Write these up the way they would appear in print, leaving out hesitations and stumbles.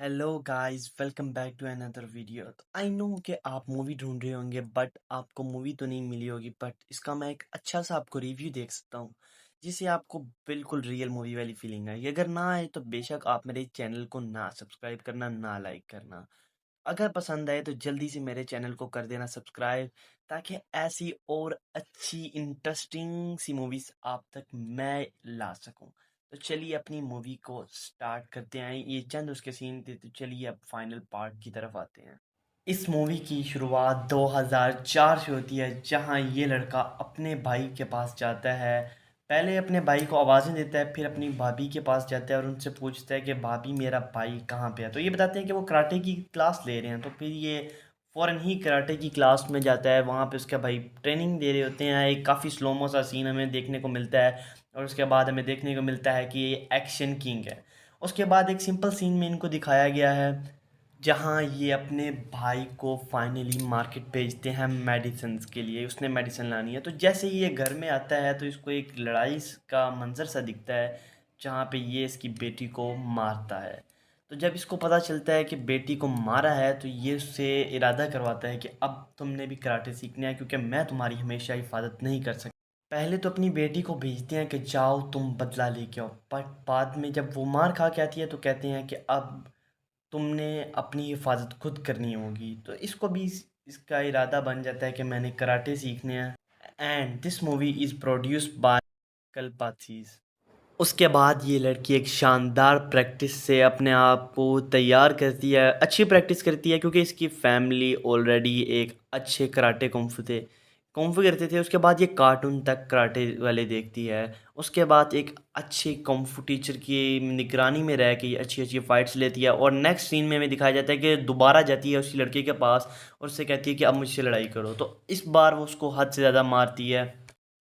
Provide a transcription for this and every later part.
Hello guys, welcome back to another video. तो I no कि आप मूवी ढूंढ रहे होंगे बट आपको मूवी तो नहीं मिली होगी, बट इसका मैं एक अच्छा सा आपको रिव्यू देख सकता हूँ जिससे आपको बिल्कुल रियल मूवी वाली फीलिंग आए। अगर ना आए तो बेशक आप मेरे चैनल को ना सब्सक्राइब करना, ना लाइक करना। अगर पसंद आए तो जल्दी से मेरे चैनल को कर देना सब्सक्राइब, ताकि ऐसी और अच्छी इंटरेस्टिंग सी मूवीज आप तक मैं ला सकूं। तो चलिए अपनी मूवी को स्टार्ट करते हैं। ये चंद उसके सीन थे, तो चलिए अब फाइनल पार्ट की तरफ आते हैं। इस मूवी की शुरुआत 2004 से होती है, जहां ये लड़का अपने भाई के पास जाता है। पहले अपने भाई को आवाज़ें देता है, फिर अपनी भाभी के पास जाता है और उनसे पूछता है कि भाभी मेरा भाई कहाँ पे है। तो ये बताते हैं कि वो कराटे की क्लास ले रहे हैं। तो फिर ये फ़ौरन ही कराटे की क्लास में जाता है। वहाँ पे उसका भाई ट्रेनिंग दे रहे होते हैं। एक काफ़ी स्लोमो सा सीन हमें देखने को मिलता है और उसके बाद हमें देखने को मिलता है कि ये एक्शन किंग है। उसके बाद एक सिंपल सीन में इनको दिखाया गया है, जहाँ ये अपने भाई को फाइनली मार्केट भेजते हैं मेडिसिन्स के लिए। उसने मेडिसिन लानी है, तो जैसे ही ये घर में आता है तो इसको एक लड़ाई का मंजर सा दिखता है, जहाँ पे ये इसकी बेटी को मारता है। तो जब इसको पता चलता है कि बेटी को मारा है, तो ये उससे इरादा करवाता है कि अब तुमने भी कराटे सीखना है, क्योंकि मैं तुम्हारी हमेशा हिफाजत नहीं कर सकता। पहले तो अपनी बेटी को भेजते हैं कि जाओ तुम बदला लेके आओ, बट बाद में जब वो मार खा के आती है तो कहते हैं कि अब तुमने अपनी हिफाजत खुद करनी होगी। तो इसको भी इसका इरादा बन जाता है कि मैंने कराटे सीखने हैं। And this movie is produced by Kalpathis. उसके बाद ये लड़की एक शानदार प्रैक्टिस से अपने आप को तैयार करती है, अच्छी प्रैक्टिस करती है, क्योंकि इसकी फैमिली ऑलरेडी एक अच्छे कराटे कुंफू करते थे। उसके बाद ये कार्टून तक कराटे वाले देखती है। उसके बाद एक अच्छे कुंफू टीचर की निगरानी में रह के ये अच्छी अच्छी फाइट्स लेती है, और नेक्स्ट सीन में हमें दिखाया जाता है कि दोबारा जाती है उसी लड़के के पास और उससे कहती है कि अब मुझसे लड़ाई करो। तो इस बार वो उसको हद से ज़्यादा मारती है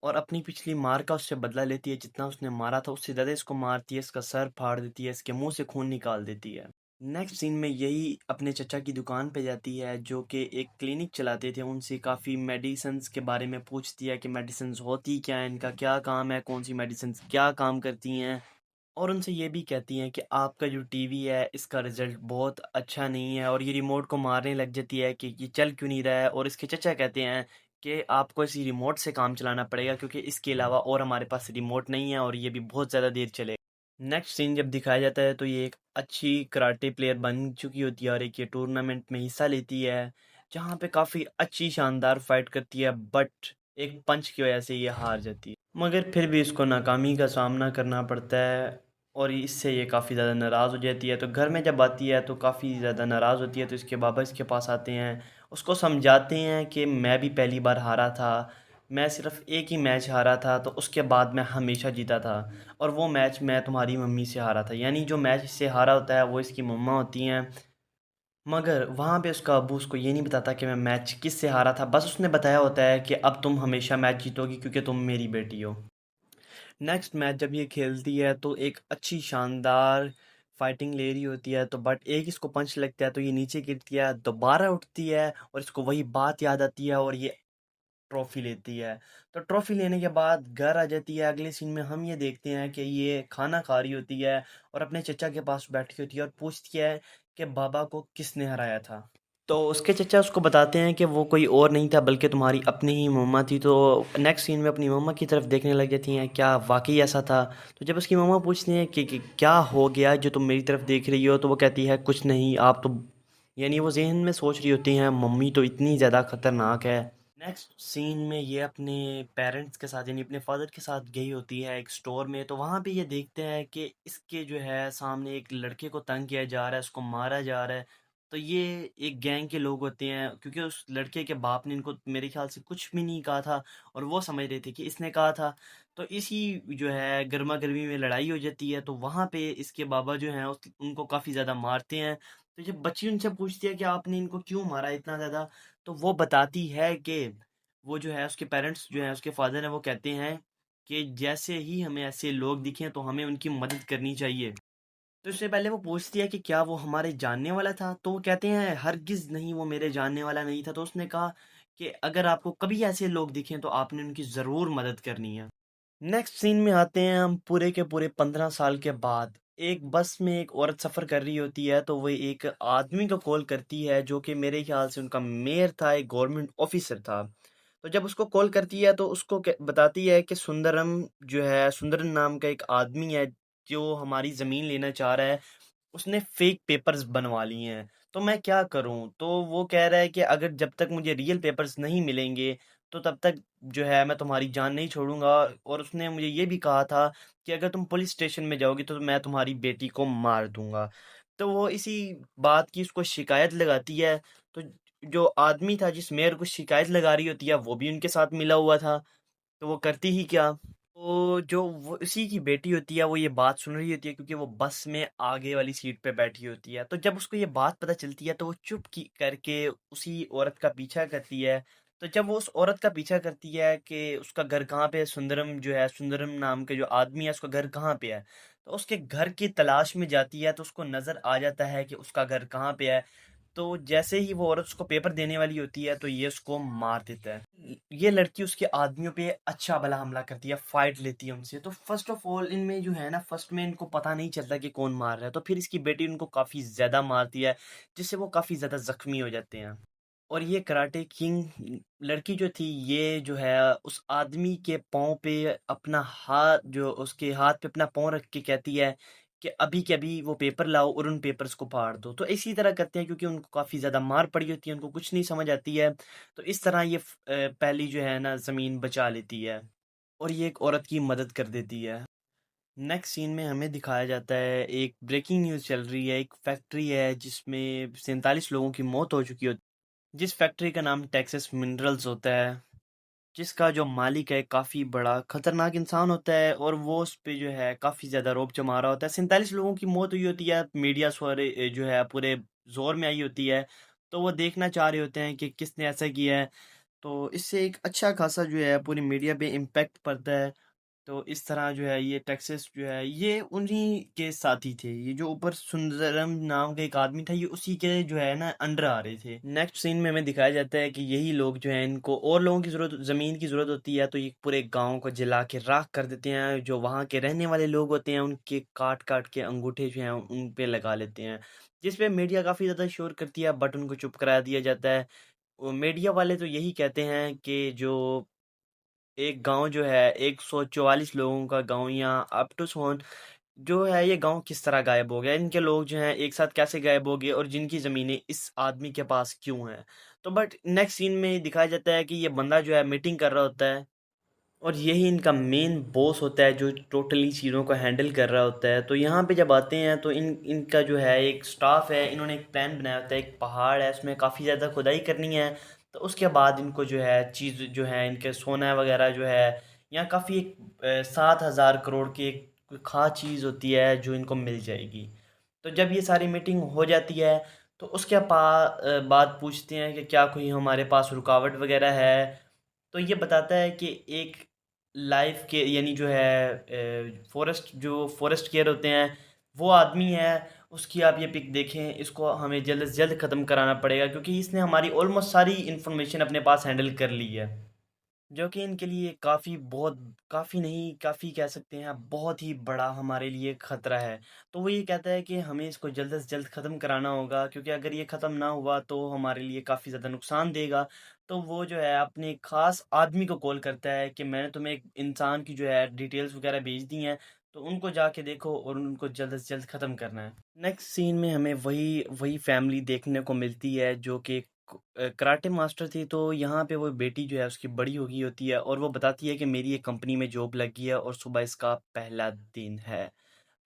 और अपनी पिछली मार का उससे बदला लेती है। जितना उसने मारा था उससे ज़्यादा इसको मारती है, इसका सर फाड़ देती है, इसके मुंह से खून निकाल देती है। नेक्स्ट सीन में यही अपने चचा की दुकान पे जाती है, जो कि एक क्लिनिक चलाते थे। उनसे काफ़ी मेडिसिन्स के बारे में पूछती है कि मेडिसिन्स होती क्या है, इनका क्या काम है, कौन सी मेडिसिन्स क्या काम करती हैं। और उनसे ये भी कहती हैं कि आपका जो टीवी है इसका रिज़ल्ट बहुत अच्छा नहीं है, और ये रिमोट को मारने लग जाती है कि ये चल क्यों नहीं रहा है। और इसके चचा कहते हैं कि आपको इसी रिमोट से काम चलाना पड़ेगा, क्योंकि इसके अलावा और हमारे पास रिमोट नहीं है और ये भी बहुत ज़्यादा देर चलेगा। नेक्स्ट सीन जब दिखाया जाता है तो ये एक अच्छी कराटे प्लेयर बन चुकी होती है और एक ये टूर्नामेंट में हिस्सा लेती है, जहाँ पे काफ़ी अच्छी शानदार फाइट करती है, बट एक पंच की वजह से ये हार जाती है। मगर फिर भी इसको नाकामी का सामना करना पड़ता है और इससे ये काफ़ी ज़्यादा नाराज़ हो जाती है। तो घर में जब आती है तो काफ़ी ज़्यादा नाराज़ होती है, तो इसके बाबा इसके पास आते हैं, उसको समझाते हैं कि मैं भी पहली बार हारा था, मैं सिर्फ़ एक ही मैच हारा था, तो उसके बाद मैं हमेशा जीता था, और वो मैच मैं तुम्हारी मम्मी से हारा था। यानी जो मैच इससे हारा होता है वो इसकी मम्मा होती हैं। मगर वहाँ पे उसका अब्बू उसको ये नहीं बताता कि मैं मैच किससे हारा था, बस उसने बताया होता है कि अब तुम हमेशा मैच जीतोगी क्योंकि तुम मेरी बेटी हो। नेक्स्ट मैच जब ये खेलती है तो एक अच्छी शानदार फाइटिंग ले रही होती है, तो बट एक इसको पंच लगता है तो ये नीचे गिरती है, दोबारा उठती है और इसको वही बात याद आती है और ये ट्रॉफी लेती है। तो ट्रॉफी लेने के बाद घर आ जाती है। अगले सीन में हम ये देखते हैं कि ये खाना खा रही होती है और अपने चचा के पास बैठी होती है और पूछती है कि बाबा को किसने हराया था। तो उसके चचा उसको बताते हैं कि वो कोई और नहीं था बल्कि तुम्हारी अपनी ही मम्मा थी। तो नेक्स्ट सीन में अपनी मम्मा की तरफ देखने लग जाती हैं, क्या वाकई ऐसा था। तो जब उसकी मम्मा पूछती हैं कि क्या हो गया जो तुम मेरी तरफ देख रही हो, तो वो कहती है कुछ नहीं, आप तो, यानी वो जहन में सोच रही होती हैं मम्मी तो इतनी ज़्यादा खतरनाक है। नेक्स्ट सीन में ये अपने पेरेंट्स के साथ, यानी अपने फादर के साथ गई होती है एक स्टोर में। तो वहाँ पे ये देखते हैं कि इसके जो है सामने एक लड़के को तंग किया जा रहा है, उसको मारा जा रहा है। तो ये एक गैंग के लोग होते हैं, क्योंकि उस लड़के के बाप ने इनको मेरे ख्याल से कुछ भी नहीं कहा था और वो समझ रहे थे कि इसने कहा था। तो इसी जो है गर्मा गर्मी में लड़ाई हो जाती है, तो वहाँ पे इसके बाबा जो हैं उनको काफ़ी ज़्यादा मारते हैं। तो जब बच्ची उनसे पूछती है कि आपने इनको क्यों मारा इतना ज़्यादा, तो वो बताती है कि वो जो है उसके पेरेंट्स जो हैं, उसके फादर हैं, वो कहते हैं कि जैसे ही हमें ऐसे लोग दिखें तो हमें उनकी मदद करनी चाहिए। तो इससे पहले वो पूछती है कि क्या वो हमारे जानने वाला था, तो वो कहते हैं हरगिज़ नहीं, वो मेरे जानने वाला नहीं था। तो उसने कहा कि अगर आपको कभी ऐसे लोग दिखें तो आपने उनकी ज़रूर मदद करनी है। नेक्स्ट सीन में आते हैं हम पूरे के पूरे 15 साल के बाद। एक बस में एक औरत सफ़र कर रही होती है, तो वो एक आदमी को कॉल करती है जो कि मेरे ख्याल से उनका मेयर था, एक गवर्नमेंट ऑफिसर था। तो जब उसको कॉल करती है तो उसको बताती है कि सुंदरम जो है, सुंदरम नाम का एक आदमी है जो हमारी ज़मीन लेना चाह रहा है। उसने फेक पेपर्स बनवा लिए हैं, तो मैं क्या करूं? तो वो कह रहा है कि अगर जब तक मुझे रियल पेपर्स नहीं मिलेंगे तो तब तक जो है मैं तुम्हारी जान नहीं छोड़ूंगा। और उसने मुझे ये भी कहा था कि अगर तुम पुलिस स्टेशन में जाओगी तो मैं तुम्हारी बेटी को मार दूंगा। तो वो इसी बात की उसको शिकायत लगाती है। तो जो आदमी था जिस मेयर को शिकायत लगा रही होती है वो भी उनके साथ मिला हुआ था। तो वो करती ही क्या, तो जो वो उसी की बेटी होती है वो ये बात सुन रही होती है क्योंकि वो बस में आगे वाली सीट पे बैठी होती है। तो जब उसको ये बात पता चलती है तो वो चुप की करके उसी औरत का पीछा करती है। तो जब वो उस औरत का पीछा करती है कि उसका घर कहाँ पे है, सुंदरम जो है, सुंदरम नाम के जो आदमी है उसका घर कहाँ पे है, तो उसके घर की तलाश में जाती है तो उसको नजर आ जाता है कि उसका घर कहाँ पे है। तो जैसे ही वो औरत उसको पेपर देने वाली होती है तो ये उसको मार देता है। ये लड़की उसके आदमियों पे अच्छा भला हमला करती है, फाइट लेती है उनसे। तो फर्स्ट ऑफ ऑल इनमें जो है ना, फर्स्ट में इनको पता नहीं चलता कि कौन मार रहा है, तो फिर इसकी बेटी उनको काफी ज्यादा मारती है जिससे वो काफी ज्यादा जख्मी हो जाते हैं। और ये कराटे किंग लड़की जो थी ये जो है उस आदमी के पाँव पे अपना हाथ, जो उसके हाथ पे अपना पाँव रख के कहती है कि अभी के अभी वो पेपर लाओ और उन पेपर्स को फाड़ दो। तो इसी तरह करते हैं क्योंकि उनको काफ़ी ज़्यादा मार पड़ी होती है, उनको कुछ नहीं समझ आती है। तो इस तरह ये पहली जो है ना ज़मीन बचा लेती है और ये एक औरत की मदद कर देती है। नेक्स्ट सीन में हमें दिखाया जाता है एक ब्रेकिंग न्यूज़ चल रही है, एक फैक्ट्री है जिसमें 47 लोगों की मौत हो चुकी होती है, जिस फैक्ट्री का नाम टेक्सास मिनरल्स होता है, जिसका जो मालिक है काफ़ी बड़ा खतरनाक इंसान होता है और वो उस पे जो है काफ़ी ज़्यादा रौब जमा रहा होता है। 47 लोगों की मौत हुई होती है, मीडिया सारे जो है पूरे जोर में आई होती है। तो वो देखना चाह रहे होते हैं कि किसने ऐसा किया है। तो इससे एक अच्छा खासा जो है पूरी मीडिया पे इम्पैक्ट पड़ता है। तो इस तरह जो है ये टेक्सास जो है ये उन्हीं के साथी थे, ये जो ऊपर सुंदरम नाम का एक आदमी था ये उसी के जो है ना अंडर आ रहे थे। नेक्स्ट सीन में हमें दिखाया जाता है कि यही लोग जो है, इनको और लोगों की जरूरत, जमीन की जरूरत होती है, तो ये पूरे गांव को जला के राख कर देते हैं। जो वहाँ के रहने वाले लोग होते हैं उनके काट काट के अंगूठे जो हैं उन पे लगा लेते हैं, जिसपे मीडिया काफी ज्यादा शोर करती है बट उनको चुप करा दिया जाता है। मीडिया वाले तो यही कहते हैं कि जो एक गांव जो है 144 लोगों का गांव यहाँ अप टू सोन जो है, ये गांव किस तरह गायब हो गया, इनके लोग जो हैं एक साथ कैसे गायब हो गए और जिनकी ज़मीनें इस आदमी के पास क्यों हैं। तो बट नेक्स्ट सीन में दिखाया जाता है कि ये बंदा जो है मीटिंग कर रहा होता है और यही इनका मेन बॉस होता है जो टोटली चीज़ों को हैंडल कर रहा होता है। तो यहाँ पे जब आते हैं तो इनका जो है एक स्टाफ है, इन्होंने एक प्लान बनाया होता है, एक पहाड़ है उसमें काफ़ी ज़्यादा खुदाई करनी है। तो उसके बाद इनको जो है चीज़ जो है इनके सोना वगैरह जो है यहाँ काफ़ी एक 7,000 करोड़ की एक खास चीज़ होती है जो इनको मिल जाएगी। तो जब ये सारी मीटिंग हो जाती है तो उसके बाद पूछते हैं कि क्या कोई हमारे पास रुकावट वगैरह है। तो ये बताता है कि एक लाइफ के यानी जो है फॉरेस्ट केयर होते हैं वो आदमी है, उसकी आप ये पिक देखें, इसको हमें जल्द से जल्द ख़त्म कराना पड़ेगा क्योंकि इसने हमारी ऑलमोस्ट सारी इन्फॉर्मेशन अपने पास हैंडल कर ली है, जो कि इनके लिए काफ़ी बहुत, काफ़ी नहीं काफ़ी कह सकते हैं, बहुत ही बड़ा हमारे लिए खतरा है। तो वो ये कहता है कि हमें इसको जल्द से जल्द ख़त्म कराना होगा क्योंकि अगर ये ख़त्म ना हुआ तो हमारे लिए काफ़ी ज़्यादा नुकसान देगा। तो वो जो है अपने ख़ास आदमी को कॉल करता है कि मैंने तुम्हें एक इंसान की जो है डिटेल्स वगैरह भेज दी हैं, तो उनको जाके देखो और उनको जल्द से जल्द ख़त्म करना है। नेक्स्ट सीन में हमें वही वही फैमिली देखने को मिलती है जो कि कराटे मास्टर थी। तो यहाँ पे वो बेटी जो है उसकी बड़ी हो गई होती है और वो बताती है कि मेरी एक कंपनी में जॉब लग गई है और सुबह इसका पहला दिन है।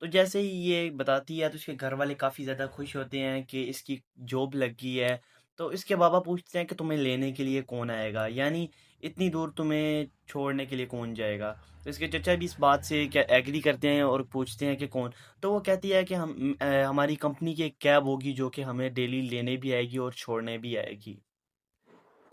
तो जैसे ही ये बताती है तो इसके घर वाले काफ़ी ज़्यादा खुश होते हैं कि इसकी जॉब लग गई है। तो इसके बाबा पूछते हैं कि तुम्हें लेने के लिए कौन आएगा, यानी इतनी दूर तुम्हें छोड़ने के लिए कौन जाएगा। तो इसके चचा भी इस बात से क्या एग्री करते हैं और पूछते हैं कि कौन। तो वो कहती है कि हमारी कंपनी की एक कैब होगी जो कि हमें डेली लेने भी आएगी और छोड़ने भी आएगी।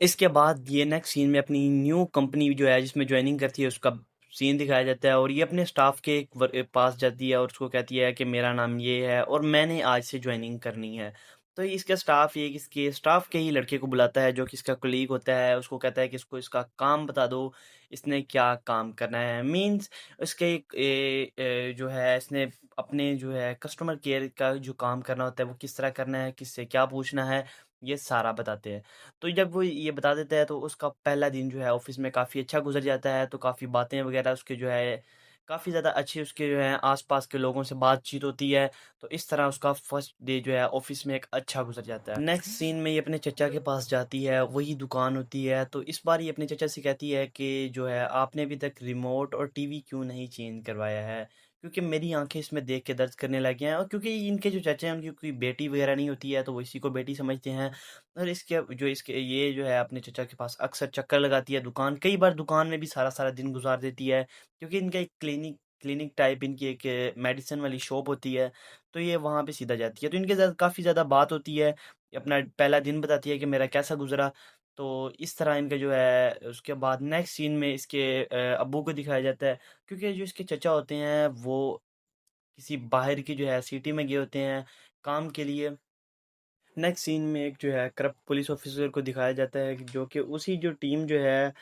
इसके बाद ये नेक्स्ट सीन में अपनी न्यू कंपनी जो है जिसमें ज्वाइनिंग करती है उसका सीन दिखाया जाता है और ये अपने स्टाफ के पास जाती है और उसको कहती है कि मेरा नाम ये है और मैंने आज से ज्वाइनिंग करनी है। तो इसका स्टाफ ये इसके स्टाफ के ही लड़के को बुलाता है जो कि इसका कलीग होता है, उसको कहता है कि इसको इसका काम बता दो, इसने क्या काम करना है। मीन्स उसके जो है इसने अपने जो है कस्टमर केयर का जो काम करना होता है वो किस तरह करना है, किससे क्या पूछना है, ये सारा बताते हैं। तो जब वो ये बता देता है तो उसका पहला दिन जो है ऑफिस में काफ़ी अच्छा गुजर जाता है, तो काफ़ी बातें वगैरह उसके जो है काफ़ी ज़्यादा अच्छी उसके जो है आसपास के लोगों से बातचीत होती है। तो इस तरह उसका फर्स्ट डे जो है ऑफिस में एक अच्छा गुजर जाता है। नेक्स्ट सीन में ये अपने चचा के पास जाती है, वही दुकान होती है। तो इस बार ये अपने चचा से कहती है कि जो है आपने अभी तक रिमोट और टीवी क्यों नहीं चेंज करवाया है, क्योंकि मेरी आंखें इसमें देख के दर्द करने लगी हैं। और क्योंकि इनके जो चाचा हैं उनकी कोई बेटी वगैरह नहीं होती है तो वो इसी को बेटी समझते हैं। और इसके ये जो है अपने चचा के पास अक्सर चक्कर लगाती है दुकान, कई बार दुकान में भी सारा सारा दिन गुजार देती है, क्योंकि इनका एक क्लिनिक टाइप इनकी एक मेडिसिन वाली शॉप होती है। तो ये वहाँ पे सीधा जाती है, तो इनके साथ काफ़ी ज़्यादा बात होती है। अपना पहला दिन बताती है कि मेरा कैसा गुजरा। तो इस तरह इनका जो है उसके बाद नेक्स्ट सीन में इसके अब्बू को दिखाया जाता है, क्योंकि जो इसके चचा होते हैं वो किसी बाहर की जो है सिटी में गए होते हैं काम के लिए। नेक्स्ट सीन में एक जो है करप्ट पुलिस ऑफिसर को दिखाया जाता है जो कि उसी जो टीम जो है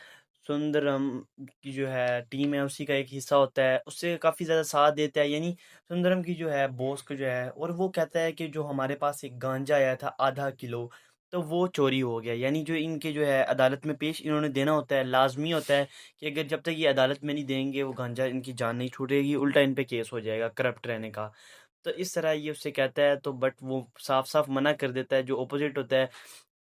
सुंदरम की जो है टीम है उसी का एक हिस्सा होता है, उससे काफ़ी ज़्यादा साथ देता है। यानी सुंदरम की जो है बॉस को जो है, और वो कहता है कि जो हमारे पास एक गांजा आया था आधा किलो, तो वो चोरी हो गया। यानी जो इनके जो है अदालत में पेश इन्होंने देना होता है, लाजमी होता है कि अगर जब तक ये अदालत में नहीं देंगे वो गांजा इनकी जान नहीं छूटेगी, उल्टा इन पे केस हो जाएगा करप्ट रहने का। तो इस तरह ये उससे कहता है, तो बट वो साफ-साफ मना कर देता है जो अपोज़िट होता है।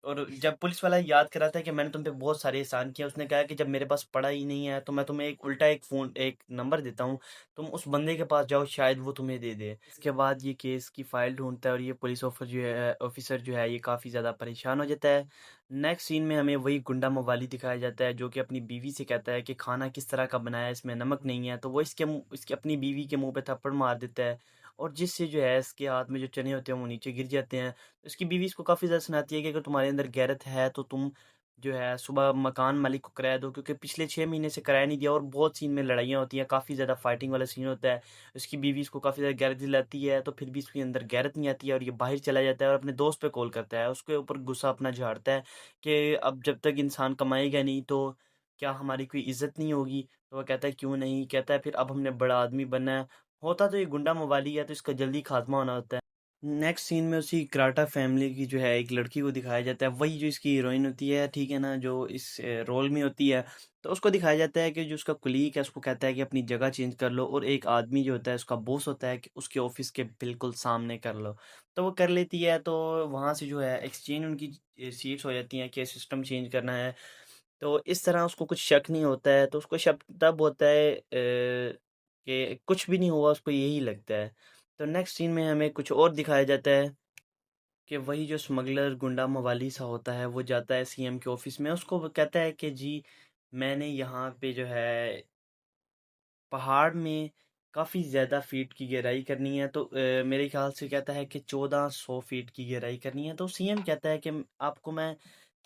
और जब पुलिस वाला याद कराता है कि मैंने तुम पे बहुत सारे एहसान किए, उसने कहा कि जब मेरे पास पड़ा ही नहीं है तो मैं तुम्हें एक उल्टा एक नंबर देता हूँ, तुम उस बंदे के पास जाओ शायद वो तुम्हें दे दे। इसके बाद ये केस की फाइल ढूँढता है और ये पुलिस ऑफिसर जो है ये काफ़ी ज़्यादा परेशान हो जाता है। नेक्स्ट सीन में हमें वही गुंडा मवाली दिखाया जाता है जो कि अपनी बीवी से कहता है कि खाना किस तरह का बनाया है, इसमें नमक नहीं है। तो वो इसकी अपनी बीवी के मुँह पे थप्पड़ मार देता है, और जिससे जो है इसके हाथ में जो चने होते हैं वो नीचे गिर जाते हैं। उसकी बीवी इसको काफ़ी ज़्यादा सुनाती है कि अगर तुम्हारे अंदर गैरत है तो तुम जो है सुबह मकान मालिक को किराया दो, क्योंकि पिछले 6 महीने से किराया नहीं दिया। और बहुत सीन में लड़ाइयाँ होती हैं, काफ़ी ज़्यादा फाइटिंग वाला सीन होता है। उसकी बीवी इसको काफ़ी ज़्यादा गैरत दिलाती है तो फिर भी इसके अंदर गैरत नहीं आती है और ये बाहर चला जाता है और अपने दोस्त पे कॉल करता है, उसके ऊपर गुस्सा अपना झाड़ता है कि अब जब तक इंसान कमाएगा नहीं तो क्या हमारी कोई इज्जत नहीं होगी। तो वह कहता है क्यों नहीं, कहता है फिर अब हमने बड़ा आदमी बनना है। होता तो ये गुंडा मवाली है तो इसका जल्दी खात्मा होना होता है। नेक्स्ट सीन में उसी कराटा फैमिली की जो है एक लड़की को दिखाया जाता है, वही जो इसकी हीरोइन होती है, ठीक है ना, जो इस रोल में होती है। तो उसको दिखाया जाता है कि जो उसका कुलीग है उसको कहता है कि अपनी जगह चेंज कर लो, और एक आदमी जो होता है उसका बॉस होता है कि उसके ऑफिस के बिल्कुल सामने कर लो। तो वो कर लेती है, तो वहाँ से जो है एक्सचेंज उनकी सीट्स हो जाती हैं कि सिस्टम चेंज करना है। तो इस तरह उसको कुछ शक नहीं होता है, तो उसको शक तब होता है कि कुछ भी नहीं हुआ, उसको यही लगता है। तो नेक्स्ट सीन में हमें कुछ और दिखाया जाता है कि वही जो स्मगलर गुंडा मवाली सा होता है वो जाता है सीएम के ऑफिस में, उसको वो कहता है कि जी मैंने यहाँ पे जो है पहाड़ में काफ़ी ज़्यादा फीट की गहराई करनी है, तो मेरे ख्याल से कहता है कि 1400 फीट की गहराई करनी है। तो सीएम कहता है कि आपको मैं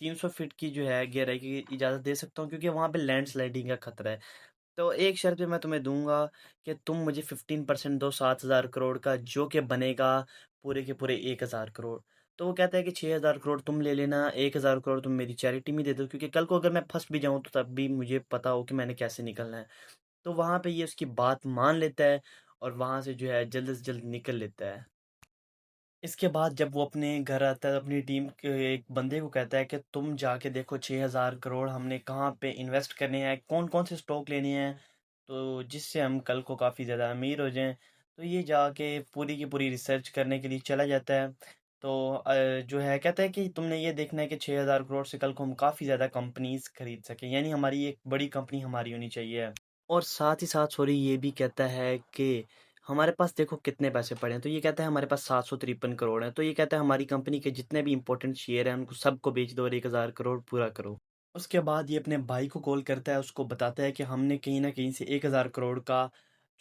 300 फीट की जो है गहराई की इजाज़त दे सकता हूँ, क्योंकि वहाँ पे लैंडस्लाइडिंग का खतरा है। तो एक शर्त पे मैं तुम्हें दूंगा कि तुम मुझे 15% दो 7,000 करोड़ का, जो कि बनेगा पूरे के पूरे 1,000 करोड़। तो वो कहता है कि 6,000 करोड़ तुम ले लेना, 1,000 करोड़ तुम मेरी चैरिटी में दे दो, क्योंकि कल को अगर मैं फंस भी जाऊं तो तब भी मुझे पता हो कि मैंने कैसे निकलना है। तो वहाँ पे ये उसकी बात मान लेता है और वहाँ से जो है जल्द से जल्द निकल लेता है। इसके बाद जब वो अपने घर आता है, अपनी टीम के एक बंदे को कहता है कि तुम जाके देखो 6,000 करोड़ हमने कहाँ पे इन्वेस्ट करने हैं, कौन कौन से स्टॉक लेने हैं, तो जिससे हम कल को काफ़ी ज़्यादा अमीर हो जाएं। तो ये जाके पूरी की पूरी रिसर्च करने के लिए चला जाता है। तो जो है कहता है कि तुमने ये देखना है कि 6,000 करोड़ से कल को हम काफ़ी ज़्यादा कंपनीज खरीद सकें, यानी हमारी एक बड़ी कंपनी हमारी होनी चाहिए। और साथ ही साथ सॉरी ये भी कहता है कि हमारे पास देखो कितने पैसे पड़े हैं, तो ये कहता है हमारे पास 753 करोड़ हैं। तो ये कहता है हमारी कंपनी के जितने भी इंपॉर्टेंट शेयर हैं उनको सबको बेच दो और 1,000 करोड़ पूरा करो। उसके बाद ये अपने भाई को कॉल करता है, उसको बताता है कि हमने कहीं ना कहीं से 1,000 करोड़ का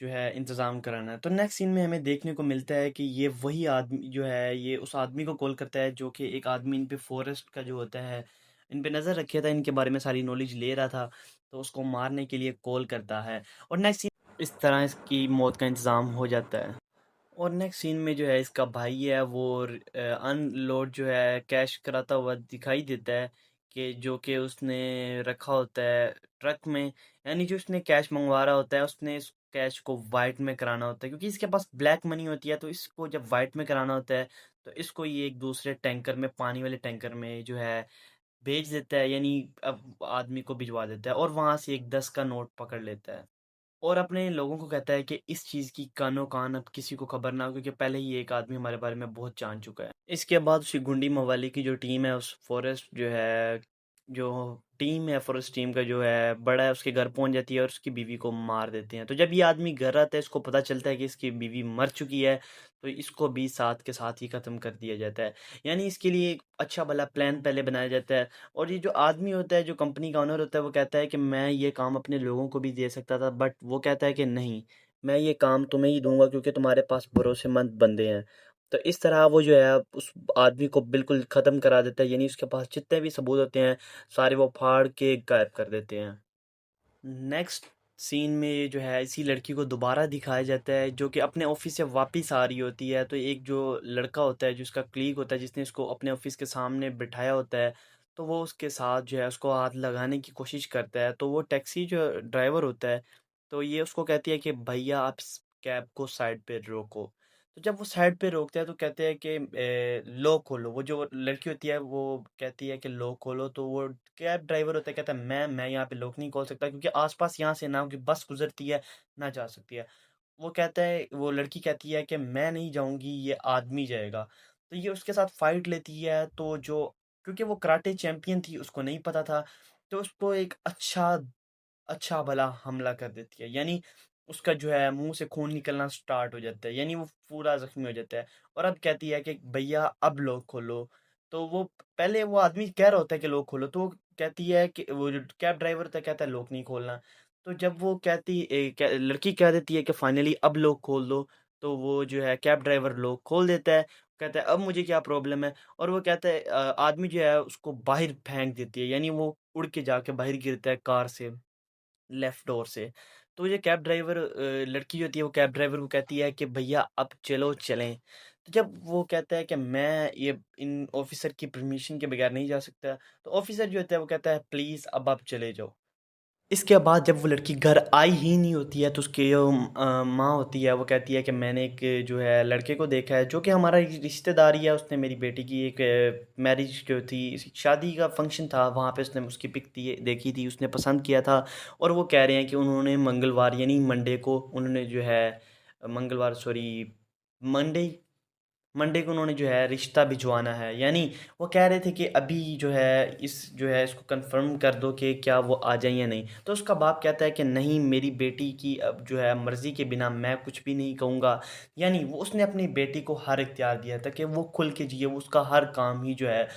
जो है इंतज़ाम कराना है। तो नेक्स्ट सीन में हमें देखने को मिलता है कि ये वही आदमी जो है ये उस आदमी को कॉल करता है जो कि एक आदमी इन पे फॉरेस्ट का जो होता है इन पे नज़र रखे था, इनके बारे में सारी नॉलेज ले रहा था। तो उसको मारने के लिए कॉल करता है और नेक्स्ट सीन इस तरह इसकी मौत का इंतज़ाम हो जाता है। और नेक्स्ट सीन में जो है इसका भाई है वो अनलोड जो है कैश कराता हुआ दिखाई देता है, कि जो कि उसने रखा होता है ट्रक में। यानी जो उसने कैश मंगवा रहा होता है उसने इस कैश को वाइट में कराना होता है, क्योंकि इसके पास ब्लैक मनी होती है, तो इसको जब वाइट में कराना होता है तो इसको ये एक दूसरे टैंकर में, पानी वाले टैंकर में जो है भेज देता है, यानी अब आदमी को भिजवा देता है और वहां से एक 10 का नोट पकड़ लेता है। और अपने लोगों को कहता है कि इस चीज़ की कानो-कान अब किसी को खबर ना हो, क्योंकि पहले ही एक आदमी हमारे बारे में बहुत जान चुका है। इसके बाद उसकी गुंडी मवाली की जो टीम है, उस फॉरेस्ट जो टीम है, फॉरेस्ट टीम का जो है बड़ा है, उसके घर पहुंच जाती है और उसकी बीवी को मार देते हैं। तो जब ये आदमी घर आता है, इसको पता चलता है कि इसकी बीवी मर चुकी है, तो इसको भी साथ के साथ ही ख़त्म कर दिया जाता है। यानी इसके लिए एक अच्छा भला प्लान पहले बनाया जाता है। और ये जो आदमी होता है, जो कंपनी का ओनर होता है, वो कहता है कि मैं ये काम अपने लोगों को भी दे सकता था, बट वो कहता है कि नहीं, मैं ये काम तुम्हें ही दूंगा क्योंकि तुम्हारे पास भरोसेमंद बंदे हैं। तो इस तरह वो जो है उस आदमी को बिल्कुल ख़त्म करा देता है, यानी उसके पास जितने भी सबूत होते हैं सारे वो फाड़ के गायब कर देते हैं। नेक्स्ट सीन में ये जो है इसी लड़की को दोबारा दिखाया जाता है, जो कि अपने ऑफिस से वापस आ रही होती है। तो एक जो लड़का होता है, जो उसका क्लीग होता है, जिसने उसको अपने ऑफिस के सामने बिठाया होता है, तो वो उसके साथ जो है उसको हाथ लगाने की कोशिश करता है। तो वो टैक्सी जो ड्राइवर होता है, तो ये उसको कहती है कि भैया आप इस कैब को साइड पे रोको। तो जब वो साइड पे रोकते हैं तो कहते हैं कि लॉक खोलो। वो जो लड़की होती है वो कहती है कि लॉक खोलो, तो वो कैब ड्राइवर होता है कहता है मैं यहाँ पे लॉक नहीं खोल सकता, क्योंकि आसपास यहाँ से ना कि बस गुजरती है ना जा सकती है। वो कहता है, वो लड़की कहती है कि मैं नहीं जाऊंगी, ये आदमी जाएगा। तो ये उसके साथ फाइट लेती है। तो जो, क्योंकि वो कराटे चैंपियन थी, उसको नहीं पता था, तो उसको एक अच्छा भला हमला कर देती है। यानी उसका जो है मुंह से खून निकलना स्टार्ट हो जाता है, यानी वो पूरा जख्मी हो जाता है। और अब कहती है कि भैया अब लोग खोलो। तो वो पहले वो आदमी कह रहा होता है कि लोग खोलो, तो वो कहती है कि वो जो कैब ड्राइवर होता है कहता है लोग नहीं खोलना। तो जब वो लड़की कह देती है कि फाइनली अब लोग खोल दो, तो वो जो है कैब ड्राइवर लोग खोल देता है। कहता है अब मुझे क्या प्रॉब्लम है। और वो कहता है आदमी जो है उसको बाहर फेंक देती है, यानी वो उड़ के जाके बाहर गिरता है कार से, लेफ्ट डोर से। तो ये कैब ड्राइवर लड़की जो होती है वो कैब ड्राइवर को कहती है कि भैया अब चलो चलें। तो जब वो कहता है कि मैं ये इन ऑफिसर की परमिशन के बगैर नहीं जा सकता, तो ऑफिसर जो होता है वो कहता है प्लीज़ अब आप चले जाओ। इसके बाद जब वो लड़की घर आई ही नहीं होती है, तो उसकी जो माँ होती है वो कहती है कि मैंने एक जो है लड़के को देखा है, जो कि हमारा एक रिश्तेदार ही है। उसने मेरी बेटी की एक मैरिज जो थी, शादी का फंक्शन था, वहाँ पे उसने उसकी पिक देखी थी, उसने पसंद किया था। और वो कह रहे हैं कि उन्होंने मंगलवार यानी मंडे को उन्होंने जो है मंगलवार सॉरी मंडे मंडे को उन्होंने जो है रिश्ता भिजवाना है। यानी वो कह रहे थे कि अभी जो है इसको कंफर्म कर दो कि क्या वो आ जाए या नहीं। तो उसका बाप कहता है कि नहीं, मेरी बेटी की अब जो है मर्ज़ी के बिना मैं कुछ भी नहीं कहूँगा। यानी वो उसने अपनी बेटी को हर इख्तियार दिया था कि वो खुल के जिए, वो उसका हर काम ही जो है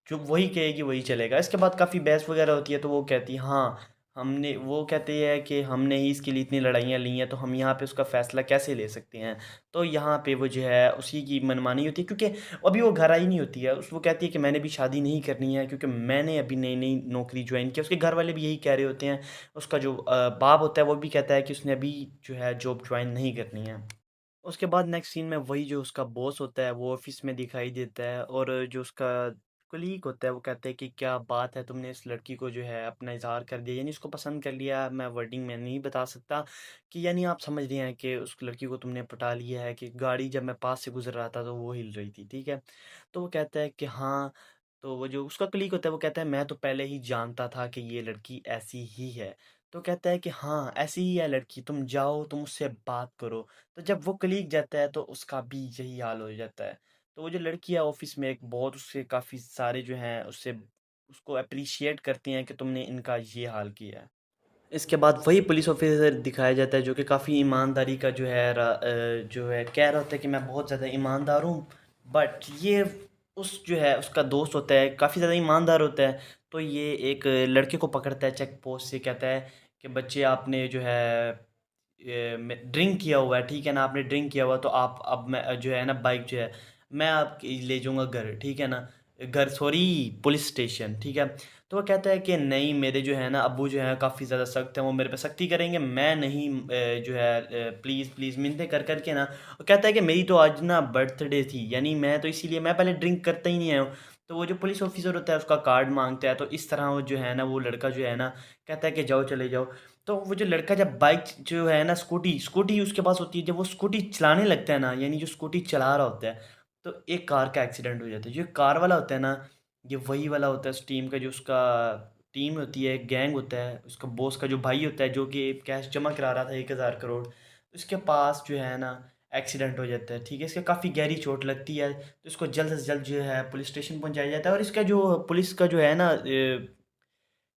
जो वही कहेगी वही चलेगा। इसके बाद काफ़ी बहस वगैरह होती है, तो वो कहती है हाँ, हमने वो कहते हैं कि हमने ही इसके लिए इतनी लड़ाइयाँ ली हैं, तो हम यहाँ पे उसका फ़ैसला कैसे ले सकते हैं। तो यहाँ पे वो जो है उसी की मनमानी होती है, क्योंकि अभी वो घर आई नहीं होती है। उस वो कहती है कि मैंने भी शादी नहीं करनी है, क्योंकि मैंने अभी नई-नई नौकरी जॉइन की है। उसके घर वाले भी यही कह रहे होते हैं। उसका जो बाप होता है वो भी कहता है कि उसने अभी जो है जॉब जॉइन नहीं करनी है। उसके बाद नेक्स्ट सीन में वही जो उसका बॉस होता है वो ऑफिस में दिखाई देता है, और जो उसका कलीग होता है वो कहता है कि क्या बात है, तुमने इस लड़की को जो है अपना इजहार कर दिया, यानी उसको पसंद कर लिया। मैं वर्डिंग में नहीं बता सकता कि यानी आप समझ रहे हैं कि उस लड़की को तुमने पटा लिया है, कि गाड़ी जब मैं पास से गुजर रहा था तो वो हिल रही थी, ठीक है। तो वो कहता है कि हाँ। तो वो जो उसका कलीग होता है वो कहता है मैं तो पहले ही जानता था कि ये लड़की ऐसी ही है। तो कहता है कि हाँ ऐसी ही है लड़की, तुम जाओ तुम उससे बात करो। तो जब वो कलीग जाता है तो उसका भी यही हाल हो जाता है। तो वो जो लड़की है ऑफिस में एक बहुत, उससे काफ़ी सारे जो हैं उससे उसको अप्रिशिएट करती हैं कि तुमने इनका ये हाल किया है। इसके बाद वही पुलिस ऑफिसर दिखाया जाता है, जो कि काफ़ी ईमानदारी का जो है जो है कह रहा होता है कि मैं बहुत ज़्यादा ईमानदार हूँ। बट ये उस जो है उसका दोस्त होता है काफ़ी ज़्यादा ईमानदार होता है। तो ये एक लड़के को पकड़ता है चेक पोस्ट से, कहता है कि बच्चे आपने जो है ड्रिंक किया हुआ है, ठीक है ना, आपने ड्रिंक किया हुआ, तो आप अब मैं जो है ना बाइक जो है मैं आपकी ले जाऊंगा घर, ठीक है ना। घर सॉरी पुलिस स्टेशन, ठीक है। तो वो कहता है कि नहीं, मेरे जो है ना अब्बू जो है काफ़ी ज़्यादा सख्त है, वो मेरे पे सख्ती करेंगे, मैं नहीं जो है प्लीज़ प्लीज़ मिन्नतें कर कर के ना। वो कहता है कि मेरी तो आज ना बर्थडे थी, यानी मैं तो इसीलिए मैं पहले ड्रिंक करता ही नहीं आया हूँ। तो वो जो पुलिस ऑफिसर होता है उसका कार्ड मांगता है, तो इस तरह वो जो है ना वो लड़का जो है ना कहता है कि जाओ चले जाओ। तो वो जो लड़का जब बाइक जो है ना स्कूटी स्कूटी उसके पास होती है, जब वो स्कूटी चलाने लगता है ना, यानी जो स्कूटी चला रहा होता है, तो एक कार का एक्सीडेंट हो जाता है। जो कार वाला होता है ना, ये वही वाला होता है उस टीम का, जो उसका टीम होती है, गैंग होता है, उसका बॉस का जो भाई होता है जो कि कैश जमा करा रहा था 1000 करोड़, उसके पास जो है ना एक्सीडेंट हो जाता है, ठीक है। इसके काफ़ी गहरी चोट लगती है, तो इसको जल्द से जल्द जो है पुलिस स्टेशन पहुंचाया जाता है। और इसका जो पुलिस का जो है ना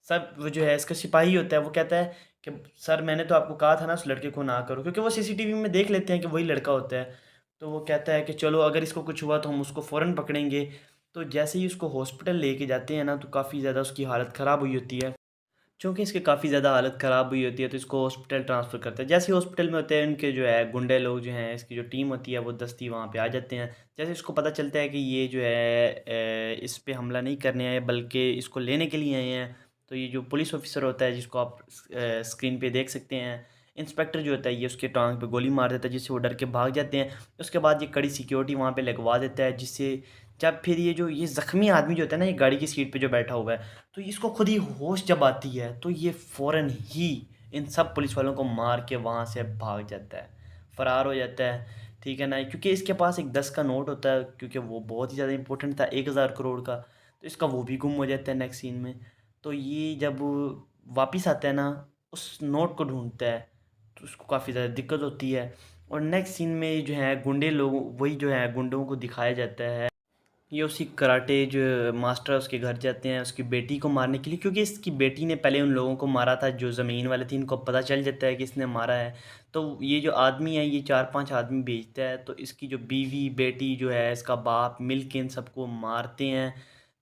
सब वो जो है इसका सिपाही होता है, वो कहता है कि सर मैंने तो आपको कहा था ना उस लड़के को ना करो, क्योंकि वो सीसीटीवी में देख लेते हैं कि वही लड़का होता है। तो वो कहता है कि चलो अगर इसको कुछ हुआ तो हम उसको फ़ौरन पकड़ेंगे। तो जैसे ही उसको हॉस्पिटल लेके जाते हैं ना, तो काफ़ी ज़्यादा उसकी हालत ख़राब हुई होती है। चूँकि इसकी काफ़ी ज़्यादा हालत ख़राब हुई होती है, तो इसको हॉस्पिटल ट्रांसफ़र करते हैं। जैसे ही हॉस्पिटल में होते हैं, इनके जो है गुंडे लोग जो हैं, इसकी जो टीम होती है वो दस्ती वहाँ पे आ जाते हैं। जैसे इसको पता चलता है कि ये जो है इस पे हमला नहीं करने आए बल्कि इसको लेने के लिए आए हैं। तो ये जो पुलिस ऑफिसर होता है जिसको आप स्क्रीन पे देख सकते हैं, इंस्पेक्टर जो होता है, ये उसके टांग पे गोली मार देता है, जिससे वो डर के भाग जाते हैं। उसके बाद ये कड़ी सिक्योरिटी वहाँ पे लगवा देता है, जिससे जब फिर ये जो ये ज़ख्मी आदमी जो होता है ना, ये गाड़ी की सीट पे जो बैठा हुआ है, तो इसको खुद ही होश जब आती है, तो ये फ़ौरन ही इन सब पुलिस वालों को मार के वहाँ से भाग जाता है, फ़रार हो जाता है, ठीक है ना। क्योंकि इसके पास एक 10 का नोट होता है, क्योंकि वो बहुत ही ज़्यादा इंपॉर्टेंट था, 1000 करोड़ का। तो इसका वो भी गुम हो जाता है नेक्स्ट सीन में। तो ये जब वापिस आता है ना, उस नोट को ढूंढता है, तो उसको काफ़ी ज़्यादा दिक्कत होती है। और नेक्स्ट सीन में जो है गुंडे लोग, वही जो है गुंडों को दिखाया जाता है, ये उसी कराटे जो मास्टर है उसके घर जाते हैं उसकी बेटी को मारने के लिए, क्योंकि इसकी बेटी ने पहले उन लोगों को मारा था जो ज़मीन वाले थे। इनको पता चल जाता है कि इसने मारा है। तो ये जो आदमी है ये 4-5 आदमी भेजता है, तो इसकी जो बीवी बेटी जो है इसका बाप मिल के इन सबको मारते हैं।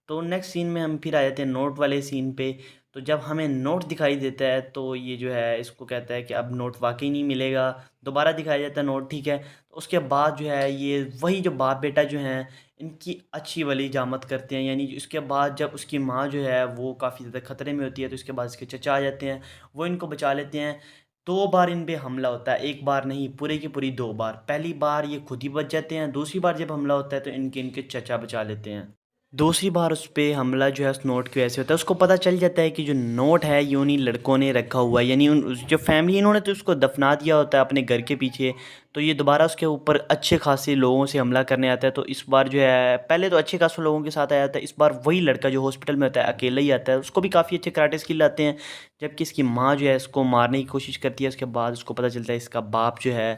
तो नेक्स्ट सीन में हम फिर आ जाते हैं नोट वाले सीन पे। तो जब हमें नोट दिखाई देता है, तो ये जो है इसको कहता है कि अब नोट वाकई नहीं मिलेगा। दोबारा दिखाया जाता है नोट, ठीक है। तो उसके बाद जो है ये वही जो बाप बेटा जो हैं, इनकी अच्छी वाली जामत करते हैं। यानी इसके बाद जब उसकी माँ जो है वो काफ़ी ज़्यादा ख़तरे में होती है, तो इसके बाद इसके चचा आ जाते हैं, वो इनको बचा लेते हैं। 2 बार इन पे हमला होता है, 1 बार नहीं, पूरे की पूरी 2 बार। पहली बार ये खुद ही बच जाते हैं, दूसरी बार जब हमला होता है तो इनके इनके चचा बचा लेते हैं। दूसरी बार उस पे हमला जो है उस नोट की वजह से होता है। उसको पता चल जाता है कि जो नोट है ये उन्हीं लड़कों ने रखा हुआ है, यानी जो फैमिली इन्होंने तो उसको दफना दिया होता है अपने घर के पीछे। तो ये दोबारा उसके ऊपर अच्छे खासे लोगों से हमला करने आता है। तो इस बार जो है पहले तो अच्छे खासे लोगों के साथ आया था, इस बार वही लड़का जो हॉस्पिटल में होता है अकेला ही आता है। उसको भी काफ़ी अच्छे कराटे स्किल आते हैं। जबकि इसकी माँ जो है इसको मारने की कोशिश करती है। उसके बाद उसको पता चलता है इसका बाप जो है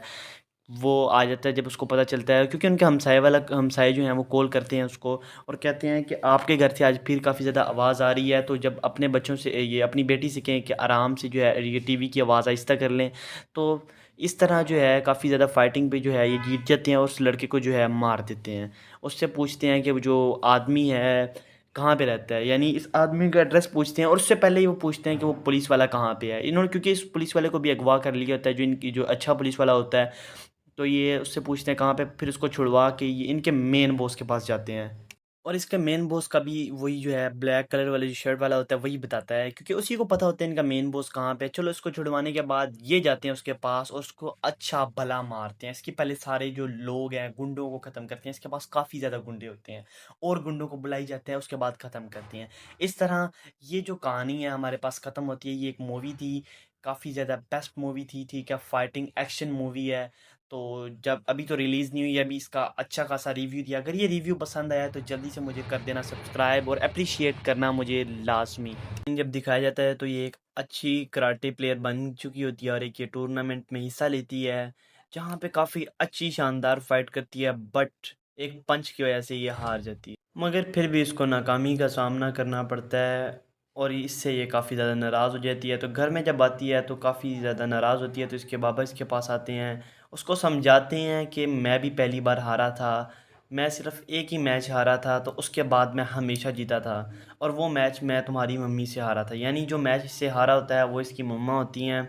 वो आ जाता है। जब उसको पता चलता है, क्योंकि उनके हमसाए जो हैं वो कॉल करते हैं उसको और कहते हैं कि आपके घर से आज फिर काफ़ी ज़्यादा आवाज़ आ रही है। तो जब अपने बच्चों से ये अपनी बेटी से कहें कि आराम से जो है ये टीवी की आवाज़ आहिस्ता कर लें। तो इस तरह जो है काफ़ी ज़्यादा फाइटिंग पे जो है ये जीत जाते हैं और उस लड़के को जो है मार देते हैं। उससे पूछते हैं कि वो जो आदमी है कहाँ पे रहता है, यानी इस आदमी का एड्रेस पूछते हैं। और उससे पहले ही वो पूछते हैं कि वो पुलिस वाला कहाँ पे है। इन्होंने क्योंकि इस पुलिस वाले को भी अगवा कर लिया होता है, जो इनकी जो अच्छा पुलिस वाला होता है। तो ये उससे पूछते हैं कहाँ पे, फिर उसको छुड़वा के ये इनके मेन बॉस के पास जाते हैं। और इसके मेन बॉस का भी वही जो है ब्लैक कलर वाले जो शर्ट वाला होता है वही बताता है, क्योंकि उसी को पता होता है इनका मेन बॉस कहाँ पे है। चलो इसको छुड़वाने के बाद ये जाते हैं उसके पास और उसको अच्छा भला मारते हैं। इसके पहले सारे जो लोग हैं गुंडों को ख़त्म करते हैं। इसके पास काफ़ी ज़्यादा गुंडे होते हैं और गुंडों को बुलाई जाते हैं, उसके बाद ख़त्म करते हैं। इस तरह ये जो कहानी है हमारे पास ख़त्म होती है। ये एक मूवी थी, काफ़ी ज़्यादा बेस्ट मूवी थी, ठीक है। फाइटिंग एक्शन मूवी है। तो जब अभी तो रिलीज़ नहीं हुई है, अभी इसका अच्छा खासा रिव्यू दिया। अगर ये रिव्यू पसंद आया तो जल्दी से मुझे कर देना सब्सक्राइब और अप्रिशिएट करना मुझे लाजमी। जब दिखाया जाता है तो ये एक अच्छी कराटे प्लेयर बन चुकी होती है और एक ये टूर्नामेंट में हिस्सा लेती है, जहाँ पे काफ़ी अच्छी शानदार फाइट करती है, बट एक पंच की वजह से ये हार जाती है। मगर फिर भी इसको नाकामी का सामना करना पड़ता है और इससे ये काफ़ी ज़्यादा नाराज़ हो जाती है। तो घर में जब आती है तो काफ़ी ज़्यादा नाराज़ होती है। तो इसके बाबा इसके पास आते हैं, उसको समझाते हैं कि मैं भी पहली बार हारा था, मैं सिर्फ़ एक ही मैच हारा था, तो उसके बाद मैं हमेशा जीता था। और वो मैच मैं तुम्हारी मम्मी से हारा था, यानी जो मैच इससे हारा होता है वो इसकी मम्मा होती हैं।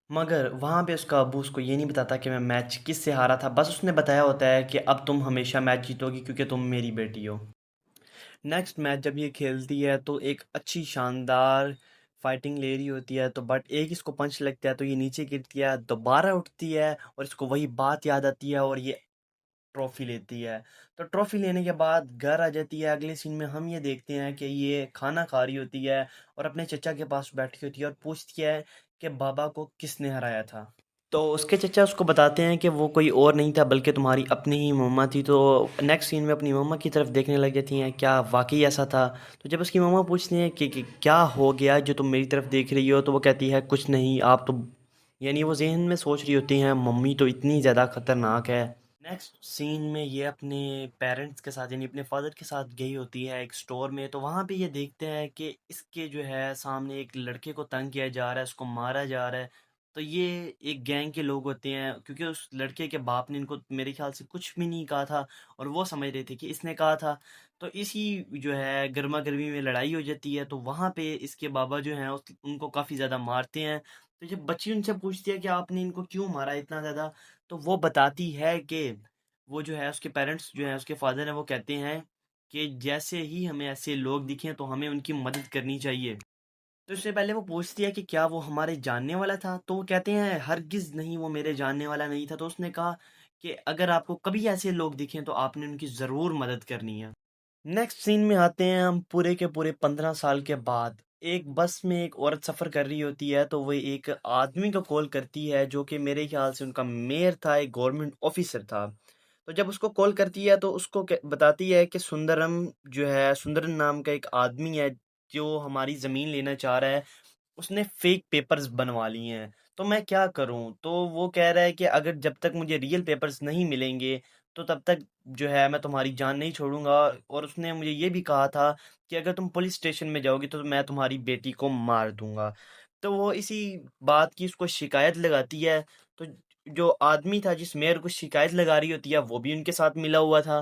मगर वहाँ पे उसका अब्बू उसको ये नहीं बताता कि मैं मैच किस से हारा था, बस उसने बताया होता है कि अब तुम हमेशा मैच जीतोगी क्योंकि तुम मेरी बेटी हो। नेक्स्ट मैच जब ये खेलती है तो एक अच्छी शानदार फाइटिंग ले रही होती है, तो बट एक इसको पंच लगता है तो ये नीचे गिरती है, दोबारा उठती है और इसको वही बात याद आती है और ये ट्रॉफी लेती है। तो ट्रॉफी लेने के बाद घर आ जाती है। अगले सीन में हम ये देखते हैं कि ये खाना खा रही होती है और अपने चचा के पास बैठी होती है और पूछती है कि बाबा को किसने हराया था। तो उसके चचा उसको बताते हैं कि वो कोई और नहीं था बल्कि तुम्हारी अपनी ही मम्मा थी। तो नेक्स्ट सीन में अपनी मम्मा की तरफ देखने लग जाती हैं, क्या वाकई ऐसा था। तो जब उसकी मम्मा पूछती हैं कि क्या हो गया जो तुम मेरी तरफ देख रही हो, तो वो कहती है कुछ नहीं, आप तो यानी वो जहन में सोच रही होती हैं मम्मी तो इतनी ज़्यादा खतरनाक है। नेक्स्ट सीन में ये अपने पेरेंट्स के साथ यानी अपने फादर के साथ गई होती है एक स्टोर में। तो वहाँ पे ये देखते हैं कि इसके जो है सामने एक लड़के को तंग किया जा रहा है, उसको मारा जा रहा है। तो ये एक गैंग के लोग होते हैं, क्योंकि उस लड़के के बाप ने इनको मेरे ख्याल से कुछ भी नहीं कहा था और वो समझ रहे थे कि इसने कहा था। तो इसी जो है गर्मा गर्मी में लड़ाई हो जाती है। तो वहाँ पे इसके बाबा जो हैं उनको काफ़ी ज़्यादा मारते हैं। तो जब बच्ची उनसे पूछती है कि आपने इनको क्यों मारा इतना ज़्यादा, तो वो बताती है कि वो जो है उसके पेरेंट्स जो हैं उसके फादर हैं वो कहते हैं कि जैसे ही हमें ऐसे लोग दिखें तो हमें उनकी मदद करनी चाहिए। तो इससे पहले वो पूछती है कि क्या वो हमारे जानने वाला था, तो वो कहते हैं हरगिज़ नहीं, वो मेरे जानने वाला नहीं था। तो उसने कहा कि अगर आपको कभी ऐसे लोग दिखें तो आपने उनकी ज़रूर मदद करनी है। नेक्स्ट सीन में आते हैं हम पूरे के पूरे 15 साल के बाद। एक बस में एक औरत सफ़र कर रही होती है, तो वो एक आदमी को कॉल करती है जो कि मेरे ख्याल से उनका मेयर था, एक गवर्नमेंट ऑफिसर था। तो जब उसको कॉल करती है तो उसको बताती है कि सुंदरम जो है, सुंदरन नाम का एक आदमी है जो हमारी ज़मीन लेना चाह रहा है। उसने फेक पेपर्स बनवा लिए हैं, तो मैं क्या करूं। तो वो कह रहा है कि अगर जब तक मुझे रियल पेपर्स नहीं मिलेंगे तो तब तक जो है मैं तुम्हारी जान नहीं छोड़ूंगा। और उसने मुझे ये भी कहा था कि अगर तुम पुलिस स्टेशन में जाओगी तो मैं तुम्हारी बेटी को मार दूंगा। तो वो इसी बात की उसको शिकायत लगाती है। तो जो आदमी था जिस मेयर को शिकायत लगा रही होती है वो भी उनके साथ मिला हुआ था।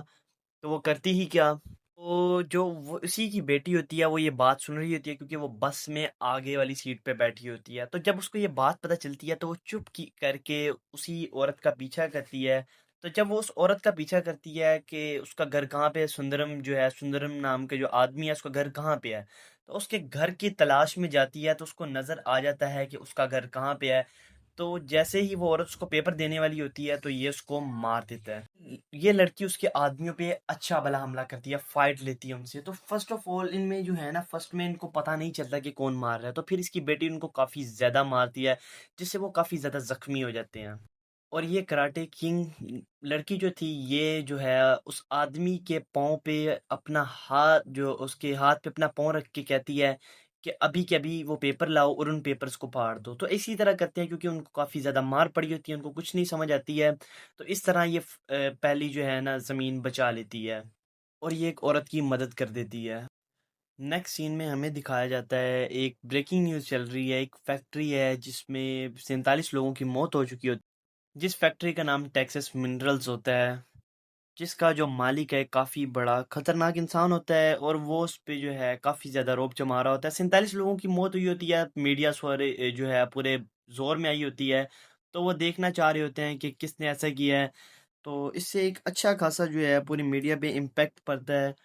तो वो करती ही क्या, तो जो वो उसी की बेटी होती है वो ये बात सुन रही होती है, क्योंकि वो बस में आगे वाली सीट पे बैठी होती है। तो जब उसको ये बात पता चलती है तो वो चुप की करके उसी औरत का पीछा करती है। तो जब वो उस औरत का पीछा करती है कि उसका घर कहाँ पे है, सुंदरम जो है, सुंदरम नाम के जो आदमी है उसका घर कहाँ पे है, तो उसके घर की तलाश में जाती है। तो उसको नज़र आ जाता है कि उसका घर कहाँ पे है। तो जैसे ही वो औरत उसको पेपर देने वाली होती है तो ये उसको मार देता है। ये लड़की उसके आदमियों पे अच्छा भला हमला करती है, फाइट लेती है उनसे। तो फर्स्ट ऑफ ऑल इनमें जो है ना, फर्स्ट में इनको पता नहीं चलता कि कौन मार रहा है। तो फिर इसकी बेटी उनको काफ़ी ज़्यादा मारती है, जिससे वो काफ़ी ज़्यादा ज़ख्मी हो जाते हैं। और ये कराटे किंग लड़की जो थी, ये जो है उस आदमी के पाँव पे अपना हाथ, जो उसके हाथ पे अपना पाँव रख के कहती है कि अभी के अभी वो पेपर लाओ और उन पेपर्स को फाड़ दो। तो इसी तरह करते हैं, क्योंकि उनको काफ़ी ज़्यादा मार पड़ी होती है, उनको कुछ नहीं समझ आती है। तो इस तरह ये पहली जो है ना ज़मीन बचा लेती है और ये एक औरत की मदद कर देती है। नेक्स्ट सीन में हमें दिखाया जाता है एक ब्रेकिंग न्यूज़ चल रही है। एक फैक्ट्री है जिसमें 47 लोगों की मौत हो चुकी होती है, जिस फैक्ट्री का नाम टेक्सास मिनरल्स होता है, जिसका जो मालिक है काफ़ी बड़ा खतरनाक इंसान होता है और वो उस पे जो है काफ़ी ज़्यादा रौब जमा रहा होता है। 47 लोगों की मौत हुई होती है, मीडिया सारे जो है पूरे जोर में आई होती है। तो वो देखना चाह रहे होते हैं कि किसने ऐसा किया है। तो इससे एक अच्छा खासा जो है पूरी मीडिया पे इम्पैक्ट पड़ता है।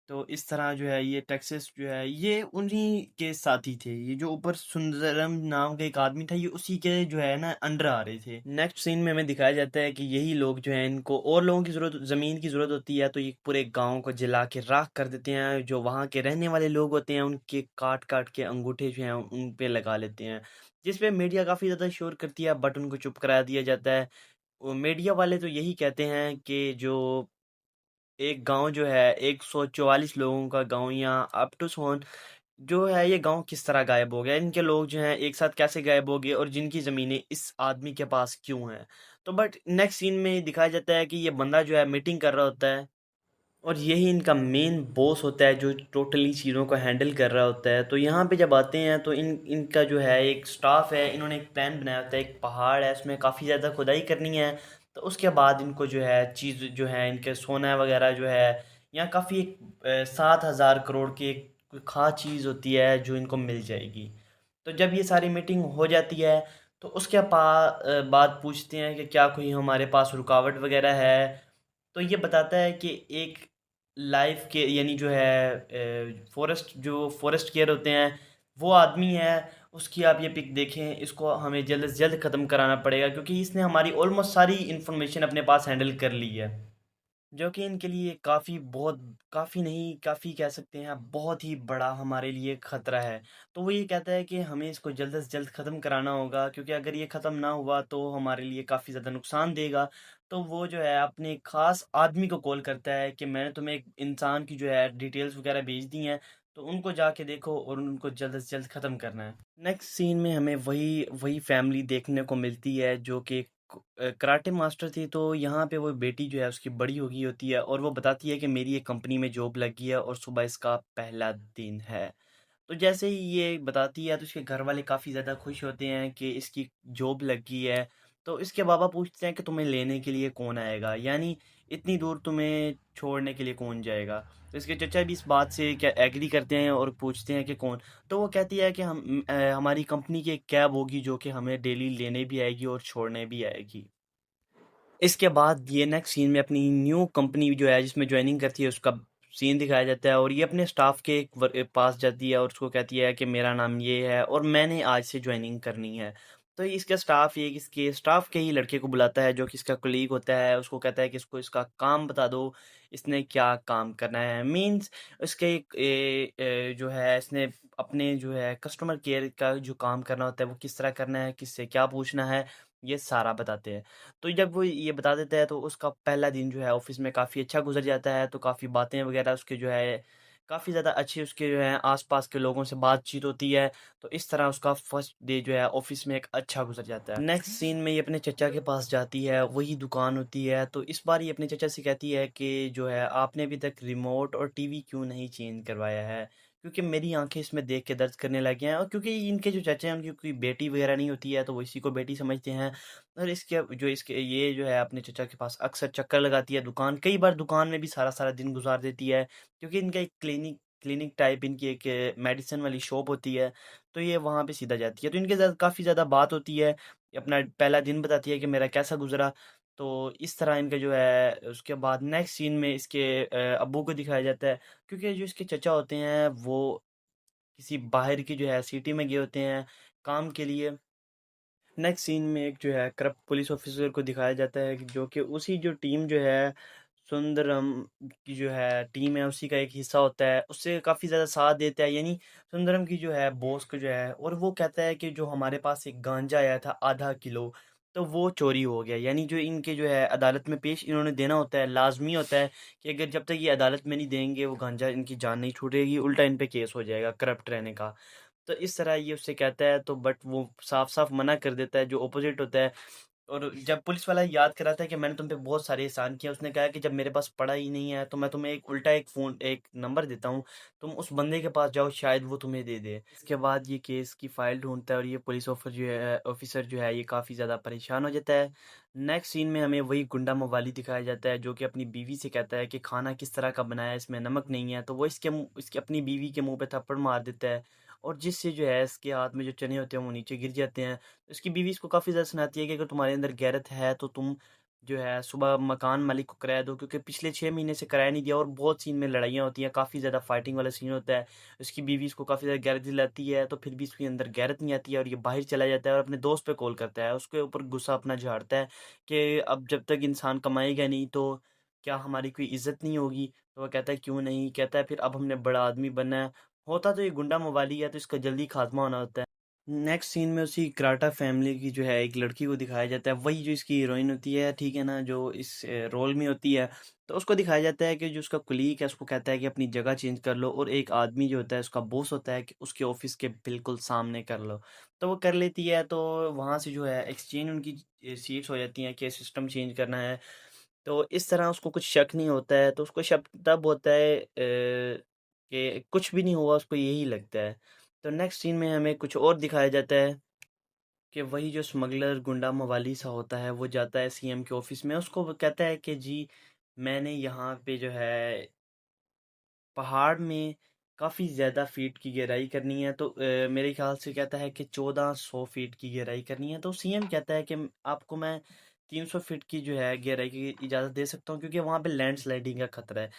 तो इस तरह जो है ये टेक्सास जो है ये उन्हीं के साथी थे। ये जो ऊपर सुंदरम नाम का एक आदमी था, ये उसी के जो है ना अंडर आ रहे थे। नेक्स्ट सीन में हमें दिखाया जाता है कि यही लोग जो हैं, इनको और लोगों की ज़रूरत, ज़मीन की ज़रूरत होती है। तो ये पूरे गांव को जला के राख कर देते हैं। जो वहाँ के रहने वाले लोग होते हैं उनके काट काट के अंगूठे जो हैं उन पे लगा लेते हैं, जिस पे मीडिया काफ़ी ज़्यादा शोर करती है, बट उनको चुप करा दिया जाता है। वो मीडिया वाले तो यही कहते हैं कि जो एक गांव जो है 144 लोगों का गांव, यहाँ अप टू सोन जो है, ये गांव किस तरह गायब हो गया, इनके लोग जो हैं एक साथ कैसे गायब हो गए और जिनकी ज़मीनें इस आदमी के पास क्यों हैं। तो बट नेक्स्ट सीन में दिखाया जाता है कि ये बंदा जो है मीटिंग कर रहा होता है और यही इनका मेन बॉस होता है जो टोटली चीज़ों को हैंडल कर रहा होता है। तो यहाँ पे जब आते हैं तो इनका जो है एक स्टाफ है, इन्होंने एक प्लान बनाया होता है। एक पहाड़ है, उसमें काफ़ी ज़्यादा खुदाई करनी है। तो उसके बाद इनको जो है चीज़ जो है इनके सोना वगैरह जो है, यहाँ काफ़ी एक 7,000 करोड़ की एक खास चीज़ होती है जो इनको मिल जाएगी। तो जब ये सारी मीटिंग हो जाती है तो उसके बाद पूछते हैं कि क्या कोई हमारे पास रुकावट वगैरह है। तो ये बताता है कि एक लाइफ के यानी जो है फॉरेस्ट केयर होते हैं, वो आदमी है। उसकी आप ये पिक देखें, इसको हमें जल्द से जल्द ख़त्म कराना पड़ेगा क्योंकि इसने हमारी ऑलमोस्ट सारी इन्फॉर्मेशन अपने पास हैंडल कर ली है, जो कि इनके लिए काफ़ी बहुत काफ़ी नहीं, काफ़ी कह सकते हैं बहुत ही बड़ा हमारे लिए ख़तरा है। तो वो ये कहता है कि हमें इसको जल्द से जल्द ख़त्म कराना होगा क्योंकि अगर ये ख़त्म ना हुआ तो हमारे लिए काफ़ी ज़्यादा नुकसान देगा। तो वो जो है अपने ख़ास आदमी को कॉल करता है कि मैंने तुम्हें एक इंसान की जो है डिटेल्स वगैरह भेज दी हैं, तो उनको जाके देखो और उनको जल्द से जल्द ख़त्म करना है। नेक्स्ट सीन में हमें वही वही फैमिली देखने को मिलती है जो कि कराटे मास्टर थी। तो यहाँ पे वो बेटी जो है उसकी बड़ी हो गई होती है और वो बताती है कि मेरी एक कंपनी में जॉब लगी है और सुबह इसका पहला दिन है। तो जैसे ही ये बताती है तो इसके घर वाले काफ़ी ज़्यादा खुश होते हैं कि इसकी जॉब लगी है। तो इसके बाबा पूछते हैं कि तुम्हें लेने के लिए कौन आएगा, यानी इतनी दूर तुम्हें छोड़ने के लिए कौन जाएगा। तो इसके चचा भी इस बात से क्या एग्री करते हैं और पूछते हैं कि कौन। तो वो कहती है कि हमारी कंपनी की एक कैब होगी जो कि हमें डेली लेने भी आएगी और छोड़ने भी आएगी। इसके बाद ये नेक्स्ट सीन में अपनी न्यू कंपनी जो है जिसमें ज्वाइनिंग करती है उसका सीन दिखाया जाता है और ये अपने स्टाफ के पास जाती है और उसको कहती है कि मेरा नाम ये है और मैंने आज से ज्वाइनिंग करनी है। तो इसका स्टाफ ये इसके स्टाफ के ही लड़के को बुलाता है जो कि इसका कोलीग होता है, उसको कहता है कि इसको इसका काम बता दो, इसने क्या काम करना है। मीन्स इसके जो है इसने अपने जो है कस्टमर केयर का जो काम करना होता है वो किस तरह करना है, किससे क्या पूछना है, ये सारा बताते हैं। तो जब वो ये बता देता है तो उसका पहला दिन जो है ऑफिस में काफ़ी अच्छा गुजर जाता है। तो काफ़ी बातें वगैरह उसके जो है काफ़ी ज़्यादा अच्छी उसके जो है आसपास के लोगों से बातचीत होती है। तो इस तरह उसका फर्स्ट डे जो है ऑफिस में एक अच्छा गुजर जाता है। नेक्स्ट सीन में ये अपने चचा के पास जाती है, वही दुकान होती है। तो इस बार ये अपने चचा से कहती है कि जो है आपने अभी तक रिमोट और टीवी क्यों नहीं चेंज करवाया है, क्योंकि मेरी आंखें इसमें देख के दर्द करने लगी हैं। और क्योंकि इनके जो चाचा हैं उनकी कोई बेटी वगैरह नहीं होती है तो वो इसी को बेटी समझते हैं। और इसके ये जो है अपने चचा के पास अक्सर चक्कर लगाती है दुकान, कई बार दुकान में भी सारा सारा दिन गुजार देती है क्योंकि इनका एक क्लिनिक टाइप इनकी एक मेडिसिन वाली शॉप होती है। तो ये वहाँ पे सीधा जाती है, तो इनके साथ काफ़ी ज़्यादा बात होती है। अपना पहला दिन बताती है कि मेरा कैसा गुजरा। तो इस तरह इनका जो है उसके बाद नेक्स्ट सीन में इसके अब्बू को दिखाया जाता है क्योंकि जो इसके चचा होते हैं वो किसी बाहर की जो है सिटी में गए होते हैं काम के लिए। नेक्स्ट सीन में एक जो है करप्ट पुलिस ऑफिसर को दिखाया जाता है कि जो कि उसी जो टीम जो है सुंदरम की जो है टीम है उसी का एक हिस्सा होता है, उससे काफ़ी ज़्यादा साथ देता है। यानी सुंदरम की जो है बॉस को जो है, और वो कहता है कि जो हमारे पास एक गांजा आया था ½ किलो, तो वो चोरी हो गया। यानी जो इनके जो है अदालत में पेश इन्होंने देना होता है, लाजमी होता है कि अगर जब तक ये अदालत में नहीं देंगे वो गांजा इनकी जान नहीं छूटेगी, उल्टा इन पे केस हो जाएगा करप्ट रहने का। तो इस तरह ये उससे कहता है तो बट वो साफ-साफ मना कर देता है, जो अपोज़िट होता है। और जब पुलिस वाला याद कराता है कि मैंने तुम पे बहुत सारे एहसान किए, उसने कहा कि जब मेरे पास पड़ा ही नहीं है तो मैं तुम्हें एक नंबर देता हूँ, तुम उस बंदे के पास जाओ शायद वो तुम्हें दे दे। इसके बाद ये केस की फाइल ढूँढता है और ये पुलिस ऑफिसर जो है ये काफ़ी ज़्यादा परेशान हो जाता है। नेक्स्ट सीन में हमें वही गुंडा मवाली दिखाया जाता है जो कि अपनी बीवी से कहता है कि खाना किस तरह का बनाया है, इसमें नमक नहीं है। तो वो इसकी अपनी बीवी के मुँह पे थप्पड़ मार देता है और जिससे जो है इसके हाथ में जो चने होते हैं वो नीचे गिर जाते हैं। उसकी बीवी इसको काफ़ी ज़्यादा सुनाती है कि अगर तुम्हारे अंदर गैरत है तो तुम जो है सुबह मकान मालिक को किराया दो, क्योंकि पिछले 6 महीने से किराया नहीं दिया और बहुत सीन में लड़ाइयाँ होती हैं, काफ़ी ज़्यादा फाइटिंग वाला सीन होता है। उसकी बीवी इसको काफ़ी ज़्यादा गैरत दिलाती है तो फिर भी इसके अंदर गैरत नहीं आती है और ये बाहर चला जाता है और अपने दोस्त पे कॉल करता है, उसके ऊपर गुस्सा अपना झाड़ता है कि अब जब तक इंसान कमाएगा नहीं तो क्या हमारी कोई इज्जत नहीं होगी। तो वह कहता है क्यों नहीं, कहता है फिर अब हमने बड़ा आदमी बनना है। होता तो ये गुंडा मवाली है तो इसका जल्दी खात्मा होना होता है। नेक्स्ट सीन में उसी कराटा फैमिली की जो है एक लड़की को दिखाया जाता है, वही जो इसकी हीरोइन होती है, ठीक है ना, जो इस रोल में होती है। तो उसको दिखाया जाता है कि जो उसका कुलीग है उसको कहता है कि अपनी जगह चेंज कर लो, और एक आदमी जो होता है उसका बॉस होता है कि उसके ऑफिस के बिल्कुल सामने कर लो। तो वो कर लेती है, तो वहाँ से जो है एक्सचेंज उनकी सीट्स हो जाती हैं कि सिस्टम चेंज करना है। तो इस तरह उसको कुछ शक नहीं होता है, तो उसको शक तब होता है कि कुछ भी नहीं हुआ, उसको यही लगता है। तो नेक्स्ट सीन में हमें कुछ और दिखाया जाता है कि वही जो स्मगलर गुंडा मवाली सा होता है वो जाता है सीएम के ऑफिस में, उसको वो कहता है कि जी मैंने यहाँ पे जो है पहाड़ में काफ़ी ज़्यादा फीट की गहराई करनी है, तो मेरे ख्याल से कहता है कि 1400 फीट की गहराई करनी है। तो सीएम कहता है कि आपको मैं 300 फीट की जो है गहराई की इजाज़त दे सकता हूँ क्योंकि वहाँ पे लैंडस्लाइडिंग का खतरा है।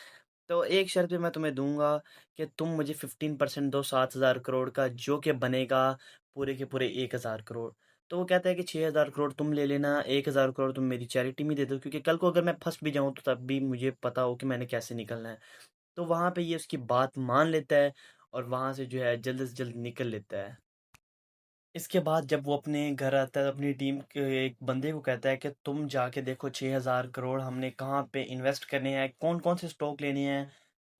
तो एक शर्त पे मैं तुम्हें दूँगा कि तुम मुझे 15% दो 7,000 करोड़ का, जो कि बनेगा पूरे के पूरे 1,000 करोड़। तो वो कहता है कि 6,000 करोड़ तुम ले लेना, 1,000 करोड़ तुम मेरी चैरिटी में दे दो, क्योंकि कल को अगर मैं फँस भी जाऊँ तो तब भी मुझे पता हो कि मैंने कैसे निकलना है। तो वहाँ पे ये उसकी बात मान लेता है और वहाँ से जो है जल्द से जल्द निकल लेता है। इसके बाद जब वो अपने घर आता है, अपनी टीम के एक बंदे को कहता है कि तुम जाके देखो 6,000 करोड़ हमने कहाँ पे इन्वेस्ट करने हैं, कौन-कौन से स्टॉक लेने हैं,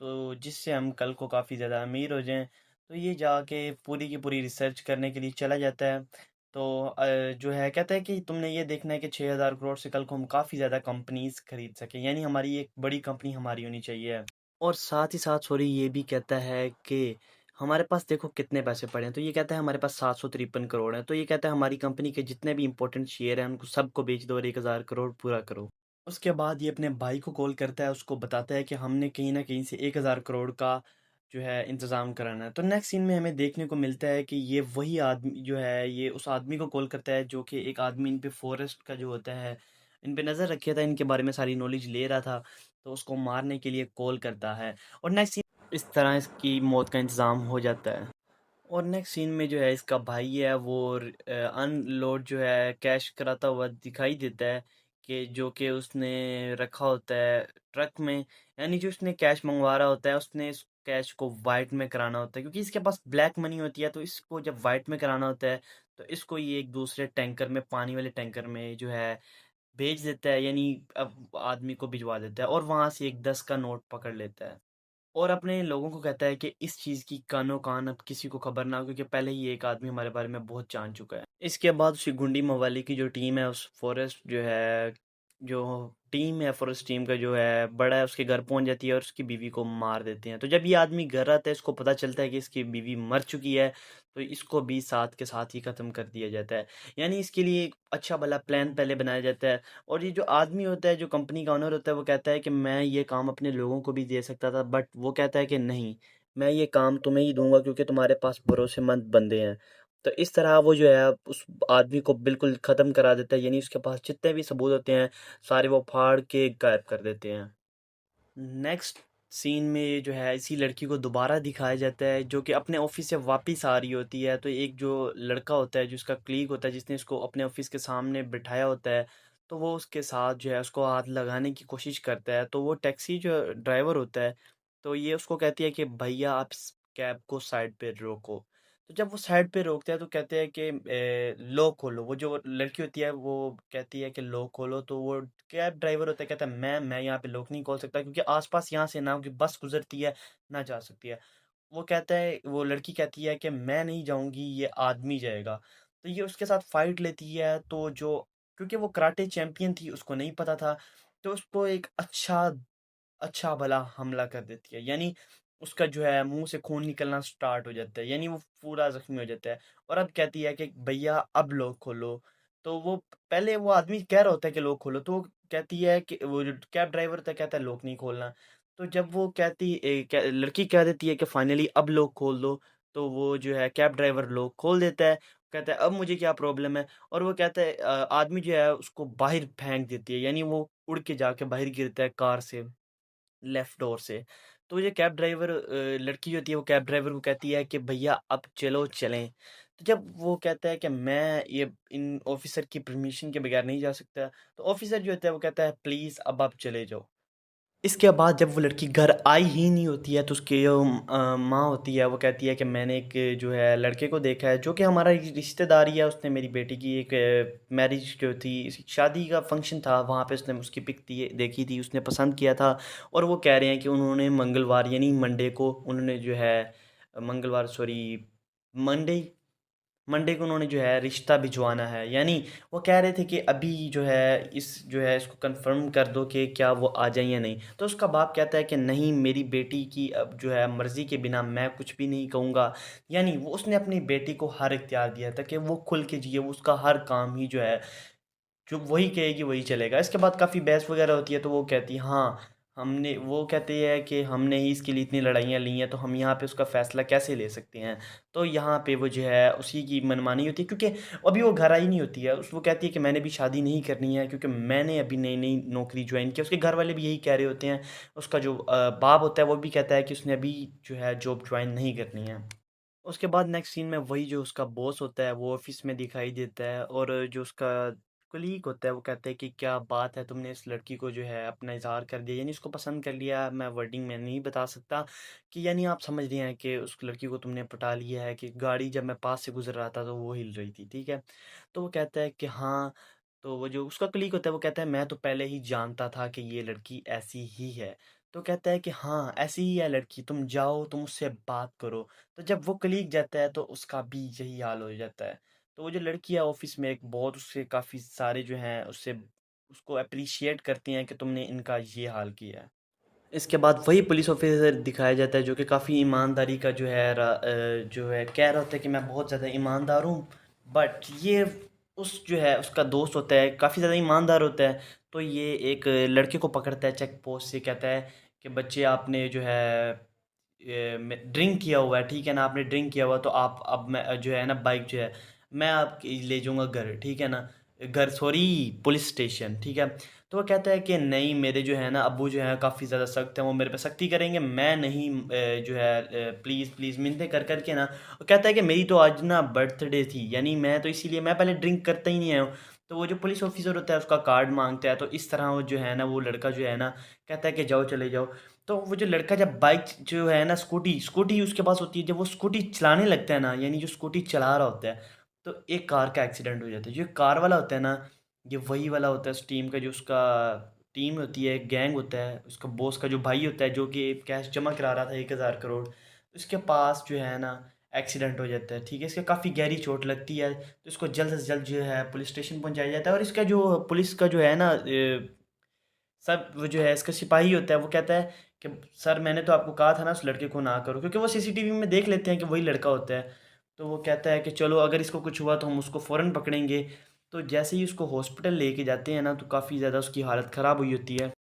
तो जिससे हम कल को काफ़ी ज़्यादा अमीर हो जाएँ। तो ये जाके पूरी की पूरी रिसर्च करने के लिए चला जाता है। तो जो है कहता है कि तुमने ये देखना है कि 6,000 करोड़ से कल को हम काफ़ी ज़्यादा कंपनीज़ खरीद सकें, यानी हमारी एक बड़ी कंपनी हमारी होनी चाहिए। और साथ ही साथ सॉरी ये भी कहता है कि हमारे पास देखो कितने पैसे पड़े हैं, तो ये कहता है हमारे पास 753 करोड़ हैं, तो ये कहता है हमारी कंपनी के जितने भी इंपॉर्टेंट शेयर हैं उनको सबको बेच दो और 1,000 करोड़ पूरा करो। उसके बाद ये अपने भाई को कॉल करता है, उसको बताता है कि हमने कहीं न कहीं से 1,000 करोड़ का जो है इंतज़ाम कराना है। तो नेक्स्ट सीन में हमें देखने को मिलता है कि ये वही आदमी जो है, ये उस आदमी को कॉल करता है जो कि एक आदमी इन पे फ़ॉरेस्ट का जो होता है, इन पे नज़र रखे था, इनके बारे में सारी नॉलेज ले रहा था, तो उसको मारने के लिए कॉल करता है। और नेक्स्ट सीन इस तरह इसकी मौत का इंतज़ाम हो जाता है। और नेक्स्ट सीन में जो है इसका भाई है वो अनलोड जो है कैश कराता हुआ दिखाई देता है, कि जो कि उसने रखा होता है ट्रक में, यानी जो उसने कैश मंगवा रहा होता है उसने इस कैश को वाइट में कराना होता है, क्योंकि इसके पास ब्लैक मनी होती है, तो इसको जब वाइट में कराना होता है तो इसको ये एक दूसरे टैंकर में, पानी वाले टैंकर में जो है भेज देता है, यानी अब आदमी को भिजवा देता है और वहां से एक 10 का नोट पकड़ लेता है। और अपने लोगों को कहता है कि इस चीज़ की कानो-कान अब किसी को खबर ना हो, क्योंकि पहले ही एक आदमी हमारे बारे में बहुत जान चुका है। इसके बाद उसकी गुंडी मवाली की जो टीम है, उस फ़ॉरेस्ट जो है, जो टीम है फ़ॉरेस्ट टीम का जो है बड़ा है, उसके घर पहुँच जाती है और उसकी बीवी को मार देते हैं। तो जब ये आदमी घर आता है, इसको पता चलता है कि इसकी बीवी मर चुकी है, तो इसको भी साथ के साथ ही ख़त्म कर दिया जाता है। यानी इसके लिए एक अच्छा भला प्लान पहले बनाया जाता है। और ये जो आदमी होता है, जो कंपनी का ओनर होता है, वो कहता है कि मैं ये काम अपने लोगों को भी दे सकता था, बट वो कहता है कि नहीं, मैं ये काम तुम्हें ही दूंगा क्योंकि तुम्हारे पास भरोसेमंद बंदे हैं। तो इस तरह वो जो है उस आदमी को बिल्कुल ख़त्म करा देता है, यानी उसके पास जितने भी सबूत होते हैं सारे वो फाड़ के गायब कर देते हैं। नेक्स्ट सीन में जो है इसी लड़की को दोबारा दिखाया जाता है, जो कि अपने ऑफिस से वापस आ रही होती है। तो एक जो लड़का होता है, जो उसका क्लीग होता है, जिसने इसको अपने ऑफिस के सामने बिठाया होता है, तो वो उसके साथ जो है उसको हाथ लगाने की कोशिश करता है। तो वो टैक्सी जो ड्राइवर होता है, तो ये उसको कहती है कि भैया आप इस कैब को साइड पे रोको। तो जब वो साइड पे रोकते हैं तो कहते हैं कि लॉक खोलो। वो जो लड़की होती है वो कहती है कि लॉक खोलो, तो वो कैब ड्राइवर होता है कहता है मैं यहाँ पे लॉक नहीं खोल सकता, क्योंकि आसपास यहाँ से ना कि बस गुजरती है ना जा सकती है। वो कहता है, वो लड़की कहती है कि मैं नहीं जाऊंगी, ये आदमी जाएगा। तो ये उसके साथ फाइट लेती है, तो जो क्योंकि वो कराटे चैंपियन थी उसको नहीं पता था, तो उसको एक अच्छा अच्छा भला हमला कर देती है, यानी उसका जो है मुंह से खून निकलना स्टार्ट हो जाता है, यानी वो पूरा जख्मी हो जाता है। और अब कहती है कि भैया अब लॉक खोलो। तो वो पहले वो आदमी कह रहा होता है कि लॉक खोलो, तो वो कहती है कि वो जो कैब ड्राइवर था कहता है लॉक नहीं खोलना। तो जब वो लड़की कह देती है कि फाइनली अब लॉक खोल दो, तो वो जो है कैब ड्राइवर लॉक खोल देता है। कहता है अब मुझे क्या प्रॉब्लम है, और वो कहता है आदमी जो है उसको बाहर फेंक देती है, यानी वो उड़ के जाके बाहर गिरता है कार से, लेफ्ट डोर से। तो ये कैब ड्राइवर लड़की जो होती है वो कैब ड्राइवर को कहती है कि भैया अब चलो चलें। तो जब वो कहता है कि मैं ये इन ऑफिसर की परमिशन के बगैर नहीं जा सकता, तो ऑफिसर जो होता है वो कहता है प्लीज़ अब आप चले जाओ। इसके बाद जब वो लड़की घर आई ही नहीं होती है, तो उसकी जो माँ होती है वो कहती है कि मैंने एक जो है लड़के को देखा है जो कि हमारा रिश्तेदार ही है, उसने मेरी बेटी की एक मैरिज जो थी, शादी का फंक्शन था, वहाँ पे उसने उसकी पिक देखी थी, उसने पसंद किया था। और वो कह रहे हैं कि उन्होंने मंगलवार यानी मंडे को उन्होंने जो है मंगलवार सॉरी मंडे मंडे को उन्होंने जो है रिश्ता भिजवाना है, यानी वो कह रहे थे कि अभी जो है इसको कंफर्म कर दो कि क्या वो आ जाए या नहीं। तो उसका बाप कहता है कि नहीं, मेरी बेटी की अब जो है मर्ज़ी के बिना मैं कुछ भी नहीं कहूँगा। यानी वो उसने अपनी बेटी को हर इख्तियार दिया था कि वो खुल के जिए, वो उसका हर काम ही जो है जो वही कहेगी वही चलेगा। इसके बाद काफ़ी बहस वगैरह होती है, तो वो कहती है हाँ, हमने वो कहते हैं कि हमने ही इसके लिए इतनी लड़ाइयाँ ली हैं, तो हम यहाँ पे उसका फ़ैसला कैसे ले सकते हैं। तो यहाँ पे वो जो है उसी की मनमानी होती है, क्योंकि अभी वो घर आई नहीं होती है। उस वो कहती है कि मैंने भी शादी नहीं करनी है, क्योंकि मैंने अभी नई-नई नौकरी जॉइन की है। उसके घर वाले भी यही कह रहे होते हैं। उसका जो बाप होता है वो भी कहता है कि उसने अभी जो है जॉब जॉइन नहीं करनी है। उसके बाद नेक्स्ट सीन में वही जो उसका बॉस होता है वो ऑफिस में दिखाई देता है, और जो उसका कलीग होता है वो कहता है कि क्या बात है, तुमने इस लड़की को जो है अपना इजहार कर दिया, यानी उसको पसंद कर लिया। मैं वर्डिंग में नहीं बता सकता कि यानी आप समझ रहे हैं कि उस लड़की को तुमने पटा लिया है, कि गाड़ी जब मैं पास से गुजर रहा था तो वो हिल रही थी, ठीक है। तो वो कहता है कि हाँ। तो वो जो उसका कलीग होता है वो कहता है मैं तो पहले ही जानता था कि ये लड़की ऐसी ही है। तो कहता है कि हाँ ऐसी ही है लड़की, तुम जाओ तुम उससे बात करो। तो जब वो कलीग जाता है तो उसका भी यही हाल हो जाता है। तो वो जो लड़की है ऑफिस में एक बहुत उससे काफ़ी सारे जो हैं उससे उसको अप्रिशिएट करती हैं कि तुमने इनका ये हाल किया है। इसके बाद वही पुलिस ऑफिसर दिखाया जाता है जो कि काफ़ी ईमानदारी का जो है जो है कह रहा होता है कि मैं बहुत ज़्यादा ईमानदार हूँ। बट ये उस जो है उसका दोस्त होता है काफ़ी ज़्यादा ईमानदार होता है। तो ये एक लड़के को पकड़ता है चेक पोस्ट से, कहता है कि बच्चे आपने जो है ड्रिंक किया हुआ है, ठीक है ना, आपने ड्रिंक किया हुआ है, तो आप अब मैं जो है ना बाइक जो है मैं आपकी ले जाऊंगा घर, ठीक है ना, घर सॉरी पुलिस स्टेशन, ठीक है। तो वो कहता है कि नहीं मेरे जो है ना अब्बू जो है काफ़ी ज़्यादा सख्त हैं, वो मेरे पे सख्ती करेंगे, मैं नहीं जो है प्लीज़ प्लीज़ मिन्नतें कर करके ना। वो कहता है कि मेरी तो आज ना बर्थडे थी, यानी मैं तो इसीलिए मैं पहले ड्रिंक करता ही नहीं आया हूँ। तो वो जो पुलिस ऑफिसर होता है उसका कार्ड मांगता है, तो इस तरह वो जो है ना वो लड़का जो है ना कहता है कि जाओ चले जाओ। तो वो जो लड़का जब बाइक जो है ना स्कूटी स्कूटी उसके पास होती है, जब वो स्कूटी चलाने लगता है ना, यानी जो स्कूटी चला रहा होता है, तो एक कार का एक्सीडेंट हो जाता है। जो कार वाला होता है ना ये वही वाला होता है उस टीम का, जो उसका टीम होती है, गैंग होता है, उसका बॉस का जो भाई होता है जो कि कैश जमा करा रहा था 1,000 करोड़, उसके पास जो है ना एक्सीडेंट हो जाता है, ठीक है। इसके काफ़ी गहरी चोट लगती है, तो इसको जल्द से जल्द जो है पुलिस स्टेशन पहुंचाया जाता है। और इसका जो पुलिस का जो है ना सब वो जो है इसका सिपाही होता है वो कहता है कि सर मैंने तो आपको कहा था ना उस लड़के को ना करो, क्योंकि वो सीसीटीवी में देख लेते हैं कि वही लड़का होता है। तो वो कहता है कि चलो अगर इसको कुछ हुआ तो हम उसको फ़ौरन पकड़ेंगे। तो जैसे ही उसको हॉस्पिटल लेके जाते हैं ना तो काफ़ी ज़्यादा उसकी हालत ख़राब हुई होती है।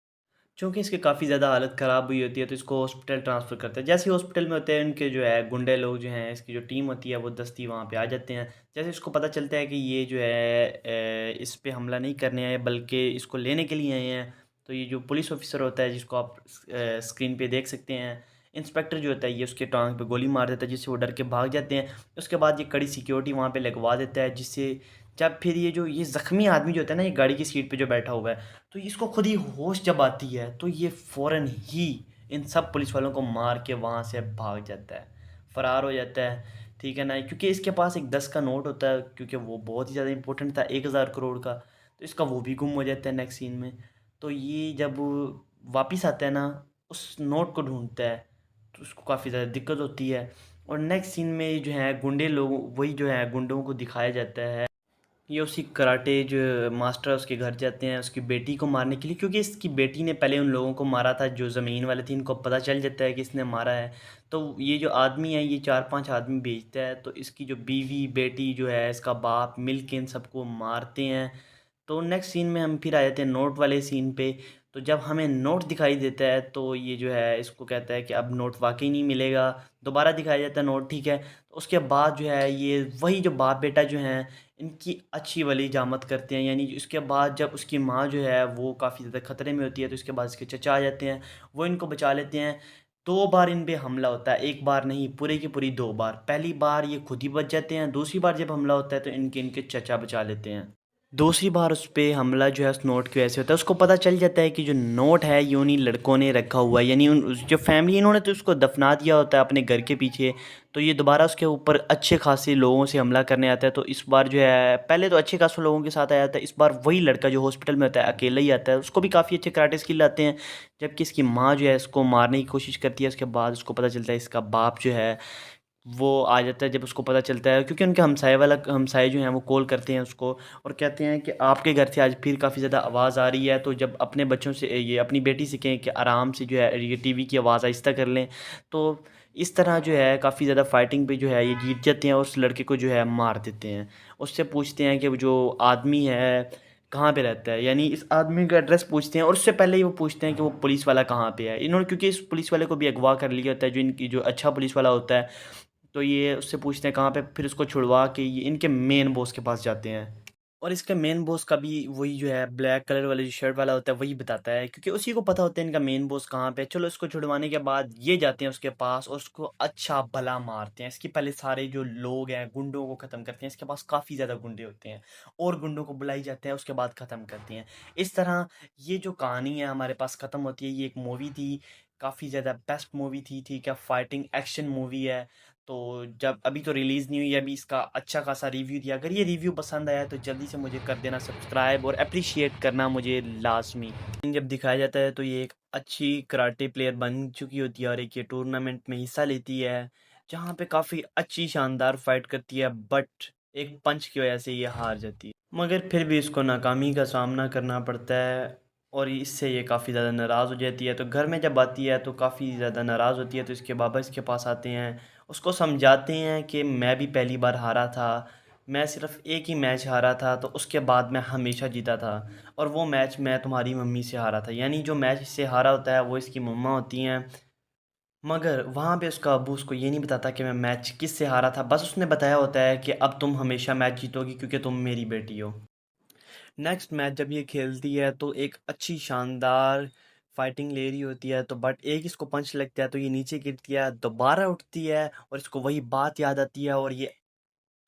चूँकि इसकी काफ़ी ज़्यादा हालत ख़राब हुई होती है तो इसको हॉस्पिटल ट्रांसफ़र करते हैं। जैसे ही हॉस्पिटल में होते हैं उनके जो है गुंडे लोग जो हैं, इसकी जो टीम होती है वो दस्ती वहाँ पे आ जाते हैं। जैसे इसको पता चलता है कि ये जो है इस पे हमला नहीं करने आए बल्कि इसको लेने के लिए आए हैं। तो ये जो पुलिस ऑफ़िसर होता है जिसको आप स्क्रीन पे देख सकते हैं, इंस्पेक्टर जो होता है ये उसके टाँग पे गोली मार देता है जिससे वो डर के भाग जाते हैं। उसके बाद ये कड़ी सिक्योरिटी वहाँ पे लगवा देता है, जिससे जब फिर ये जो ये ज़ख्मी आदमी जो होता है ना ये गाड़ी की सीट पे जो बैठा हुआ है, तो इसको खुद ही होश जब आती है तो ये फ़ौरन ही इन सब पुलिस वालों को मार के वहाँ से भाग जाता है, फ़रार हो जाता है, ठीक है ना। क्योंकि इसके पास एक 10 का नोट होता है, क्योंकि वो बहुत ही ज़्यादा इंपॉर्टेंट था 1,000 करोड़ का, तो इसका वो भी गुम हो जाता है नेक्स्ट सीन में। तो ये जब वापिस आता है ना उस नोट को ढूंढता है, तो उसको काफ़ी ज़्यादा दिक्कत होती है। और नेक्स्ट सीन में जो है गुंडे लोग वही जो है गुंडों को दिखाया जाता है, ये उसी कराटे जो मास्टर है उसके घर जाते हैं उसकी बेटी को मारने के लिए, क्योंकि इसकी बेटी ने पहले उन लोगों को मारा था जो ज़मीन वाले थे। इनको पता चल जाता है कि इसने मारा है। तो ये जो आदमी है ये 4-5 आदमी भेजता है, तो इसकी जो बीवी बेटी जो है इसका बाप मिल के इन सबको मारते हैं। तो नेक्स्ट सीन में हम फिर आ जाते हैं नोट वाले सीन पे। तो जब हमें नोट दिखाई देता है तो ये जो है इसको कहता है कि अब नोट वाकई नहीं मिलेगा। दोबारा दिखाया जाता है नोट, ठीक है। तो उसके बाद जो है ये वही जो बाप बेटा जो हैं इनकी अच्छी वाली हजामत करते हैं, यानी उसके बाद जब उसकी माँ जो है वो काफ़ी ज़्यादा ख़तरे में होती है तो इसके बाद इसके चचा आ जाते हैं, वो इनको बचा लेते हैं। 2 बार इन पे हमला होता है, 1 बार नहीं पूरे की पूरी 2 बार। पहली बार ये खुद ही बच जाते हैं, दूसरी बार जब हमला होता है तो इनके इनके चचा बचा लेते हैं। दूसरी बार उस पे हमला जो है उस नोट की वजह से होता है। उसको पता चल जाता है कि जो नोट है ये उन्हीं लड़कों ने रखा हुआ है, यानी जो फैमिली इन्होंने तो उसको दफना दिया होता है अपने घर के पीछे। तो ये दोबारा उसके ऊपर अच्छे खासे लोगों से हमला करने आता है। तो इस बार जो है पहले तो अच्छे खासे लोगों के साथ आया था, इस बार वही लड़का जो हॉस्पिटल में होता है अकेला ही आता है। उसको भी काफ़ी अच्छे कराटे स्किल आते हैं, जबकि इसकी माँ जो है इसको मारने की कोशिश करती है। उसके बाद उसको पता चलता है इसका बाप जो है वो आ जाता है। जब उसको पता चलता है, क्योंकि उनके हमसाए जो हैं वो कॉल करते हैं उसको और कहते हैं कि आपके घर से आज फिर काफ़ी ज़्यादा आवाज़ आ रही है। तो जब अपने बच्चों से ये अपनी बेटी से कहें कि आराम से जो है ये टीवी की आवाज़ आहिस्ता कर लें। तो इस तरह जो है काफ़ी ज़्यादा फाइटिंग पे जो है ये जीत जाते हैं और उस लड़के को जो है मार देते हैं। उससे पूछते हैं कि वो जो आदमी है कहाँ पे रहता है, यानी इस आदमी का एड्रेस पूछते हैं और उससे पहले ही वो पूछते हैं कि वो पुलिस वाला कहाँ पे है। इन्होंने क्योंकि इस पुलिस वाले को भी अगवा कर लिया होता है, जो इनकी जो अच्छा पुलिस वाला होता है, तो ये उससे पूछते हैं कहाँ पे, फिर उसको छुड़वा के ये इनके मेन बॉस के पास जाते हैं। और इसका मेन बॉस का भी वही जो है ब्लैक कलर वाले जो शर्ट वाला होता है वही बताता है, क्योंकि उसी को पता होता है इनका मेन बॉस कहाँ पे है। चलो इसको छुड़वाने के बाद ये जाते हैं उसके पास और उसको अच्छा भला मारते हैं। इसके पहले सारे जो लोग हैं गुंडों को ख़त्म करते हैं। इसके पास काफ़ी ज़्यादा गुंडे होते हैं और गुंडों को बुलाई जाते हैं, उसके बाद ख़त्म करते हैं। इस तरह ये जो कहानी है हमारे पास ख़त्म होती है। ये एक मूवी थी, काफ़ी ज़्यादा बेस्ट मूवी थी, ठीक है, फाइटिंग एक्शन मूवी है। तो जब अभी तो रिलीज़ नहीं हुई, अभी इसका अच्छा खासा रिव्यू दिया। अगर ये रिव्यू पसंद आया तो जल्दी से मुझे कर देना सब्सक्राइब और अप्रिशिएट करना मुझे लाजमी। जब दिखाया जाता है तो ये एक अच्छी कराटे प्लेयर बन चुकी होती है और एक ये टूर्नामेंट में हिस्सा लेती है, जहाँ पे काफ़ी अच्छी शानदार फाइट करती है, बट एक पंच की वजह से ये हार जाती है। मगर फिर भी इसको नाकामी का सामना करना पड़ता है और इससे ये काफ़ी ज़्यादा नाराज़ हो जाती है। तो घर में जब आती है तो काफ़ी ज़्यादा नाराज़ होती है, तो इसके बाबा इसके पास आते हैं, उसको समझाते हैं कि मैं भी पहली बार हारा था, मैं सिर्फ़ एक ही मैच हारा था, तो उसके बाद मैं हमेशा जीता था और वो मैच मैं तुम्हारी मम्मी से हारा था। यानी जो मैच इससे हारा होता है वो इसकी मम्मा होती हैं। मगर वहाँ पे उसका अब्बू उसको ये नहीं बताता कि मैं मैच किससे हारा था, बस उसने बताया होता है कि अब तुम हमेशा मैच जीतोगी क्योंकि तुम मेरी बेटी हो। नेक्स्ट मैच जब ये खेलती है तो एक अच्छी शानदार फाइटिंग ले रही होती है, तो बट एक इसको पंच लगता है तो ये नीचे गिरती है, दोबारा उठती है और इसको वही बात याद आती है और ये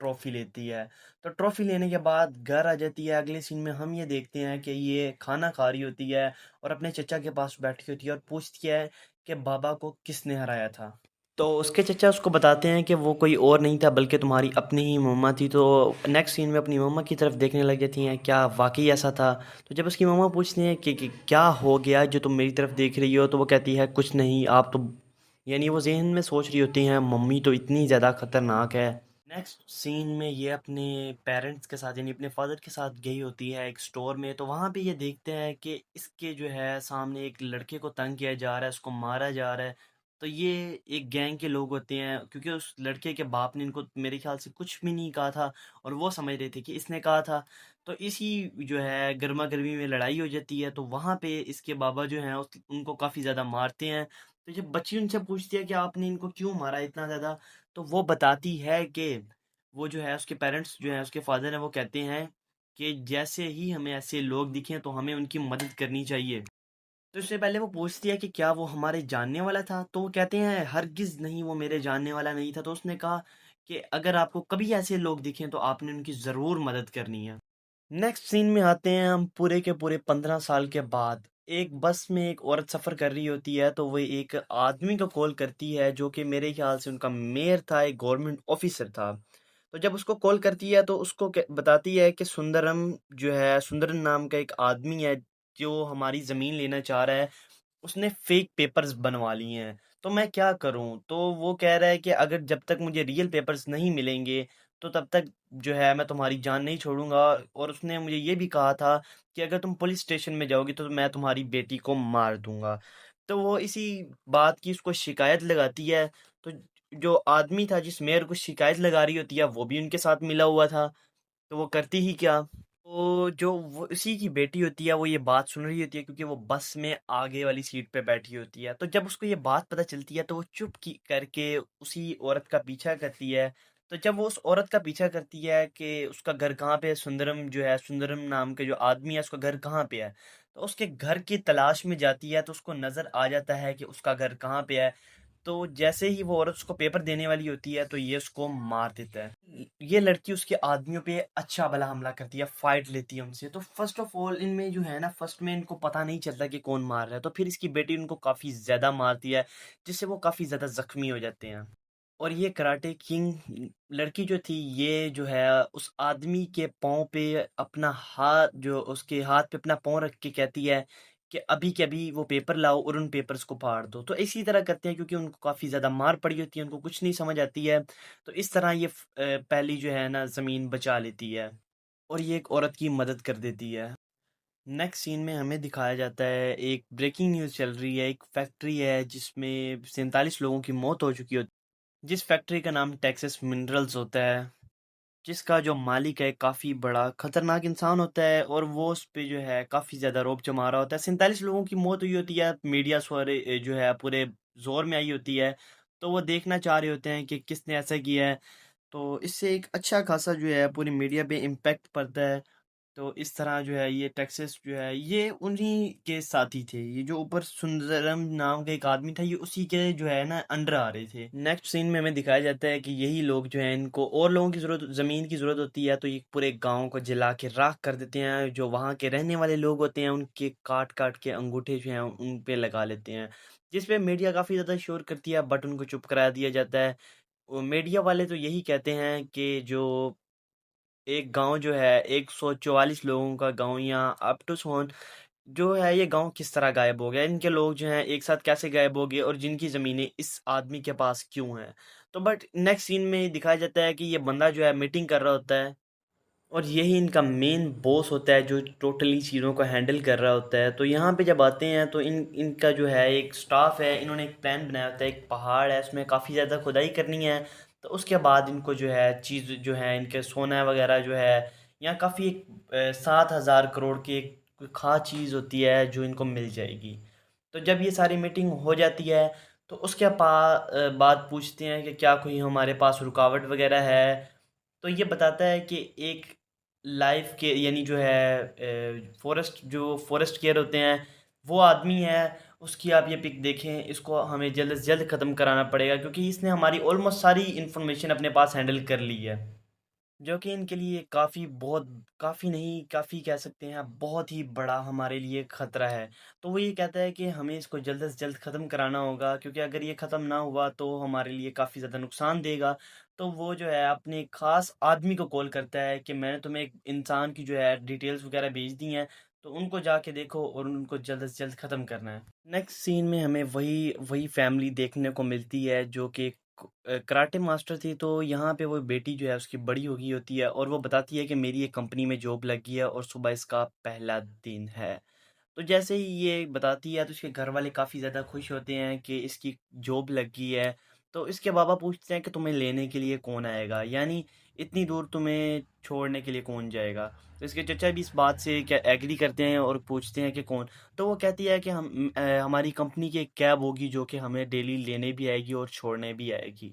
ट्रॉफी लेती है। तो ट्रॉफी लेने के बाद घर आ जाती है। अगले सीन में हम ये देखते हैं कि ये खाना खा रही होती है और अपने चचा के पास बैठी होती है और पूछती है कि बाबा को किसने हराया था। तो उसके चचा उसको बताते हैं कि वो कोई और नहीं था बल्कि तुम्हारी अपनी ही मम्मा थी। तो नेक्स्ट सीन में अपनी मम्मा की तरफ देखने लग जाती हैं, क्या वाकई ऐसा था। तो जब उसकी मम्मा पूछती हैं कि क्या हो गया जो तुम मेरी तरफ देख रही हो, तो वो कहती है कुछ नहीं, आप तो, यानी वो जहन में सोच रही होती हैं मम्मी तो इतनी ज़्यादा खतरनाक है। नेक्स्ट सीन में ये अपने पेरेंट्स के साथ यानी अपने फादर के साथ गई होती है एक स्टोर में। तो वहाँ पे ये देखते हैं कि इसके जो है सामने एक लड़के को तंग किया जा रहा है, उसको मारा जा रहा है। तो ये एक गैंग के लोग होते हैं, क्योंकि उस लड़के के बाप ने इनको मेरे ख्याल से कुछ भी नहीं कहा था और वो समझ रहे थे कि इसने कहा था। तो इसी जो है गर्मा गर्मी में लड़ाई हो जाती है। तो वहाँ पे इसके बाबा जो हैं उनको काफ़ी ज़्यादा मारते हैं। तो जब बच्ची उनसे पूछती है कि आपने इनको क्यों मारा इतना ज़्यादा, तो वो बताती है कि वो जो है उसके पेरेंट्स जो हैं, उसके फादर हैं, वो कहते हैं कि जैसे ही हमें ऐसे लोग दिखें तो हमें उनकी मदद करनी चाहिए। तो इससे पहले वो पूछती है कि क्या वो हमारे जानने वाला था, तो वो कहते हैं हरगिज़ नहीं, वो मेरे जानने वाला नहीं था। तो उसने कहा कि अगर आपको कभी ऐसे लोग दिखें तो आपने उनकी ज़रूर मदद करनी है। नेक्स्ट सीन में आते हैं हम पूरे के पूरे 15 साल के बाद। एक बस में एक औरत सफ़र कर रही होती है, तो वो एक आदमी को कॉल करती है जो कि मेरे ख्याल से उनका मेयर था, एक गवर्नमेंट ऑफिसर था। तो जब उसको कॉल करती है तो उसको बताती है कि सुंदरम जो है, सुंदरम नाम का एक आदमी है जो हमारी ज़मीन लेना चाह रहा है, उसने फेक पेपर्स बनवा लिए हैं, तो मैं क्या करूं। तो वो कह रहा है कि अगर जब तक मुझे रियल पेपर्स नहीं मिलेंगे तो तब तक जो है मैं तुम्हारी जान नहीं छोड़ूंगा। और उसने मुझे ये भी कहा था कि अगर तुम पुलिस स्टेशन में जाओगी तो मैं तुम्हारी बेटी को मार दूंगा। तो वो इसी बात की उसको शिकायत लगाती है। तो जो आदमी था जिस मेयर को शिकायत लगा रही होती है वो भी उनके साथ मिला हुआ था। तो वो करती ही क्या, तो जो वो उसी की बेटी होती है वो ये बात सुन रही होती है, क्योंकि वो बस में आगे वाली सीट पे बैठी होती है। तो जब उसको ये बात पता चलती है तो वो चुप की करके उसी औरत का पीछा करती है। तो जब वो उस औरत का पीछा करती है कि उसका घर कहाँ पे है, सुंदरम जो है, सुंदरम नाम के जो आदमी है उसका घर कहाँ पे है, तो उसके घर की तलाश में जाती है। तो उसको नज़र आ जाता है कि उसका घर कहाँ पे है। तो जैसे ही वो औरत उसको पेपर देने वाली होती है तो ये उसको मार देता है। ये लड़की उसके आदमियों पे अच्छा भला हमला करती है, फाइट लेती है उनसे। तो फर्स्ट ऑफ ऑल इनमें जो है ना, फर्स्ट में इनको पता नहीं चलता कि कौन मार रहा है। तो फिर इसकी बेटी उनको काफ़ी ज़्यादा मारती है, जिससे वो काफ़ी ज़्यादा ज़ख्मी हो जाते हैं। और ये कराटे किंग लड़की जो थी, ये जो है उस आदमी के पाँव पे अपना हाथ, जो उसके हाथ पे अपना पाँव रख के कहती है कि अभी के अभी वो पेपर लाओ और उन पेपर्स को फाड़ दो। तो इसी तरह करते हैं, क्योंकि उनको काफ़ी ज़्यादा मार पड़ी होती है, उनको कुछ नहीं समझ आती है। तो इस तरह ये पहली जो है ना ज़मीन बचा लेती है और ये एक औरत की मदद कर देती है। नेक्स्ट सीन में हमें दिखाया जाता है एक ब्रेकिंग न्यूज़ चल रही है, एक फैक्ट्री है जिसमें 47 लोगों की मौत हो चुकी होती है, जिस फैक्ट्री का नाम टेक्सास मिनरल्स होता है। जिसका जो मालिक है काफ़ी बड़ा खतरनाक इंसान होता है और वो उस पे जो है काफ़ी ज़्यादा रौब जमा रहा होता है। 47 लोगों की मौत हुई होती है, मीडिया सारे जो है पूरे ज़ोर में आई होती है, तो वो देखना चाह रहे होते हैं कि किसने ऐसा किया है। तो इससे एक अच्छा खासा जो है पूरी मीडिया पे इम्पैक्ट पड़ता है। तो इस तरह जो है ये टेक्सास जो है ये उन्हीं के साथी थे। ये जो ऊपर सुंदरम नाम का एक आदमी था, ये उसी के जो है ना अंडर आ रहे थे। नेक्स्ट सीन में हमें दिखाया जाता है कि यही लोग जो है, इनको और लोगों की जरूरत, जमीन की जरूरत होती है, तो ये पूरे गांव को जला के राख कर देते हैं। जो वहाँ के रहने वाले लोग होते हैं उनके काट काट के अंगूठे जो हैं उन पे लगा लेते हैं, जिस पे मीडिया काफ़ी ज़्यादा शोर करती है, बट उनको चुप करा दिया जाता है। मीडिया वाले तो यही कहते हैं कि जो एक गांव जो है 144 लोगों का गांव, यहाँ अप टू सोन जो है, ये गांव किस तरह गायब हो गया, इनके लोग जो हैं एक साथ कैसे गायब हो गए और जिनकी ज़मीनें इस आदमी के पास क्यों हैं। तो बट नेक्स्ट सीन में दिखाया जाता है कि ये बंदा जो है मीटिंग कर रहा होता है और यही इनका मेन बॉस होता है जो टोटली चीज़ों को हैंडल कर रहा होता है। तो यहाँ पे जब आते हैं तो इनका जो है एक स्टाफ है, इन्होंने एक प्लान बनाया होता है। एक पहाड़ है, उसमें काफ़ी ज़्यादा खुदाई करनी है, तो उसके बाद इनको जो है चीज़ जो है इनके सोना वगैरह जो है, यहाँ काफ़ी एक 7,000 करोड़ की एक खास चीज़ होती है जो इनको मिल जाएगी। तो जब ये सारी मीटिंग हो जाती है तो उसके बाद पूछते हैं कि क्या कोई हमारे पास रुकावट वगैरह है। तो ये बताता है कि एक लाइफ के यानी जो है फॉरेस्ट केयर होते हैं, वो आदमी है। उसकी आप ये पिक देखें, इसको हमें जल्द से जल्द ख़त्म कराना पड़ेगा क्योंकि इसने हमारी ऑलमोस्ट सारी इन्फॉर्मेशन अपने पास हैंडल कर ली है, जो कि इनके लिए काफ़ी बहुत काफ़ी नहीं, काफ़ी कह सकते हैं बहुत ही बड़ा हमारे लिए ख़तरा है। तो वो ये कहता है कि हमें इसको जल्द से जल्द ख़त्म कराना होगा क्योंकि अगर ये ख़त्म ना हुआ तो हमारे लिए काफ़ी ज़्यादा नुकसान देगा। तो वो जो है अपने ख़ास आदमी को कॉल करता है कि मैंने तुम्हें एक इंसान की जो है डिटेल्स वगैरह भेज दी हैं, तो उनको जाके देखो और उनको जल्द से जल्द ख़त्म करना है। नेक्स्ट सीन में हमें वही वही फैमिली देखने को मिलती है जो कि कराटे मास्टर थी। तो यहाँ पे वो बेटी जो है उसकी बड़ी हो गई होती है और वो बताती है कि मेरी एक कंपनी में जॉब लग गई है और सुबह इसका पहला दिन है। तो जैसे ही ये बताती है तो इसके घर वाले काफ़ी ज़्यादा खुश होते हैं कि इसकी जॉब लग गई है। तो इसके बाबा पूछते हैं कि तुम्हें लेने के लिए कौन आएगा, यानी इतनी दूर तुम्हें छोड़ने के लिए कौन जाएगा। तो इसके चचा भी इस बात से क्या एग्री करते हैं और पूछते हैं कि कौन। तो वो कहती है कि हमारी कंपनी की एक कैब होगी जो कि हमें डेली लेने भी आएगी और छोड़ने भी आएगी।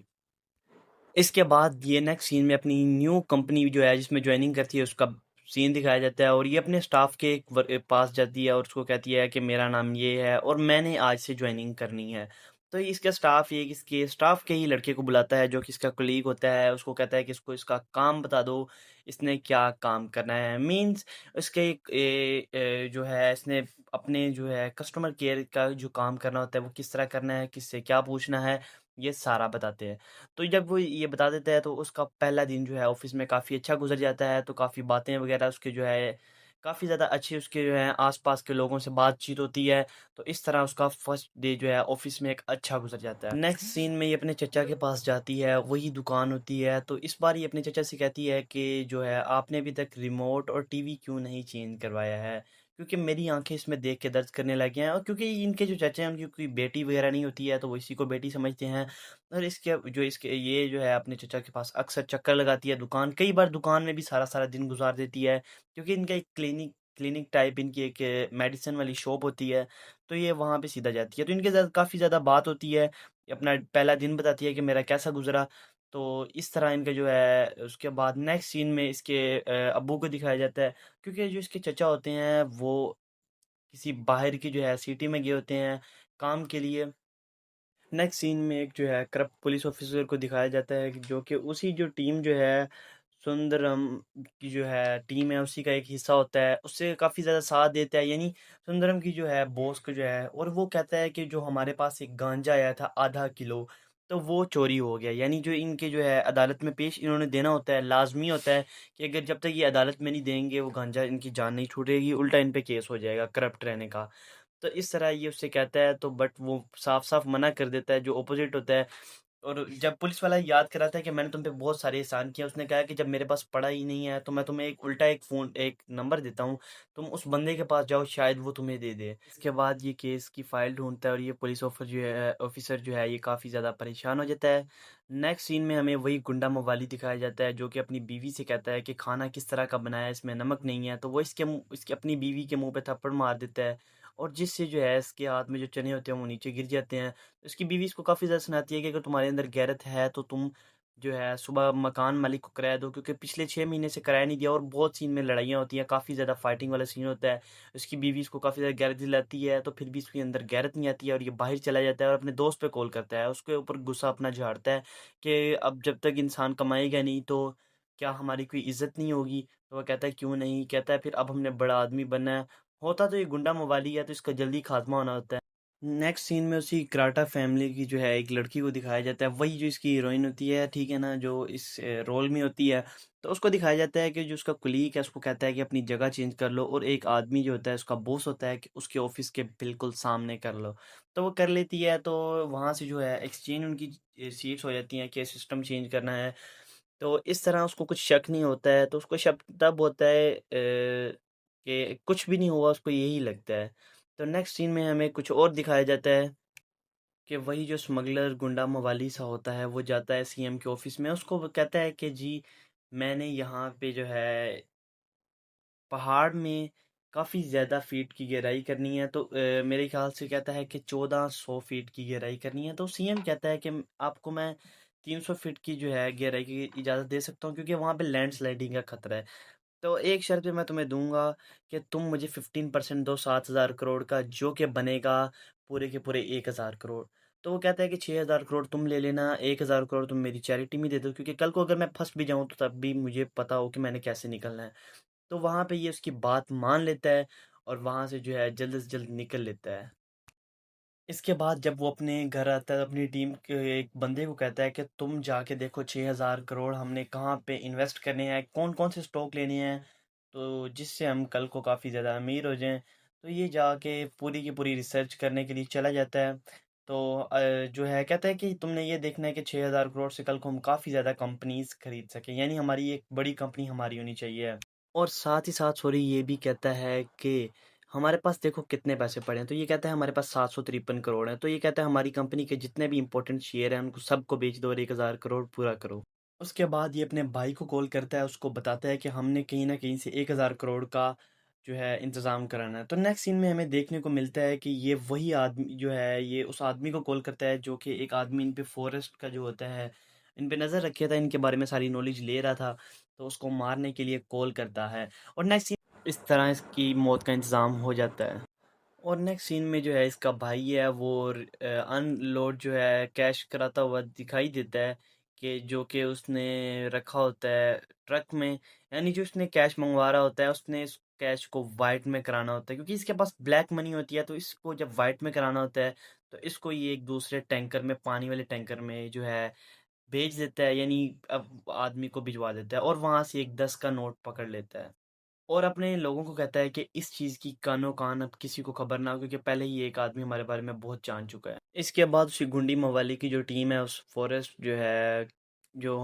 इसके बाद ये नेक्स्ट सीन में अपनी न्यू कंपनी जो है जिसमें ज्वाइनिंग करती है उसका सीन दिखाया जाता है और ये अपने स्टाफ के पास जाती है और उसको कहती है कि मेरा नाम ये है और मैंने आज से ज्वाइनिंग करनी है। तो इसका स्टाफ ये इसके स्टाफ के ही लड़के को बुलाता है जो कि इसका कलीग होता है, उसको कहता है कि इसको इसका काम बता दो, इसने क्या काम करना है। मीन्स इसके जो है इसने अपने जो है कस्टमर केयर का जो काम करना होता है वो किस तरह करना है, किससे क्या पूछना है, ये सारा बताते हैं। तो जब वो ये बता देता है तो उसका पहला दिन जो है ऑफिस में काफ़ी अच्छा गुजर जाता है। तो काफ़ी बातें वगैरह उसके जो है काफ़ी ज़्यादा अच्छी उसके जो है आसपास के लोगों से बातचीत होती है। तो इस तरह उसका फर्स्ट डे जो है ऑफिस में एक अच्छा गुजर जाता है। नेक्स्ट सीन में ये अपने चचा के पास जाती है, वही दुकान होती है। तो इस बार ये अपने चचा से कहती है कि जो है आपने अभी तक रिमोट और टीवी क्यों नहीं चेंज करवाया है, क्योंकि मेरी आंखें इसमें देख के दर्द करने लगी हैं। और क्योंकि इनके जो चाचा हैं उनकी कोई बेटी वगैरह नहीं होती है तो वो इसी को बेटी समझते हैं। और इसके ये जो है अपने चचा के पास अक्सर चक्कर लगाती है दुकान, कई बार दुकान में भी सारा सारा दिन गुजार देती है क्योंकि इनका एक क्लिनिक टाइप इनकी एक मेडिसिन वाली शॉप होती है। तो ये वहाँ पे सीधा जाती है, तो इनके साथ काफ़ी ज़्यादा बात होती है। ये अपना पहला दिन बताती है कि मेरा कैसा गुजरा। तो इस तरह इनका जो है उसके बाद नेक्स्ट सीन में इसके अब्बू को दिखाया जाता है क्योंकि जो इसके चचा होते हैं वो किसी बाहर की जो है सिटी में गए होते हैं काम के लिए। नेक्स्ट सीन में एक जो है करप्ट पुलिस ऑफिसर को दिखाया जाता है कि जो कि उसी जो टीम जो है सुंदरम की जो है टीम है उसी का एक हिस्सा होता है, उससे काफ़ी ज़्यादा साथ देता है। यानी सुंदरम की जो है बॉस को जो है, और वो कहता है कि जो हमारे पास एक गांजा आया था ½ किलो, तो वो चोरी हो गया। यानी जो इनके जो है अदालत में पेश इन्होंने देना होता है, लाजमी होता है कि अगर जब तक ये अदालत में नहीं देंगे वो गांजा इनकी जान नहीं छूटेगी, उल्टा इन पे केस हो जाएगा करप्ट रहने का। तो इस तरह ये उससे कहता है तो बट वो साफ साफ मना कर देता है जो अपोजिट होता है। और जब पुलिस वाला याद कराता है कि मैंने तुम पे बहुत सारे एहसान किए, उसने कहा कि जब मेरे पास पड़ा ही नहीं है तो मैं तुम्हें एक उल्टा एक नंबर देता हूँ, तुम उस बंदे के पास जाओ, शायद वो तुम्हें दे दे। इसके बाद ये केस की फाइल ढूंढता है और ये पुलिस ऑफिसर जो है ये काफ़ी ज़्यादा परेशान हो जाता है। नेक्स्ट सीन में हमें वही गुंडा मवाली दिखाया जाता है जो कि अपनी बीवी से कहता है कि खाना किस तरह का बनाया है, इसमें नमक नहीं है, तो वो इसकी अपनी बीवी के मुंह पे थप्पड़ मार देता है, और जिससे जो है इसके हाथ में जो चने होते हैं वो नीचे गिर जाते हैं। उसकी बीवी इसको काफ़ी ज़्यादा सुनाती है कि अगर तुम्हारे अंदर गैरत है तो तुम जो है सुबह मकान मालिक को किराया दो, क्योंकि पिछले 6 महीने से किराया नहीं दिया, और बहुत सीन में लड़ाइयाँ होती हैं, काफ़ी ज़्यादा फाइटिंग वाला सीन होता है। उसकी बीवी इसको काफ़ी ज़्यादा गैरत दिलाती है, तो फिर भी इसके अंदर गैरत नहीं आती है और ये बाहर चला जाता है और अपने दोस्त पे कॉल करता है, उसके ऊपर गुस्सा अपना झाड़ता है कि अब जब तक इंसान कमाएगा नहीं तो क्या हमारी कोई इज्जत नहीं होगी। तो वह कहता है क्यों नहीं, कहता है फिर अब हमने बड़ा आदमी बनना है। होता तो ये गुंडा मवाली है, तो इसका जल्दी खात्मा होना होता है। नेक्स्ट सीन में उसी कराटा फैमिली की जो है एक लड़की को दिखाया जाता है, वही जो इसकी हीरोइन होती है, ठीक है ना, जो इस रोल में होती है। तो उसको दिखाया जाता है कि जो उसका कुलीग है उसको कहता है कि अपनी जगह चेंज कर लो, और एक आदमी जो होता है उसका बॉस होता है कि उसके ऑफिस के बिल्कुल सामने कर लो। तो वो कर लेती है, तो वहाँ से जो है एक्सचेंज उनकी सीट्स हो जाती हैं कि सिस्टम चेंज करना है। तो इस तरह उसको कुछ शक नहीं होता है, तो उसको शक तब होता है कि कुछ भी नहीं हुआ, उसको यही लगता है। तो नेक्स्ट सीन में हमें कुछ और दिखाया जाता है कि वही जो स्मगलर गुंडा मवाली सा होता है वो जाता है सीएम के ऑफिस में, उसको वो कहता है कि जी मैंने यहाँ पे जो है पहाड़ में काफ़ी ज़्यादा फीट की गहराई करनी है, तो मेरे ख्याल से कहता है कि 1400 फीट की गहराई करनी है। तो सीएम कहता है कि आपको मैं 300 फीट की जो है गहराई की इजाज़त दे सकता हूँ, क्योंकि वहाँ पे लैंडस्लाइडिंग का खतरा है। तो एक शर्त पे मैं तुम्हें दूंगा कि तुम मुझे 15% दो, 7,000 करोड़ का, जो कि बनेगा पूरे के पूरे 1,000 करोड़। तो वो कहता है कि 6,000 करोड़ तुम ले लेना, 1,000 करोड़ तुम मेरी चैरिटी में दे दो, क्योंकि कल को अगर मैं फंस भी जाऊं तो तब भी मुझे पता हो कि मैंने कैसे निकलना है। तो वहाँ पे ये उसकी बात मान लेता है और वहाँ से जो है जल्द से जल्द निकल लेता है। इसके बाद जब वो अपने घर आता है, अपनी टीम के एक बंदे को कहता है कि तुम जाके देखो 6,000 करोड़ हमने कहाँ पे इन्वेस्ट करने हैं, कौन कौन से स्टॉक लेने हैं, तो जिससे हम कल को काफ़ी ज़्यादा अमीर हो जाएं। तो ये जाके पूरी की पूरी रिसर्च करने के लिए चला जाता है। तो जो है कहता है कि तुमने ये देखना है कि 6,000 करोड़ से कल को हम काफ़ी ज़्यादा कंपनीज खरीद सकें, यानी हमारी एक बड़ी कंपनी हमारी होनी चाहिए। और साथ ही साथ सॉरी ये भी कहता है कि हमारे पास देखो कितने पैसे पड़े हैं, तो ये कहता है हमारे पास 753 करोड़ हैं, तो ये कहता है हमारी कंपनी के जितने भी इंपॉर्टेंट शेयर हैं उनको सबको बेच दो और 1,000 करोड़ पूरा करो। उसके बाद ये अपने भाई को कॉल करता है, उसको बताता है कि हमने कहीं ना कहीं से 1,000 करोड़ का जो है इंतज़ाम कराना है। तो नेक्स्ट सीन में हमें देखने को मिलता है कि ये वही आदमी जो है ये उस आदमी को कॉल करता है जो कि एक आदमी इन पे फॉरेस्ट का जो होता है इन पे नज़र रखे था, इनके बारे में सारी नॉलेज ले रहा था, तो उसको मारने के लिए कॉल करता है। और नेक्स्ट सीन इस तरह इसकी मौत का इंतज़ाम हो जाता है। और नेक्स्ट सीन में जो है इसका भाई है वो अनलोड जो है कैश कराता हुआ दिखाई देता है, कि जो कि उसने रखा होता है ट्रक में, यानी जो उसने कैश मंगवा रहा होता है उसने इस कैश को वाइट में कराना होता है, क्योंकि इसके पास ब्लैक मनी होती है, तो इसको जब वाइट में कराना होता है तो इसको ये एक दूसरे टैंकर में, पानी वाले टैंकर में जो है भेज देता है, यानी अब आदमी को भिजवा देता है, और वहां से एक 10 का नोट पकड़ लेता है। और अपने लोगों को कहता है कि इस चीज़ की कानो कान अब किसी को खबर ना हो, क्योंकि पहले ही एक आदमी हमारे बारे में बहुत जान चुका है। इसके बाद उसी गुंडी मवाली की जो टीम है उस फॉरेस्ट जो है जो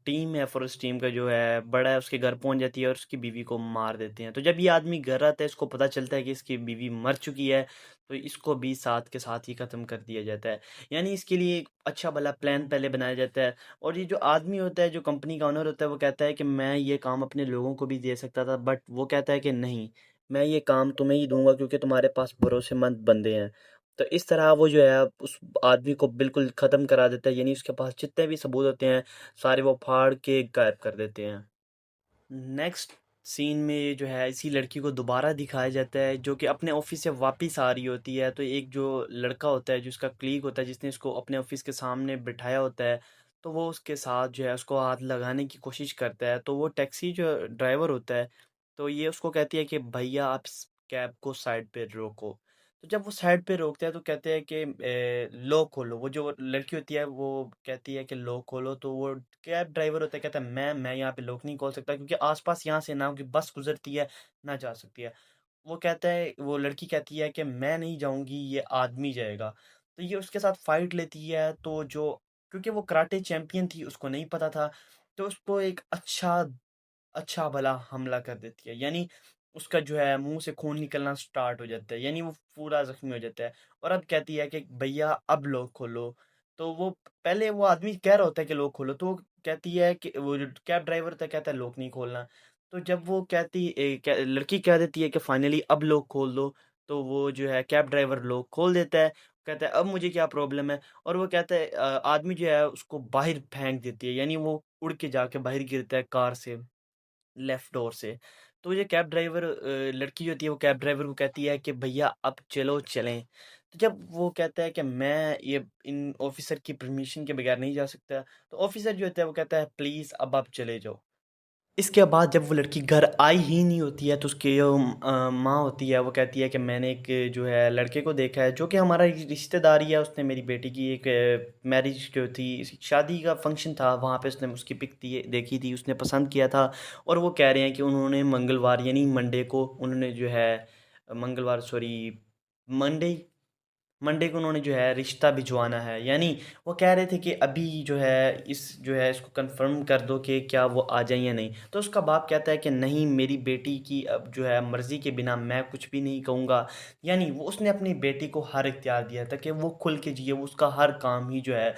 टीम है फॉरेस्ट टीम का जो है बड़ा है, उसके घर पहुंच जाती है और उसकी बीवी को मार देते हैं। तो जब ये आदमी घर आता है इसको पता चलता है कि इसकी बीवी मर चुकी है, तो इसको भी साथ के साथ ही ख़त्म कर दिया जाता है। यानी इसके लिए एक अच्छा भला प्लान पहले बनाया जाता है। और ये जो आदमी होता है, जो कंपनी का ओनर होता है, वो कहता है कि मैं ये काम अपने लोगों को भी दे सकता था, बट वो कहता है कि नहीं, मैं ये काम तुम्हें ही दूंगा क्योंकि तुम्हारे पास भरोसेमंद बंदे हैं। तो इस तरह वो जो है उस आदमी को बिल्कुल ख़त्म करा देता है, यानी उसके पास जितने भी सबूत होते हैं सारे वो फाड़ के गायब कर देते हैं। नेक्स्ट सीन में जो है इसी लड़की को दोबारा दिखाया जाता है जो कि अपने ऑफिस से वापस आ रही होती है। तो एक जो लड़का होता है जो उसका क्लीग होता है जिसने इसको अपने ऑफिस के सामने बिठाया होता है, तो वो उसके साथ जो है उसको हाथ लगाने की कोशिश करता है। तो वो टैक्सी जो ड्राइवर होता है, तो ये उसको कहती है कि भैया आप इस कैब को साइड पे रोको। तो जब वो साइड पे रोकते हैं तो कहते हैं कि लॉक खोलो। वो जो लड़की होती है वो कहती है कि लॉक खोलो, तो वो कैब ड्राइवर होता है कहता है मैं यहाँ पे लॉक नहीं खोल सकता, क्योंकि आसपास यहाँ से ना कि बस गुजरती है ना जा सकती है। वो कहता है, वो लड़की कहती है कि मैं नहीं जाऊंगी, ये आदमी जाएगा। तो ये उसके साथ फाइट लेती है। तो जो क्योंकि वो कराटे चैंपियन थी, उसको नहीं पता था, तो उसको एक अच्छा भला हमला कर देती है। यानी उसका जो है मुँह से खून निकलना स्टार्ट हो जाता है, यानी वो पूरा ज़ख्मी हो जाता है। और अब कहती है कि भैया अब लॉक खोलो। तो वो पहले वो आदमी कह रहा होता है कि लॉक खोलो, तो वो कहती है कि वो जो कैब ड्राइवर होता है कहता है लॉक नहीं खोलना। तो जब वो लड़की कह देती है कि फाइनली अब लॉक खोल दो, तो वो जो है कैब ड्राइवर लॉक खोल देता है। कहता है अब मुझे क्या प्रॉब्लम है? और वो कहता है आदमी जो है उसको बाहर फेंक देती है, यानी वो उड़ के जाके बाहर गिरता है कार से, लेफ्ट डोर से। तो ये कैब ड्राइवर लड़की जो होती है वो कैब ड्राइवर को कहती है कि भैया अब चलो चलें। तो जब वो कहता है कि मैं ये इन ऑफिसर की परमिशन के बगैर नहीं जा सकता, तो ऑफिसर जो होता है वो कहता है प्लीज़ अब आप चले जाओ। इसके बाद जब वो लड़की घर आई ही नहीं होती है, तो उसकी जो माँ होती है वो कहती है कि मैंने एक जो है लड़के को देखा है जो कि हमारा रिश्तेदार ही है। उसने मेरी बेटी की एक मैरिज जो थी, शादी का फंक्शन था, वहाँ पे उसने उसकी पिक देखी थी, उसने पसंद किया था। और वो कह रहे हैं कि उन्होंने मंगलवार यानी मंडे को उन्होंने जो है मंगलवार सॉरी मंडे मंडे को उन्होंने जो है रिश्ता भिजवाना है। यानी वो कह रहे थे कि अभी जो है इसको कंफर्म कर दो कि क्या वो आ जाए या नहीं। तो उसका बाप कहता है कि नहीं, मेरी बेटी की अब जो है मर्ज़ी के बिना मैं कुछ भी नहीं कहूँगा। यानी वो उसने अपनी बेटी को हर इख्तियार दिया था कि वो खुल के जिए, वो उसका हर काम ही जो है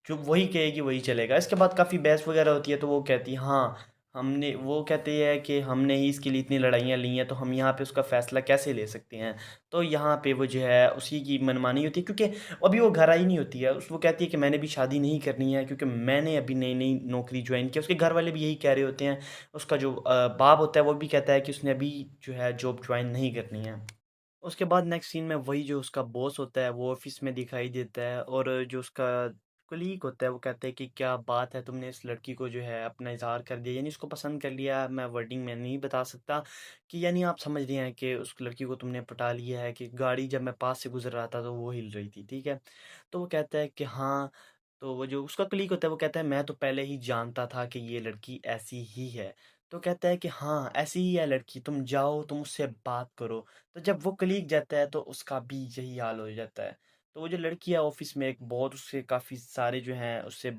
जो वही कहेगी वही चलेगा। इसके बाद काफ़ी बहस वगैरह होती है, तो वो कहती है हाँ, हमने वो कहते हैं कि हमने ही इसके लिए इतनी लड़ाइयाँ ली हैं, तो हम यहाँ पे उसका फ़ैसला कैसे ले सकते हैं। तो यहाँ पे वो जो है उसी की मनमानी होती है, क्योंकि अभी वो घर आई नहीं होती है। उस वो कहती है कि मैंने भी शादी नहीं करनी है, क्योंकि मैंने अभी नई-नई नौकरी जॉइन की है। उसके घर वाले भी यही कह रहे होते हैं। उसका जो बाप होता है वो भी कहता है कि उसने अभी जो है जॉब जॉइन नहीं करनी है। उसके बाद नेक्स्ट सीन में वही जो उसका बॉस होता है वो ऑफिस में दिखाई देता है, और जो उसका कलीग होता है वो कहता है कि क्या बात है, तुमने इस लड़की को जो है अपना इजहार कर दिया, यानी उसको पसंद कर लिया। मैं वर्डिंग में नहीं बता सकता कि यानी आप समझ रहे हैं कि उस लड़की को तुमने पटा लिया है, कि गाड़ी जब मैं पास से गुजर रहा था तो वो हिल रही थी, ठीक है। तो वो कहता है कि हाँ। तो वो जो उसका कलीग होता है वो कहता है मैं तो पहले ही जानता था कि ये लड़की ऐसी ही है। तो कहता है कि हाँ ऐसी ही है लड़की, तुम जाओ तुम उससे बात करो। तो जब वो कलीग जाता है तो उसका भी यही हाल हो जाता है। तो वो जो लड़की है ऑफिस में एक बहुत उससे काफ़ी सारे जो हैं उससे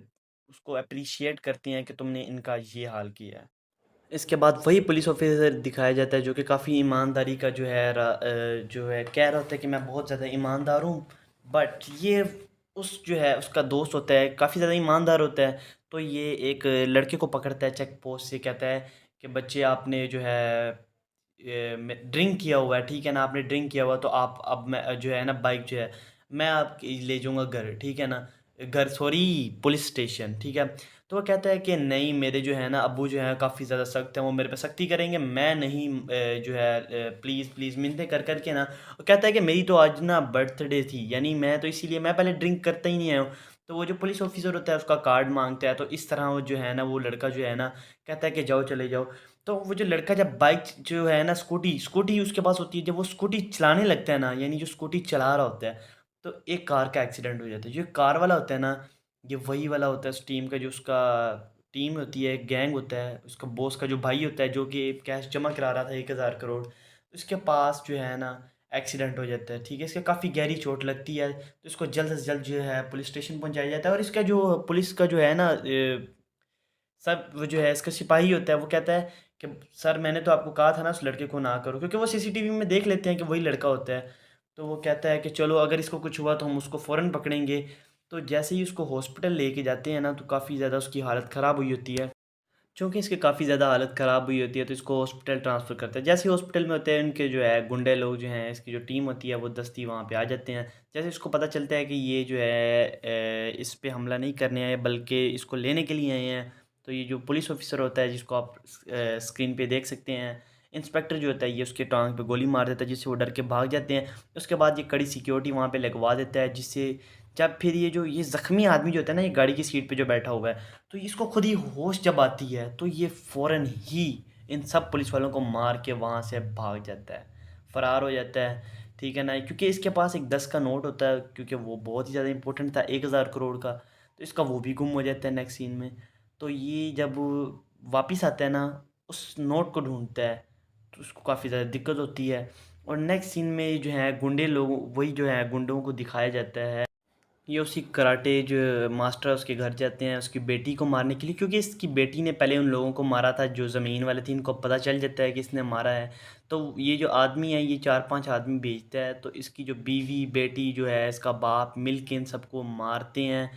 उसको अप्रिशिएट करती हैं कि तुमने इनका ये हाल किया है। इसके बाद वही पुलिस ऑफिसर दिखाया जाता है जो कि काफ़ी ईमानदारी का जो है जो है कह रहा होता है कि मैं बहुत ज़्यादा ईमानदार हूँ। बट ये उस जो है उसका दोस्त होता है काफ़ी ज़्यादा ईमानदार होता है। तो ये एक लड़के को पकड़ता है चेक पोस्ट से, कहता है कि बच्चे आपने जो है ड्रिंक किया हुआ है, ठीक है ना, आपने ड्रिंक किया हुआ, तो आप अब मैं जो है ना बाइक जो है मैं आपकी ले जाऊंगा घर, ठीक है ना, घर सॉरी पुलिस स्टेशन, ठीक है। तो वो कहता है कि नहीं, मेरे जो है ना अब्बू जो है काफ़ी ज़्यादा सख्त हैं, वो मेरे पे सख्ती करेंगे, मैं नहीं जो है प्लीज़ प्लीज़ मिन्नतें कर करके ना। वो कहता है कि मेरी तो आज ना बर्थडे थी, यानी मैं तो इसीलिए मैं पहले ड्रिंक करता ही नहीं आया हूँ। तो वो जो पुलिस ऑफिसर होता है उसका कार्ड मांगता है, तो इस तरह वो जो है ना वो लड़का जो है ना कहता है कि जाओ चले जाओ। तो वो जो लड़का जब बाइक जो है ना स्कूटी स्कूटी उसके पास होती है, जब वो स्कूटी चलाने लगता है ना, यानी जो स्कूटी चला रहा होता है, तो एक कार का एक्सीडेंट हो जाता है। जो कार वाला होता है ना, ये वही वाला होता है उस टीम का, जो उसका टीम होती है, गैंग होता है, उसका बॉस का जो भाई होता है जो कि कैश जमा करा रहा था 1,000 करोड़, उसके पास जो है ना एक्सीडेंट हो जाता है, ठीक है। इसके काफ़ी गहरी चोट लगती है, तो इसको जल्द से जल्द जो है पुलिस स्टेशन पहुंचाया जाता है। और इसका जो पुलिस का जो है ना सब वो जो है इसका सिपाही होता है वो कहता है कि सर मैंने तो आपको कहा था ना उस लड़के को ना करो, क्योंकि वो सीसीटीवी में देख लेते हैं कि वही लड़का होता है। तो वो कहता है कि चलो अगर इसको कुछ हुआ तो हम उसको फ़ौरन पकड़ेंगे। तो जैसे ही उसको हॉस्पिटल लेके जाते हैं ना, तो काफ़ी ज़्यादा उसकी हालत ख़राब हुई होती है। चूँकि इसकी काफ़ी ज़्यादा हालत ख़राब हुई होती है, तो इसको हॉस्पिटल ट्रांसफ़र करते हैं। जैसे ही हॉस्पिटल में होते हैं, उनके जो है गुंडे लोग जो हैं, इसकी जो टीम होती है वो दस्ती वहाँ पे आ जाते हैं। जैसे इसको पता चलता है कि ये जो है इस पे हमला नहीं करने आए बल्कि इसको लेने के लिए आए हैं। तो ये जो पुलिस ऑफिसर होता है जिसको आप स्क्रीन पे देख सकते हैं, इंस्पेक्टर जो होता है, ये उसके टांग पे गोली मार देता है जिससे वो डर के भाग जाते हैं। उसके बाद ये कड़ी सिक्योरिटी वहाँ पे लगवा देता है, जिससे जब फिर ये ज़ख्मी आदमी जो होता है ना, ये गाड़ी की सीट पे जो बैठा हुआ है, तो इसको खुद ही होश जब आती है, तो ये फ़ौरन ही इन सब पुलिस वालों को मार के वहाँ से भाग जाता है, फ़रार हो जाता है, ठीक है ना। क्योंकि इसके पास एक 10 का नोट होता है, क्योंकि वो बहुत ही ज़्यादा इंपॉर्टेंट था, 1,000 करोड़ का। तो इसका वो भी गुम हो जाता है नेक्स्ट सीन में। तो ये जब वापिस आता है ना, उस नोट को ढूंढता है, तो उसको काफ़ी ज़्यादा दिक्कत होती है। और नेक्स्ट सीन में जो है गुंडे लोग वही जो है गुंडों को दिखाया जाता है ये उसी कराटे जो मास्टर है उसके घर जाते हैं उसकी बेटी को मारने के लिए, क्योंकि इसकी बेटी ने पहले उन लोगों को मारा था जो ज़मीन वाले थे। इनको पता चल जाता है कि इसने मारा है। तो ये जो आदमी है ये 4-5 आदमी भेजता है, तो इसकी जो बीवी बेटी जो है इसका बाप मिल के इन सबको मारते हैं।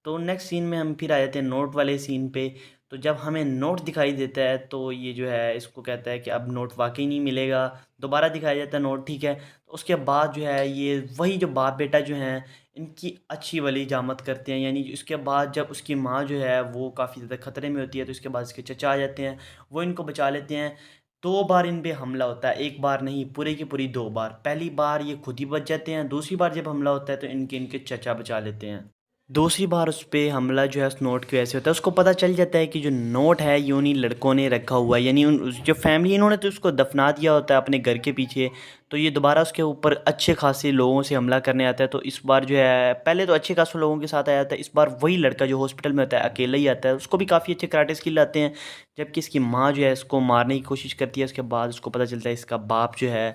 तो नेक्स्ट सीन में हम फिर आ जाते हैं नोट वाले सीन पे। तो जब हमें नोट दिखाई देता है तो ये जो है इसको कहता है कि अब नोट वाकई नहीं मिलेगा। दोबारा दिखाया जाता है नोट, ठीक है। तो उसके बाद जो है ये वही जो बाप बेटा जो हैं इनकी अच्छी वाली जामत करते हैं। यानी उसके बाद जब उसकी माँ जो है वो काफ़ी ज़्यादा ख़तरे में होती है तो इसके बाद इसके चचा आ जाते हैं, वो इनको बचा लेते हैं। 2 बार इन पे हमला होता है, एक बार नहीं पूरे की पूरी 2 बार। पहली बार ये खुद ही बच जाते हैं, दूसरी बार जब हमला होता है तो इनके इनके चचा बचा लेते हैं। दूसरी बार उस पे हमला जो है उस नोट की वजह से होता है। उसको पता चल जाता है कि जो नोट है ये उन्हीं लड़कों ने रखा हुआ है, यानी जो फैमिली इन्होंने तो उसको दफना दिया होता है अपने घर के पीछे। तो ये दोबारा उसके ऊपर अच्छे खासे लोगों से हमला करने आता है। तो इस बार जो है पहले तो अच्छे खासे लोगों के साथ आया था, इस बार वही लड़का जो हॉस्पिटल में होता है अकेला ही आता है। उसको भी काफ़ी अच्छे कराटे स्किल आते हैं। जबकि इसकी माँ जो है इसको मारने की कोशिश करती है। उसके बाद उसको पता चलता है इसका बाप जो है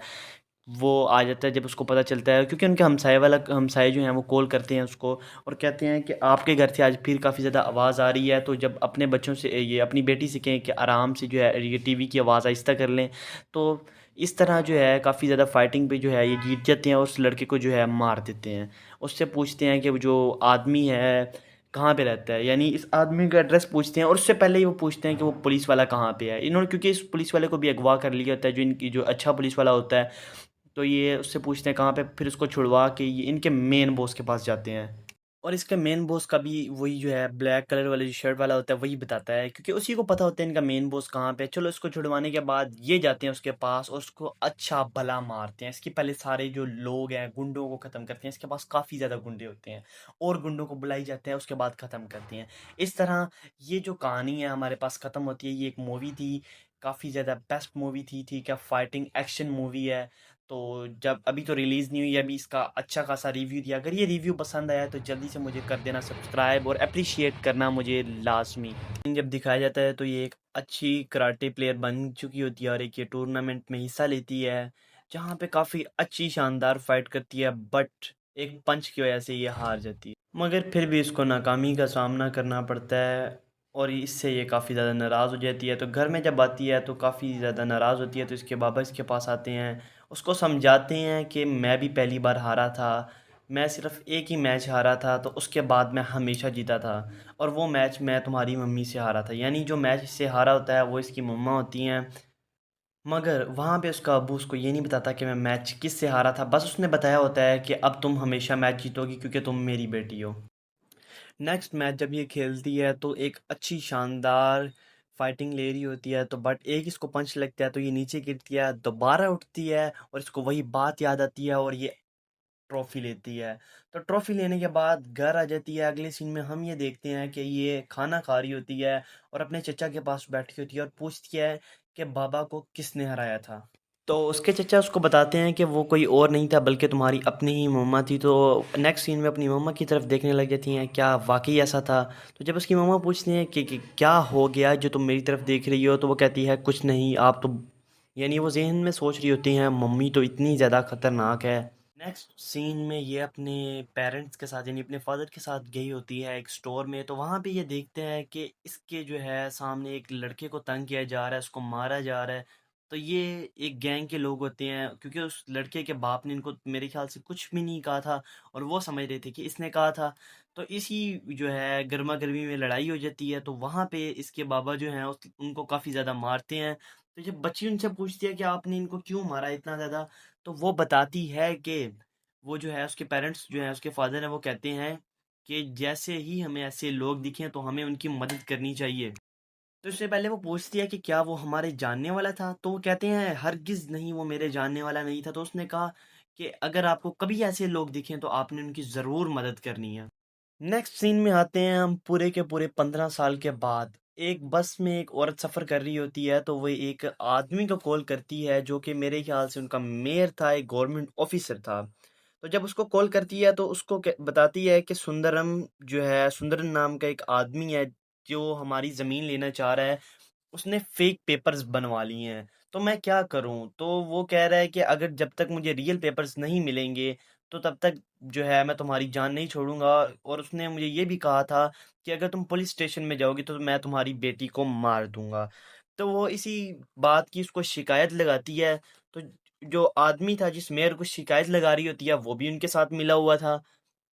वो आ जाता है। जब उसको पता चलता है, क्योंकि उनके हमसाए जो हैं वो कॉल करते हैं उसको और कहते हैं कि आपके घर से आज फिर काफ़ी ज़्यादा आवाज़ आ रही है। तो जब अपने बच्चों से ये अपनी बेटी से कहें कि आराम से जो है ये टीवी की आवाज़ आहिस्ता कर लें। तो इस तरह जो है काफ़ी ज़्यादा फाइटिंग पे जो है ये जीत जाते हैं और उस लड़के को जो है मार देते हैं। उससे पूछते हैं कि वो जो आदमी है कहाँ पे रहता है, यानी इस आदमी का एड्रेस पूछते हैं। और उससे पहले ही वो पूछते हैं कि वो पुलिस वाला कहाँ पे है। इन्होंने क्योंकि इस पुलिस वाले को भी अगवा कर लिया होता है, जो इनकी जो अच्छा पुलिस वाला होता है। तो ये उससे पूछते हैं कहाँ पे, फिर उसको छुड़वा के ये इनके मेन बॉस के पास जाते हैं। और इसके मेन बॉस का भी वही जो है ब्लैक कलर वाले जो शर्ट वाला होता है वही बताता है, क्योंकि उसी को पता होता है इनका मेन बॉस कहाँ पे है। चलो इसको छुड़वाने के बाद ये जाते हैं उसके पास और उसको अच्छा भला मारते हैं। इसके पहले सारे जो लोग हैं गुंडों को ख़त्म करते हैं। इसके पास काफ़ी ज़्यादा गुंडे होते हैं और गुंडों को बुलाई जाते हैं, उसके बाद ख़त्म करते हैं। इस तरह ये जो कहानी है हमारे पास ख़त्म होती है। ये एक मूवी थी, काफ़ी ज़्यादा बेस्ट मूवी थी, ठीक है। फाइटिंग एक्शन मूवी है। तो जब अभी तो रिलीज़ नहीं हुई है, अभी इसका अच्छा खासा रिव्यू दिया। अगर ये रिव्यू पसंद आया तो जल्दी से मुझे कर देना सब्सक्राइब और अप्रिशिएट करना मुझे लाजमी। जब दिखाया जाता है तो ये एक अच्छी कराटे प्लेयर बन चुकी होती है और एक ये टूर्नामेंट में हिस्सा लेती है जहाँ पे काफ़ी अच्छी शानदार फाइट करती है, बट एक पंच की वजह से ये हार जाती है। मगर फिर भी इसको नाकामी का सामना करना पड़ता है और इससे ये काफ़ी ज़्यादा नाराज़ हो जाती है। तो घर में जब आती है तो काफ़ी ज़्यादा नाराज़ होती है। तो इसके बाबा इसके पास आते हैं, उसको समझाते हैं कि मैं भी पहली बार हारा था, मैं सिर्फ़ एक ही मैच हारा था तो उसके बाद मैं हमेशा जीता था। और वो मैच मैं तुम्हारी मम्मी से हारा था, यानी जो मैच इससे हारा होता है वो इसकी मम्मा होती हैं। मगर वहाँ पे उसका अब्बू उसको ये नहीं बताता कि मैं मैच किस से हारा था, बस उसने बताया होता है कि अब तुम हमेशा मैच जीतोगी क्योंकि तुम मेरी बेटी हो। नेक्स्ट मैच जब ये खेलती है तो एक अच्छी शानदार फाइटिंग ले रही होती है, तो बट एक इसको पंच लगता है तो ये नीचे गिरती है, दोबारा उठती है और इसको वही बात याद आती है और ये ट्रॉफी लेती है। तो ट्रॉफी लेने के बाद घर आ जाती है। अगले सीन में हम ये देखते हैं कि ये खाना खा रही होती है और अपने चचा के पास बैठी होती है और पूछती है कि बाबा को किसने हराया था। तो उसके चचा उसको बताते हैं कि वो कोई और नहीं था बल्कि तुम्हारी अपनी ही मम्मा थी। तो नेक्स्ट सीन में अपनी मम्मा की तरफ देखने लग जाती हैं, क्या वाकई ऐसा था। तो जब उसकी मम्मा पूछती हैं कि क्या हो गया जो तुम मेरी तरफ देख रही हो, तो वो कहती है कुछ नहीं, आप तो, यानी वो जहन में सोच रही होती हैं मम्मी तो इतनी ज़्यादा खतरनाक है। नेक्स्ट सीन में ये अपने पेरेंट्स के साथ यानी अपने फादर के साथ गई होती है एक स्टोर में। तो वहाँ पे ये देखते हैं कि इसके जो है सामने एक लड़के को तंग किया जा रहा है, उसको मारा जा रहा है। तो ये एक गैंग के लोग होते हैं, क्योंकि उस लड़के के बाप ने इनको मेरे ख्याल से कुछ भी नहीं कहा था और वो समझ रहे थे कि इसने कहा था। तो इसी जो है गर्मा गर्मी में लड़ाई हो जाती है। तो वहाँ पे इसके बाबा जो हैं उनको काफ़ी ज़्यादा मारते हैं। तो जब बच्ची उनसे पूछती है कि आपने इनको क्यों मारा इतना ज़्यादा, तो वो बताती है कि वो जो है उसके पेरेंट्स जो हैं उसके फादर हैं वो कहते हैं कि जैसे ही हमें ऐसे लोग दिखें तो हमें उनकी मदद करनी चाहिए। तो इससे पहले वो पूछती है कि क्या वो हमारे जानने वाला था, तो वो कहते हैं हरगिज़ नहीं, वो मेरे जानने वाला नहीं था। तो उसने कहा कि अगर आपको कभी ऐसे लोग दिखें तो आपने उनकी ज़रूर मदद करनी है। नेक्स्ट सीन में आते हैं हम पूरे के पूरे 15 साल के बाद। एक बस में एक औरत सफ़र कर रही होती है तो वो एक आदमी को कॉल करती है जो कि मेरे ख्याल से उनका मेयर था, एक गवर्नमेंट ऑफिसर था। तो जब उसको कॉल करती है तो उसको बताती है कि सुंदरम जो है, सुंदरन नाम का एक आदमी है जो हमारी ज़मीन लेना चाह रहा है। उसने फेक पेपर्स बनवा लिए हैं, तो मैं क्या करूं। तो वो कह रहा है कि अगर जब तक मुझे रियल पेपर्स नहीं मिलेंगे तो तब तक जो है मैं तुम्हारी जान नहीं छोड़ूंगा। और उसने मुझे ये भी कहा था कि अगर तुम पुलिस स्टेशन में जाओगी तो मैं तुम्हारी बेटी को मार दूंगा। तो वो इसी बात की उसको शिकायत लगाती है। तो जो आदमी था जिस मेयर को शिकायत लगा रही होती है वो भी उनके साथ मिला हुआ था।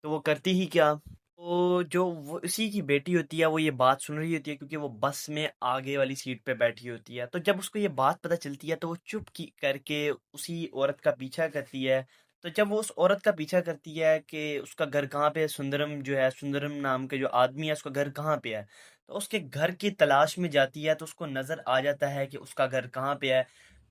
तो वो करती ही क्या, तो जो वो उसी की बेटी होती है वो ये बात सुन रही होती है, क्योंकि वो बस में आगे वाली सीट पे बैठी होती है। तो जब उसको ये बात पता चलती है तो वो चुप की करके उसी औरत का पीछा करती है। तो जब वो उस औरत का पीछा करती है कि उसका घर कहाँ पे है, सुंदरम जो है, सुंदरम नाम के जो आदमी है उसका घर कहाँ पे है, तो उसके घर की तलाश में जाती है। तो उसको नजर आ जाता है कि उसका घर कहाँ पे है।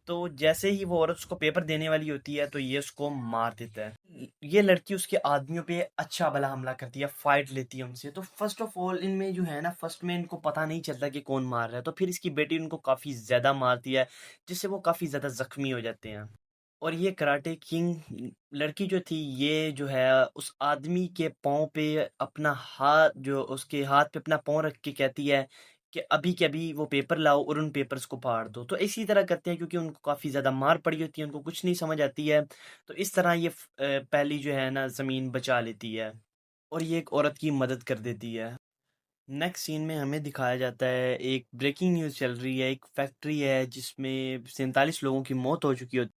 तो जैसे ही वो औरत उसको पेपर देने वाली होती है तो ये उसको मार देता है। ये लड़की उसके आदमियों पे अच्छा भला हमला करती है, फाइट लेती है उनसे। तो फर्स्ट ऑफ ऑल इनमें जो है ना, फर्स्ट में इनको पता नहीं चलता कि कौन मार रहा है। तो फिर इसकी बेटी उनको काफी ज्यादा मारती है, जिससे वो काफी ज्यादा जख्मी हो जाते हैं। और ये कराटे किंग लड़की जो थी, ये जो है उस आदमी के पाँव पे अपना हाथ, जो उसके हाथ पे अपना पाँव रख के कहती है कि अभी के अभी वो पेपर लाओ और उन पेपर्स को फाड़ दो। तो इसी तरह करते हैं, क्योंकि उनको काफ़ी ज़्यादा मार पड़ी होती है, उनको कुछ नहीं समझ आती है। तो इस तरह ये पहली जो है ना ज़मीन बचा लेती है और ये एक औरत की मदद कर देती है। नेक्स्ट सीन में हमें दिखाया जाता है, एक ब्रेकिंग न्यूज़ चल रही है। एक फैक्ट्री है जिसमें 47 लोगों की मौत हो चुकी होती है,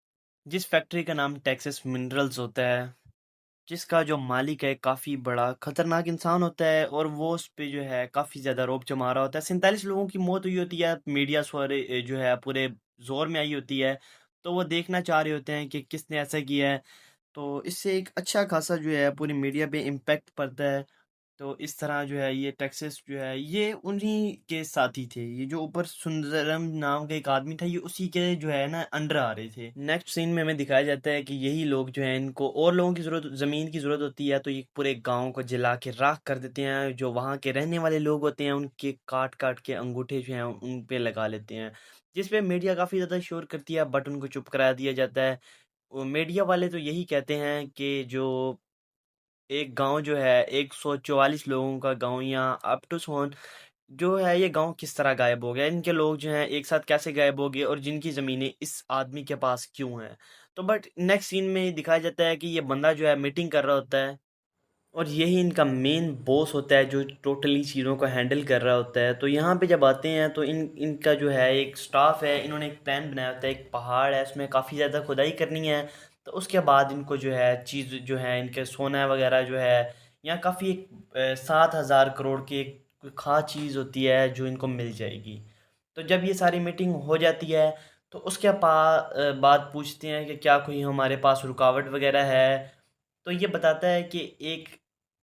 जिस फैक्ट्री का नाम टेक्सास मिनरल्स होता है, जिसका जो मालिक है काफ़ी बड़ा खतरनाक इंसान होता है और वो उस पे जो है काफ़ी ज़्यादा रौब जमा रहा होता है। 47 लोगों की मौत हुई होती है, मीडिया सारे जो है पूरे जोर में आई होती है। तो वो देखना चाह रहे होते हैं कि किसने ऐसा किया है। तो इससे एक अच्छा खासा जो है पूरी मीडिया पे इम्पैक्ट पड़ता है। तो इस तरह जो है ये टेक्सास जो है ये उन्हीं के साथी थे। ये जो ऊपर सुंदरम नाम का एक आदमी था, ये उसी के जो है ना अंडर आ रहे थे। नेक्स्ट सीन में हमें दिखाया जाता है कि यही लोग जो है, इनको और लोगों की जरूरत, जमीन की जरूरत होती है। तो ये पूरे गांव को जला के राख कर देते हैं। जो वहाँ के रहने वाले लोग होते हैं उनके काट काट के अंगूठे जो हैं उन पे लगा लेते हैं, जिसपे मीडिया काफ़ी ज़्यादा शोर करती है, बट उनको चुप करा दिया जाता है। वो मीडिया वाले तो यही कहते हैं कि जो एक गांव जो है, 144 लोगों का गांव, यहाँ अप टू सोन जो है, ये गांव किस तरह गायब हो गया, इनके लोग जो हैं एक साथ कैसे गायब हो गए और जिनकी ज़मीनें इस आदमी के पास क्यों हैं। तो बट नेक्स्ट सीन में दिखाया जाता है कि ये बंदा जो है मीटिंग कर रहा होता है और यही इनका मेन बॉस होता है जो टोटली चीज़ों को हैंडल कर रहा होता है। तो यहाँ पे जब आते हैं तो इनका जो है एक स्टाफ है, इन्होंने एक प्लान बनाया होता है। एक पहाड़ है, उसमें काफ़ी ज़्यादा खुदाई करनी है। तो उसके बाद इनको जो है चीज़ जो है, इनके सोना वगैरह जो है, यहाँ काफ़ी एक 7,000 करोड़ की एक खास चीज़ होती है जो इनको मिल जाएगी। तो जब ये सारी मीटिंग हो जाती है तो उसके बाद पूछते हैं कि क्या कोई हमारे पास रुकावट वगैरह है। तो ये बताता है कि एक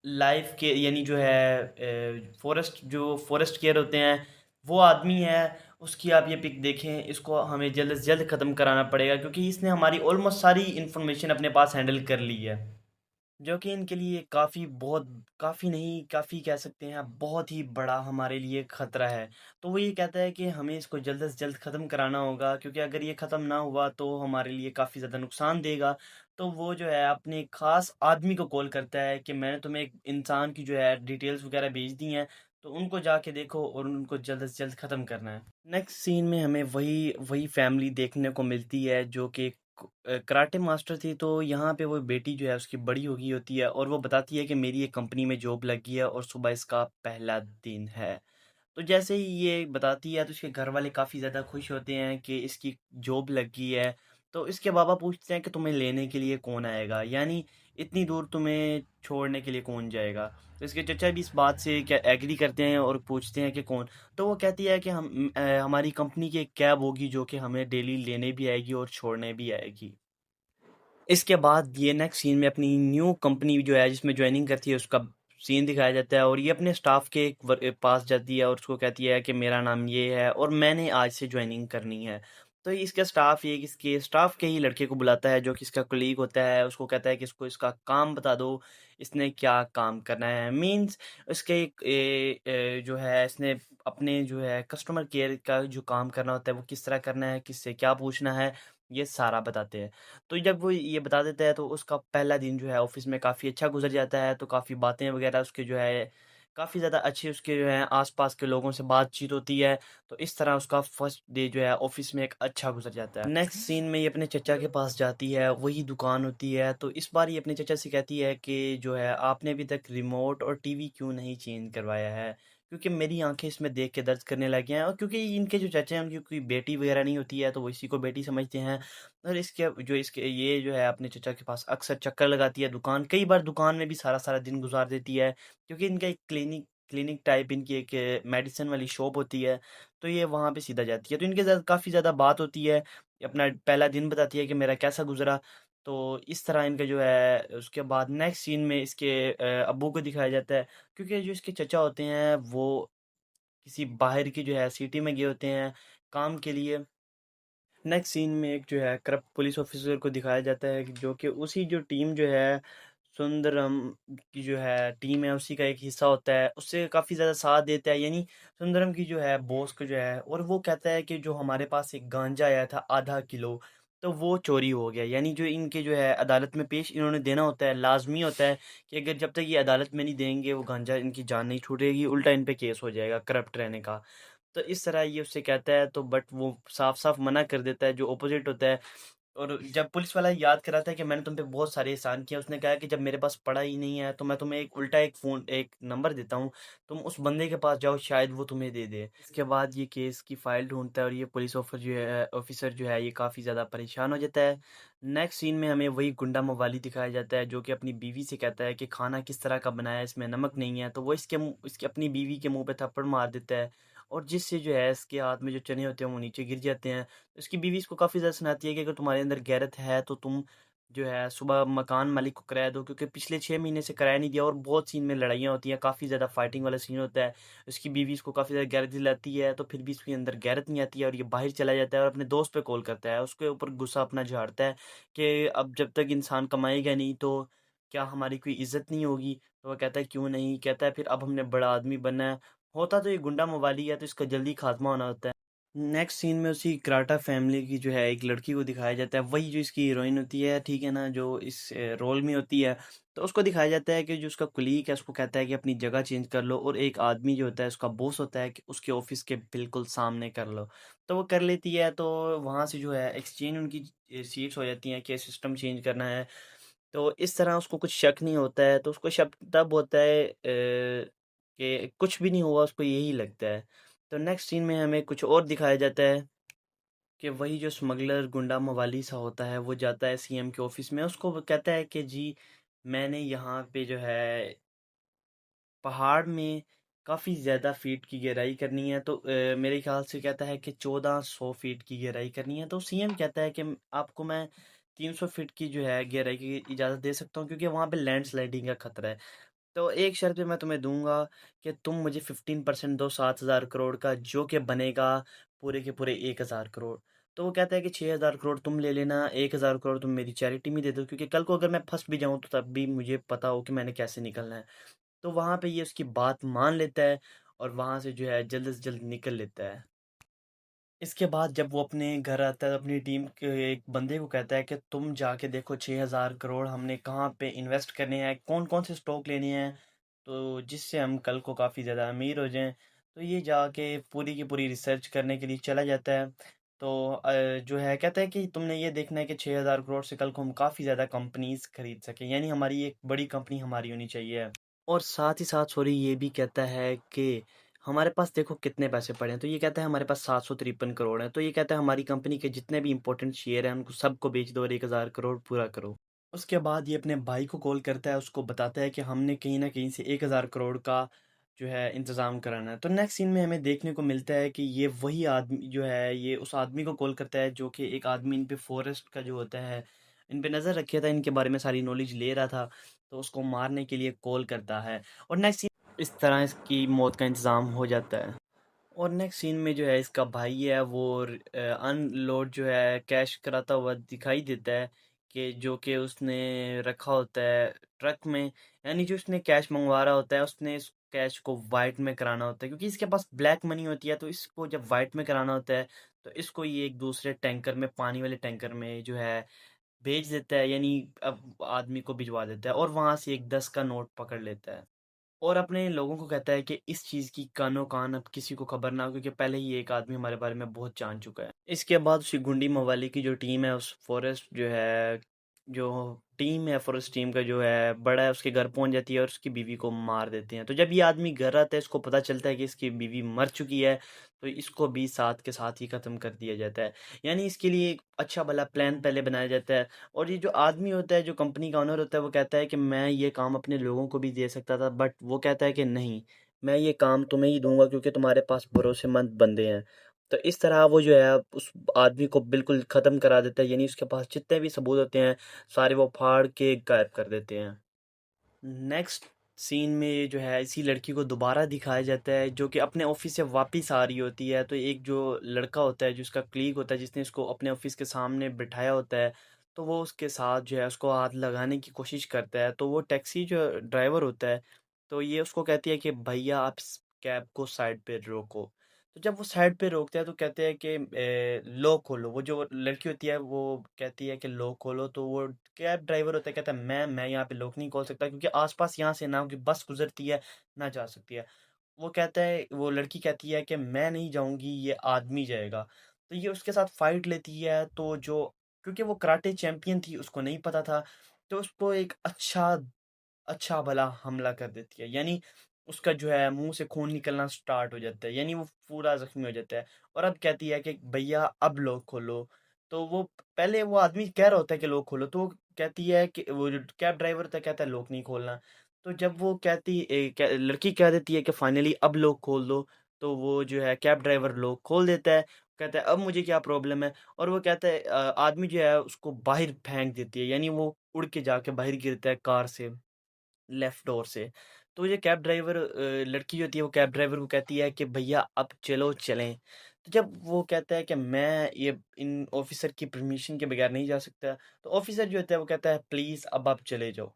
लाइफ के यानी जो है फॉरेस्ट केयर होते हैं, वो आदमी है। उसकी आप ये पिक देखें, इसको हमें जल्द से जल्द ख़त्म कराना पड़ेगा, क्योंकि इसने हमारी ऑलमोस्ट सारी इन्फॉर्मेशन अपने पास हैंडल कर ली है। जो कि इनके लिए काफ़ी, बहुत, काफ़ी नहीं, काफ़ी कह सकते हैं, बहुत ही बड़ा हमारे लिए खतरा है। तो वो ये कहता है कि हमें इसको जल्द से जल्द ख़त्म कराना होगा, क्योंकि अगर ये ख़त्म ना हुआ तो हमारे लिए काफ़ी ज़्यादा नुकसान देगा। तो वो जो है अपने ख़ास आदमी को कॉल करता है कि मैंने तुम्हें एक इंसान की जो है डिटेल्स वगैरह भेज दी हैं, तो उनको जाके देखो और उनको जल्द से जल्द ख़त्म करना है। नेक्स्ट सीन में हमें वही वही फैमिली देखने को मिलती है जो कि कराटे मास्टर थी। तो यहाँ पे वो बेटी जो है उसकी बड़ी हो गई होती है और वो बताती है कि मेरी एक कंपनी में जॉब लगी है और सुबह इसका पहला दिन है। तो जैसे ही ये बताती है तो इसके घर वाले काफ़ी ज़्यादा खुश होते हैं कि इसकी जॉब लगी है। तो इसके बाबा पूछते हैं कि तुम्हें लेने के लिए कौन आएगा, यानी इतनी दूर तुम्हें छोड़ने के लिए कौन जाएगा। तो इसके चचा भी इस बात से क्या एग्री करते हैं और पूछते हैं कि कौन। तो वो कहती है कि हमारी कंपनी की एक कैब होगी जो कि हमें डेली लेने भी आएगी और छोड़ने भी आएगी। इसके बाद ये नेक्स्ट सीन में अपनी न्यू कंपनी जो है जिसमें ज्वाइनिंग करती है उसका सीन दिखाया जाता है। और ये अपने स्टाफ के पास जाती है और उसको कहती है कि मेरा नाम ये है और मैंने आज से ज्वाइनिंग करनी है। तो इसका स्टाफ, ये इसके स्टाफ के ही लड़के को बुलाता है जो कि इसका कोलीग होता है। उसको कहता है कि इसको इसका काम बता दो, इसने क्या काम करना है। मीन्स इसके जो है, इसने अपने जो है कस्टमर केयर का जो काम करना होता है वो किस तरह करना है, किससे क्या पूछना है, ये सारा बताते हैं। तो जब वो ये बता देता है तो उसका पहला दिन जो है ऑफिस में काफ़ी अच्छा गुजर जाता है। तो काफ़ी बातें वगैरह उसके जो है काफ़ी ज़्यादा अच्छी उसके जो है आस-पास के लोगों से बातचीत होती है, तो इस तरह उसका फर्स्ट डे जो है ऑफ़िस में एक अच्छा गुज़र जाता है। नेक्स्ट सीन में ये अपने चचा के पास जाती है, वही दुकान होती है, तो इस बार ये अपने चचा से कहती है कि जो है आपने अभी तक रिमोट और टीवी क्यों नहीं चेंज करवाया है? क्योंकि मेरी आँखें इसमें देख के दर्द करने लगी हैं, और क्योंकि इनके जो चाचा हैं उनकी कोई बेटी वग़ैरह नहीं होती है, तो वो इसी को बेटी समझते हैं। और इसके ये जो है अपने चचा के पास अक्सर चक्कर लगाती है दुकान, कई बार दुकान में भी सारा-सारा दिन गुज़ार देती है। क्योंकि इनका एक क्लिनिक टाइप इनकी एक मेडिसिन वाली शॉप होती है, तो ये वहाँ पे सीधा जाती है। तो इनके साथ काफ़ी ज़्यादा बात होती है, अपना पहला दिन बताती है कि मेरा कैसा गुज़रा। तो इस तरह इनका जो है उसके बाद नेक्स्ट सीन में इसके अब्बू को दिखाया जाता है, क्योंकि जो इसके चचा होते हैं वो किसी बाहर की जो है सिटी में गए होते हैं काम के लिए। नेक्स्ट सीन में एक जो है करप्ट पुलिस ऑफिसर को दिखाया जाता है कि जो कि उसी जो टीम जो है सुंदरम की जो है टीम है उसी का एक हिस्सा होता है, उससे काफ़ी ज़्यादा साथ देता है। यानी सुंदरम की जो है बॉस को जो है, और वो कहता है कि जो हमारे पास एक गांजा आया था आधा किलो, तो वो चोरी हो गया। यानी जो इनके जो है अदालत में पेश इन्होंने देना होता है, लाजमी होता है कि अगर जब तक ये अदालत में नहीं देंगे वो गांजा, इनकी जान नहीं छूटेगी, उल्टा इन पे केस हो जाएगा करप्ट रहने का। तो इस तरह ये उससे कहता है, तो बट वो साफ-साफ मना कर देता है, जो अपोज़िट होता है। और जब पुलिस वाला याद कराता है कि मैंने तुम पे बहुत सारे एहसान किए, उसने कहा कि जब मेरे पास पड़ा ही नहीं है, तो मैं तुम्हें एक नंबर देता हूँ, तुम उस बंदे के पास जाओ, शायद वो तुम्हें दे दे। इसके बाद ये केस की फाइल ढूँढता है, और ये पुलिस ऑफ़िसर जो है, ये काफ़ी ज़्यादा परेशान हो जाता है। नेक्स्ट सीन में हमें वही गुंडा मवाली दिखाया जाता है, जो कि अपनी बीवी से कहता है कि खाना किस तरह का बनाया है, इसमें नमक नहीं है, तो वो इसकी अपनी बीवी के मुँह पे थप्पड़ मार देता है, और जिससे जो है इसके हाथ में जो चने होते हैं वो नीचे गिर जाते हैं। उसकी बीवी इसको काफ़ी ज़्यादा सुनाती है कि अगर तुम्हारे अंदर गैरत है तो तुम जो है सुबह मकान मालिक को किराया दो, क्योंकि पिछले 6 महीने से किराया नहीं दिया, और बहुत सीन में लड़ाइयाँ होती हैं, काफ़ी ज़्यादा फाइटिंग वाला सीन होता है। उसकी बीवी इसको काफ़ी ज़्यादा गैरत दिलाती है, तो फिर भी इसके अंदर गैरत नहीं आती है, और ये बाहर चला जाता है और अपने दोस्त पे कॉल करता है। उसके ऊपर गुस्सा अपना झाड़ता है कि अब जब तक इंसान कमाएगा नहीं तो क्या हमारी कोई इज़्ज़त नहीं होगी? तो वो कहता है क्यों नहीं? कहता है फिर अब हमने बड़ा आदमी बनना है। होता तो ये गुंडा मवाली है, तो इसका जल्दी खात्मा होना होता है। नेक्स्ट सीन में उसी कराटा फैमिली की जो है एक लड़की को दिखाया जाता है, वही जो इसकी हीरोइन होती है, ठीक है ना, जो इस रोल में होती है। तो उसको दिखाया जाता है कि जो उसका कुलीग है उसको कहता है कि अपनी जगह चेंज कर लो, और एक आदमी जो होता है उसका बॉस होता है कि उसके ऑफिस के बिल्कुल सामने कर लो। तो वो कर लेती है, तो वहाँ से जो है एक्सचेंज उनकी सीट्स हो जाती हैं कि सिस्टम चेंज करना है। तो इस तरह उसको कुछ शक नहीं होता है, तो उसको शक तब होता है कि कुछ भी नहीं हुआ, उसको यही लगता है। तो नेक्स्ट सीन में हमें कुछ और दिखाया जाता है कि वही जो स्मगलर गुंडा मवाली सा होता है वो जाता है सीएम के ऑफिस में, उसको वो कहता है कि जी मैंने यहाँ पे जो है पहाड़ में काफ़ी ज़्यादा फीट की गहराई करनी है, तो मेरे ख्याल से कहता है कि 1400 फीट की गहराई करनी है, तो सीएम कहता है कि आपको मैं 300 फीट की जो है गहराई की इजाज़त दे सकता हूँ, क्योंकि वहाँ पे लैंडस्लाइडिंग का खतरा है। तो एक शर्त पे मैं तुम्हें दूंगा कि तुम मुझे 15% दो 7,000 करोड़ का, जो कि बनेगा पूरे के पूरे 1,000 करोड़। तो वो कहता है कि 6,000 करोड़ तुम ले लेना, 1,000 करोड़ तुम मेरी चैरिटी में दे दो, क्योंकि कल को अगर मैं फंस भी जाऊं तो तब भी मुझे पता हो कि मैंने कैसे निकलना है। तो वहाँ पे ये उसकी बात मान लेता है, और वहाँ से जो है जल्द से जल्द निकल लेता है। इसके बाद जब वो अपने घर आता है, अपनी टीम के एक बंदे को कहता है कि तुम जाके देखो 6,000 करोड़ हमने कहाँ पे इन्वेस्ट करने हैं, कौन कौन से स्टॉक लेने हैं, तो जिससे हम कल को काफ़ी ज़्यादा अमीर हो जाएं। तो ये जाके पूरी की पूरी रिसर्च करने के लिए चला जाता है। तो जो है कहता है कि तुमने ये देखना है कि 6,000 करोड़ से कल को हम काफ़ी ज़्यादा कंपनीज खरीद सकें, यानी हमारी एक बड़ी कंपनी हमारी होनी चाहिए। और साथ ही साथ सॉरी ये भी कहता है कि हमारे पास देखो कितने पैसे पड़े हैं, तो ये कहता है हमारे पास 753 करोड़ हैं, तो ये कहता है हमारी कंपनी के जितने भी इंपॉर्टेंट शेयर हैं उनको सबको बेच दो और 1,000 करोड़ पूरा करो। उसके बाद ये अपने भाई को कॉल करता है, उसको बताता है कि हमने कहीं ना कहीं से 1,000 करोड़ का जो है इंतज़ाम कराना है। तो नेक्स्ट सीन में हमें देखने को मिलता है कि ये वही आदमी जो है ये उस आदमी को कॉल करता है, जो कि एक आदमी इन पे फॉरेस्ट का जो होता है इन पे नज़र रखे था, इनके बारे में सारी नॉलेज ले रहा था, तो उसको मारने के लिए कॉल करता है। और नेक्स्ट सीन इस तरह इसकी मौत का इंतज़ाम हो जाता है। और नेक्स्ट सीन में जो है इसका भाई है वो अनलोड जो है कैश कराता हुआ दिखाई देता है, कि जो कि उसने रखा होता है ट्रक में। यानी जो उसने कैश मंगवा रहा होता है उसने इस कैश को वाइट में कराना होता है, क्योंकि इसके पास ब्लैक मनी होती है, तो इसको जब वाइट में कराना होता है तो इसको ये एक दूसरे टैंकर में, पानी वाले टैंकर में जो है भेज देता है, यानी अब आदमी को भिजवा देता है, और वहां से एक 10 का नोट पकड़ लेता है। और अपने लोगों को कहता है कि इस चीज़ की कानो-कान अब किसी को खबर ना हो, क्योंकि पहले ही एक आदमी हमारे बारे में बहुत जान चुका है। इसके बाद उसी गुंडी मवाली की जो टीम है, उस फ़ॉरेस्ट जो है, जो टीम है फ़ॉरेस्ट टीम का जो है बड़ा है, उसके घर पहुँच जाती है और उसकी बीवी को मार देते हैं। तो जब ये आदमी घर आता है, इसको पता चलता है कि इसकी बीवी मर चुकी है, तो इसको भी साथ के साथ ही ख़त्म कर दिया जाता है। यानी इसके लिए एक अच्छा भला प्लान पहले बनाया जाता है। और ये जो आदमी होता है, जो कंपनी का ओनर होता है, वो कहता है कि मैं ये काम अपने लोगों को भी दे सकता था, बट वो कहता है कि नहीं, मैं ये काम तुम्हें ही दूंगा क्योंकि तुम्हारे पास भरोसेमंद बंदे हैं। तो इस तरह वो जो है उस आदमी को बिल्कुल ख़त्म करा देता है, यानी उसके पास जितने भी सबूत होते हैं सारे वो फाड़ के गायब कर देते हैं। नेक्स्ट सीन में जो है इसी लड़की को दोबारा दिखाया जाता है, जो कि अपने ऑफिस से वापस आ रही होती है। तो एक जो लड़का होता है, जो उसका क्लीग होता है, जिसने इसको अपने ऑफिस के सामने बिठाया होता है, तो वो उसके साथ जो है उसको हाथ लगाने की कोशिश करता है। तो वो टैक्सी जो ड्राइवर होता है, तो ये उसको कहती है कि भैया आप इस कैब को साइड पे रोको। तो जब वो साइड पे रोकता है तो कहते हैं कि लॉक खोलो। वो जो लड़की होती है वो कहती है कि लॉक खोलो, तो वो कैब ड्राइवर होता है कहता है मैं यहाँ पे लॉक नहीं खोल सकता, क्योंकि आसपास यहाँ से ना कि बस गुजरती है ना जा सकती है। वो कहता है, वो लड़की कहती है कि मैं नहीं जाऊंगी, ये आदमी जाएगा। तो ये उसके साथ फाइट लेती है। तो जो, क्योंकि वो कराटे चैंपियन थी, उसको नहीं पता था, तो उसको एक अच्छा अच्छा भला हमला कर देती है। यानी उसका जो है मुंह से खून निकलना स्टार्ट हो जाता है, यानी वो पूरा जख्मी हो जाता है। और अब कहती है कि भैया अब लॉक खोलो। तो वो पहले वो आदमी कह रहा होता है कि लॉक खोलो, तो वो कहती है कि वो जो कैब ड्राइवर होता है कहता है लॉक नहीं खोलना। तो जब वो लड़की कह देती है कि फाइनली अब लॉक खोल दो, तो वो जो है कैब ड्राइवर लॉक खोल देता है। कहता है अब मुझे क्या प्रॉब्लम है। और वो कहता है आदमी जो है उसको बाहर फेंक देती है, यानी वो उड़ के जाके बाहर गिरता है कार से, लेफ्ट डोर से। तो ये कैब ड्राइवर लड़की जो होती है वो कैब ड्राइवर को कहती है कि भैया अब चलो चलें। तो जब वो कहता है कि मैं ये इन ऑफिसर की परमिशन के बगैर नहीं जा सकता, तो ऑफिसर जो होता है वो कहता है प्लीज़ अब आप चले जाओ।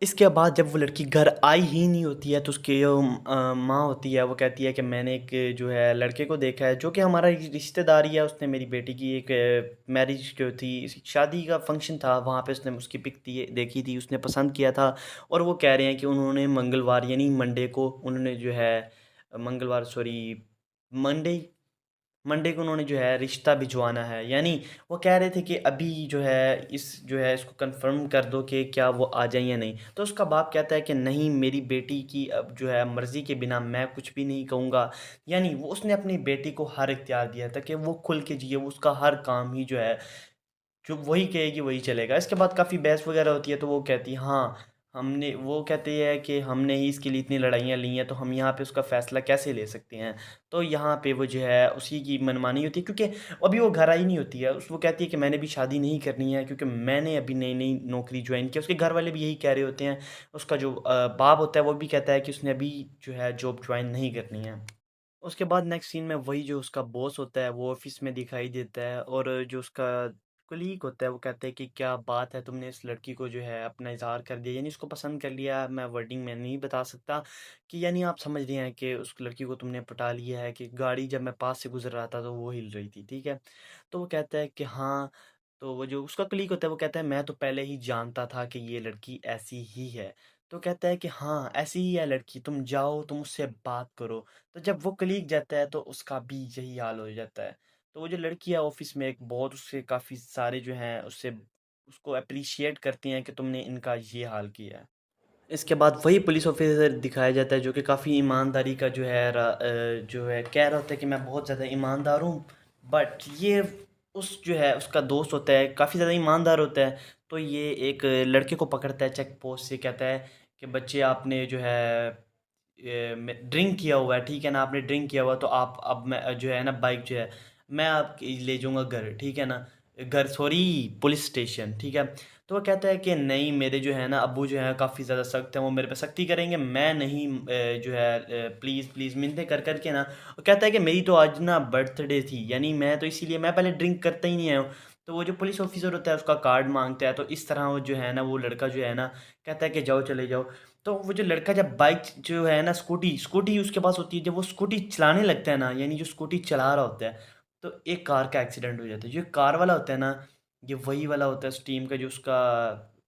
इसके बाद जब वो लड़की घर आई ही नहीं होती है, तो उसकी जो माँ होती है वो कहती है कि मैंने एक जो है लड़के को देखा है, जो कि हमारा रिश्तेदारी है। उसने मेरी बेटी की एक मैरिज जो थी, शादी का फंक्शन था, वहाँ पे उसने उसकी पिक देखी थी, उसने पसंद किया था। और वो कह रहे हैं कि उन्होंने मंगलवार यानी मंडे को उन्होंने जो है मंगलवार सॉरी मंडे मंडे को उन्होंने जो है रिश्ता भिजवाना है। यानी वो कह रहे थे कि अभी जो है इसको कंफर्म कर दो कि क्या वो आ जाए या नहीं। तो उसका बाप कहता है कि नहीं, मेरी बेटी की अब जो है मर्ज़ी के बिना मैं कुछ भी नहीं कहूँगा। यानी वो उसने अपनी बेटी को हर इख्तियार दिया था कि वो खुल के जिए, वो उसका हर काम ही जो है जो वही कहेगी वही चलेगा। इसके बाद काफ़ी बहस वगैरह होती है, तो वो कहती है हाँ, हमने वो कहते हैं कि हमने ही इसके लिए इतनी लड़ाइयाँ ली हैं, तो हम यहाँ पे उसका फ़ैसला कैसे ले सकते हैं। तो यहाँ पे वो जो है उसी की मनमानी होती है, क्योंकि अभी वो घर आई नहीं होती है। उस वो कहती है कि मैंने भी शादी नहीं करनी है, क्योंकि मैंने अभी नई-नई नौकरी जॉइन की है। उसके घर वाले भी यही कह रहे होते हैं। उसका जो बाप होता है वो भी कहता है कि उसने अभी जो है जॉब जॉइन नहीं करनी है। उसके बाद नेक्स्ट सीन में वही जो उसका बॉस होता है वो ऑफिस में दिखाई देता है, और जो उसका कुलीग होता है वो कहता है कि क्या बात है, तुमने इस लड़की को जो है अपना इज़हार कर दिया, यानी उसको पसंद कर लिया। मैं वर्डिंग में नहीं बता सकता कि यानी आप समझ रहे हैं कि उस लड़की को तुमने पटा लिया है, कि गाड़ी जब मैं पास से गुजर रहा था तो वो हिल रही थी, ठीक है। तो वो कहता है कि हाँ। तो वो जो उसका क्लीग होता है वो कहता है मैं तो पहले ही जानता था कि ये लड़की ऐसी ही है। तो कहता है कि हाँ ऐसी ही है लड़की, तुम जाओ तुम उससे बात करो। तो जब वो कलीग जाता है तो उसका भी यही हाल हो जाता है। तो वो जो लड़की है ऑफिस में एक बहुत, उससे काफ़ी सारे जो हैं उससे उसको अप्रिशिएट करती हैं कि तुमने इनका ये हाल किया है। इसके बाद वही पुलिस ऑफिसर दिखाया जाता है, जो कि काफ़ी ईमानदारी का जो है जो है कह रहा होता है कि मैं बहुत ज़्यादा ईमानदार हूँ। बट ये उस जो है उसका दोस्त होता है काफ़ी ज़्यादा ईमानदार होता है। तो ये एक लड़के को पकड़ता है चेक पोस्ट से, कहता है कि बच्चे आपने जो है ड्रिंक किया हुआ है, ठीक है ना, आपने ड्रिंक किया हुआ है, तो आप अब मैं जो है ना बाइक जो है मैं आपकी ले जाऊंगा घर, ठीक है ना, घर सॉरी पुलिस स्टेशन, ठीक है। तो वो कहता है कि नहीं, मेरे जो है ना अब्बू जो है काफ़ी ज़्यादा सख्त हैं, वो मेरे पे सख्ती करेंगे, मैं नहीं जो है प्लीज़ प्लीज़ मिन्नतें कर करके ना। वो कहता है कि मेरी तो आज ना बर्थडे थी, यानी मैं तो इसीलिए मैं पहले ड्रिंक करता ही नहीं आया हूँ। तो वो जो पुलिस ऑफिसर होता है उसका कार्ड मांगता है, तो इस तरह वो जो है ना वो लड़का जो है ना कहता है कि जाओ चले जाओ। तो वो जो लड़का जब बाइक जो है ना स्कूटी स्कूटी उसके पास होती है, जब वो स्कूटी चलाने लगता है ना, यानी जो स्कूटी चला रहा होता है, तो एक कार का एक्सीडेंट हो जाता है। जो कार वाला होता है ना, ये वही वाला होता है उस टीम का जो उसका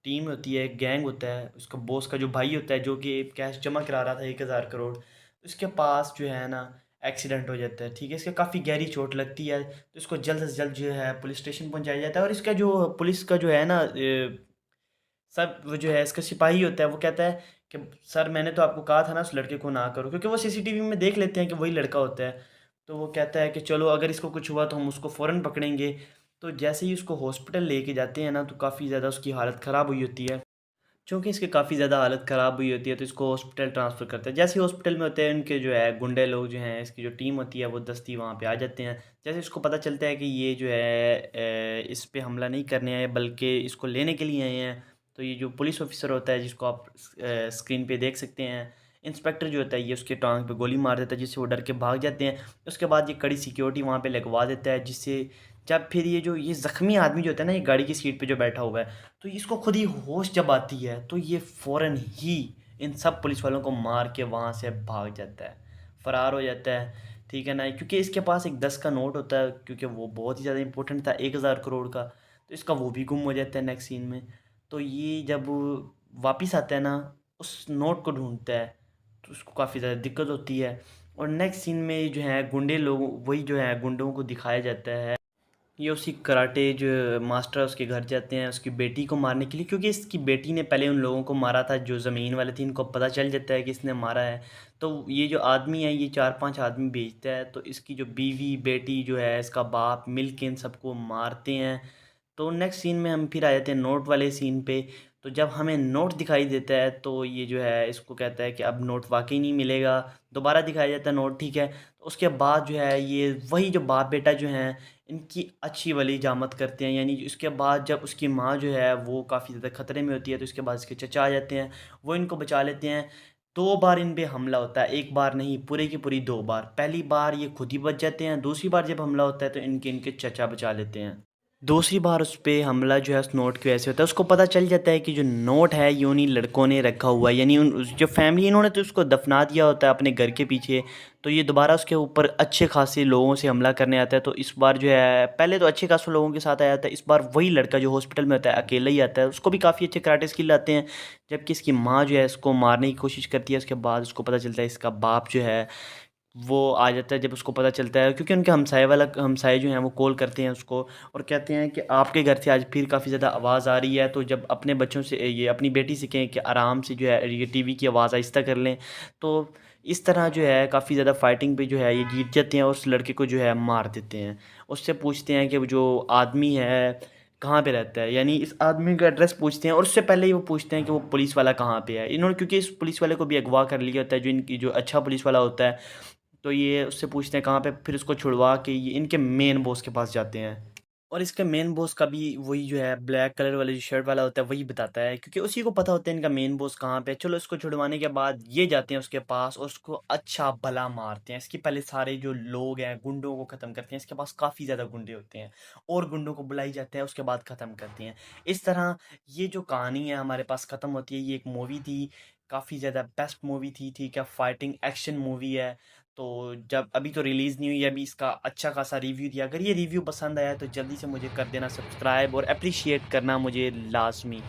टीम होती है, गैंग होता है, उसका बॉस का जो भाई होता है जो कि कैश जमा करा रहा था 1000 करोड़, उसके पास जो है ना एक्सीडेंट हो जाता है। ठीक है, इसके काफ़ी गहरी चोट लगती है, तो इसको जल्द से जल्द जो है पुलिस स्टेशन पहुंचाया जाता है। और इसका जो पुलिस का जो है ना सब वो जो है इसका सिपाही होता है, वो कहता है कि सर मैंने तो आपको कहा था ना उस लड़के को ना करो, क्योंकि वो सीसीटीवी में देख लेते हैं कि वही लड़का होता है। तो वो कहता है कि चलो अगर इसको कुछ हुआ तो हम उसको फ़ौरन पकड़ेंगे। तो जैसे ही उसको हॉस्पिटल लेके जाते हैं ना, तो काफ़ी ज़्यादा उसकी हालत ख़राब हुई होती है। चूँकि इसकी काफ़ी ज़्यादा हालत ख़राब हुई होती है, तो इसको हॉस्पिटल ट्रांसफ़र करते हैं। जैसे ही हॉस्पिटल में होते हैं, उनके जो है गुंडे लोग जो हैं, इसकी जो टीम होती है वो दस्ती वहाँ पे आ जाते हैं। जैसे इसको पता चलता है कि ये जो है इस पे हमला नहीं करने आए बल्कि इसको लेने के लिए आए हैं, तो ये जो पुलिस ऑफिसर होता है जिसको आप स्क्रीन पे देख सकते हैं, इंस्पेक्टर जो होता है, ये उसके टांग पे गोली मार देता है, जिससे वो डर के भाग जाते हैं। उसके बाद ये कड़ी सिक्योरिटी वहाँ पे लगवा देता है, जिससे जब फिर ये ज़ख्मी आदमी जो होता है ना, ये गाड़ी की सीट पे जो बैठा हुआ है, तो इसको खुद ही होश जब आती है, तो ये फ़ौरन ही इन सब पुलिस वालों को मार के वहाँ से भाग जाता है, फ़रार हो जाता है। ठीक है ना, क्योंकि इसके पास एक 10 का नोट होता है, क्योंकि वो बहुत ही ज़्यादा इंपॉर्टेंट था 1000 करोड़ का, तो इसका वो भी गुम हो जाता है नेक्स्ट सीन में। तो ये जब वापिस आता है ना, उस नोट को ढूंढता है, तो उसको काफ़ी ज़्यादा दिक्कत होती है। और नेक्स्ट सीन में जो है गुंडे लोग, वही जो है गुंडों को दिखाया जाता है, ये उसी कराटे जो मास्टर है उसके घर जाते हैं उसकी बेटी को मारने के लिए, क्योंकि इसकी बेटी ने पहले उन लोगों को मारा था जो ज़मीन वाले थे। इनको पता चल जाता है कि इसने मारा है, तो ये जो आदमी है ये 4-5 आदमी भेजता है, तो इसकी जो बीवी बेटी जो है इसका बाप मिल के इन सबको मारते हैं। तो नेक्स्ट सीन में हम फिर आ जाते हैं नोट वाले सीन पे। तो जब हमें नोट दिखाई देता है, तो ये जो है इसको कहता है कि अब नोट वाकई नहीं मिलेगा। दोबारा दिखाया जाता है नोट, ठीक है। तो उसके बाद जो है ये वही जो बाप बेटा जो हैं, इनकी अच्छी वाली हजामत करते हैं। यानी उसके बाद जब उसकी माँ जो है वो काफ़ी ज़्यादा ख़तरे में होती है, तो इसके बाद इसके चचा आ जाते हैं, वो इनको बचा लेते हैं। 2 बार इन पे हमला होता है, 1 बार नहीं, पूरे की पूरी 2 बार। पहली बार ये खुद ही बच जाते हैं, दूसरी बार जब हमला होता है तो इनके इनके चचा बचा लेते हैं। दूसरी बार उस पे हमला जो है उस नोट की वजह से होता है। उसको पता चल जाता है कि जो नोट है ये उन्हीं लड़कों ने रखा हुआ है, यानी जो फैमिली इन्होंने तो उसको दफना दिया होता है अपने घर के पीछे। तो ये दोबारा उसके ऊपर अच्छे खासे लोगों से हमला करने आता है। तो इस बार जो है, पहले तो अच्छे खासे लोगों के साथ आया था, इस बार वही लड़का जो हॉस्पिटल में होता है अकेला ही आता है। उसको भी काफ़ी अच्छे कराटे स्किल आते हैं। जबकि इसकी माँ जो है इसको मारने की कोशिश करती है। उसके बाद उसको पता चलता है इसका बाप जो है वो आ जाता है। जब उसको पता चलता है, क्योंकि उनके हमसाए जो हैं वो कॉल करते हैं उसको और कहते हैं कि आपके घर से आज फिर काफ़ी ज़्यादा आवाज़ आ रही है। तो जब अपने बच्चों से ये अपनी बेटी से कहें कि आराम से जो है ये टीवी की आवाज़ आहिस्ता कर लें। तो इस तरह जो है काफ़ी ज़्यादा फाइटिंग पे जो है ये जीत जाते हैं और उस लड़के को जो है मार देते हैं। उससे पूछते हैं कि वो जो आदमी है कहाँ पे रहता है, यानी इस आदमी का एड्रेस पूछते हैं। और उससे पहले ही वो पूछते हैं कि वो पुलिस वाला कहाँ पे है। इन्होंने क्योंकि इस पुलिस वाले को भी अगवा कर लिया होता है, जो इनकी जो अच्छा पुलिस वाला होता है। तो ये उससे पूछते हैं कहाँ पे, फिर उसको छुड़वा के ये इनके मेन बॉस के पास जाते हैं। और इसके मेन बॉस का भी वही जो है ब्लैक कलर वाले जो शर्ट वाला होता है वही बताता है, क्योंकि उसी को पता होता है इनका मेन बॉस कहाँ पे है। चलो इसको छुड़वाने के बाद ये जाते हैं उसके पास और उसको अच्छा भला मारते हैं। इसके पहले सारे जो लोग हैं गुंडों को ख़त्म करते हैं। इसके पास काफ़ी ज़्यादा गुंडे होते हैं और गुंडों को बुलाई जाते हैं, उसके बाद ख़त्म करते हैं। इस तरह ये जो कहानी है हमारे पास ख़त्म होती है। ये एक मूवी थी, काफ़ी ज़्यादा बेस्ट मूवी थी, ठीक है, फाइटिंग एक्शन मूवी है। तो जब अभी तो रिलीज़ नहीं हुई, अभी इसका अच्छा खासा रिव्यू दिया। अगर ये रिव्यू पसंद आया तो जल्दी से मुझे कर देना सब्सक्राइब और अप्रिशिएट करना मुझे लाज़मी।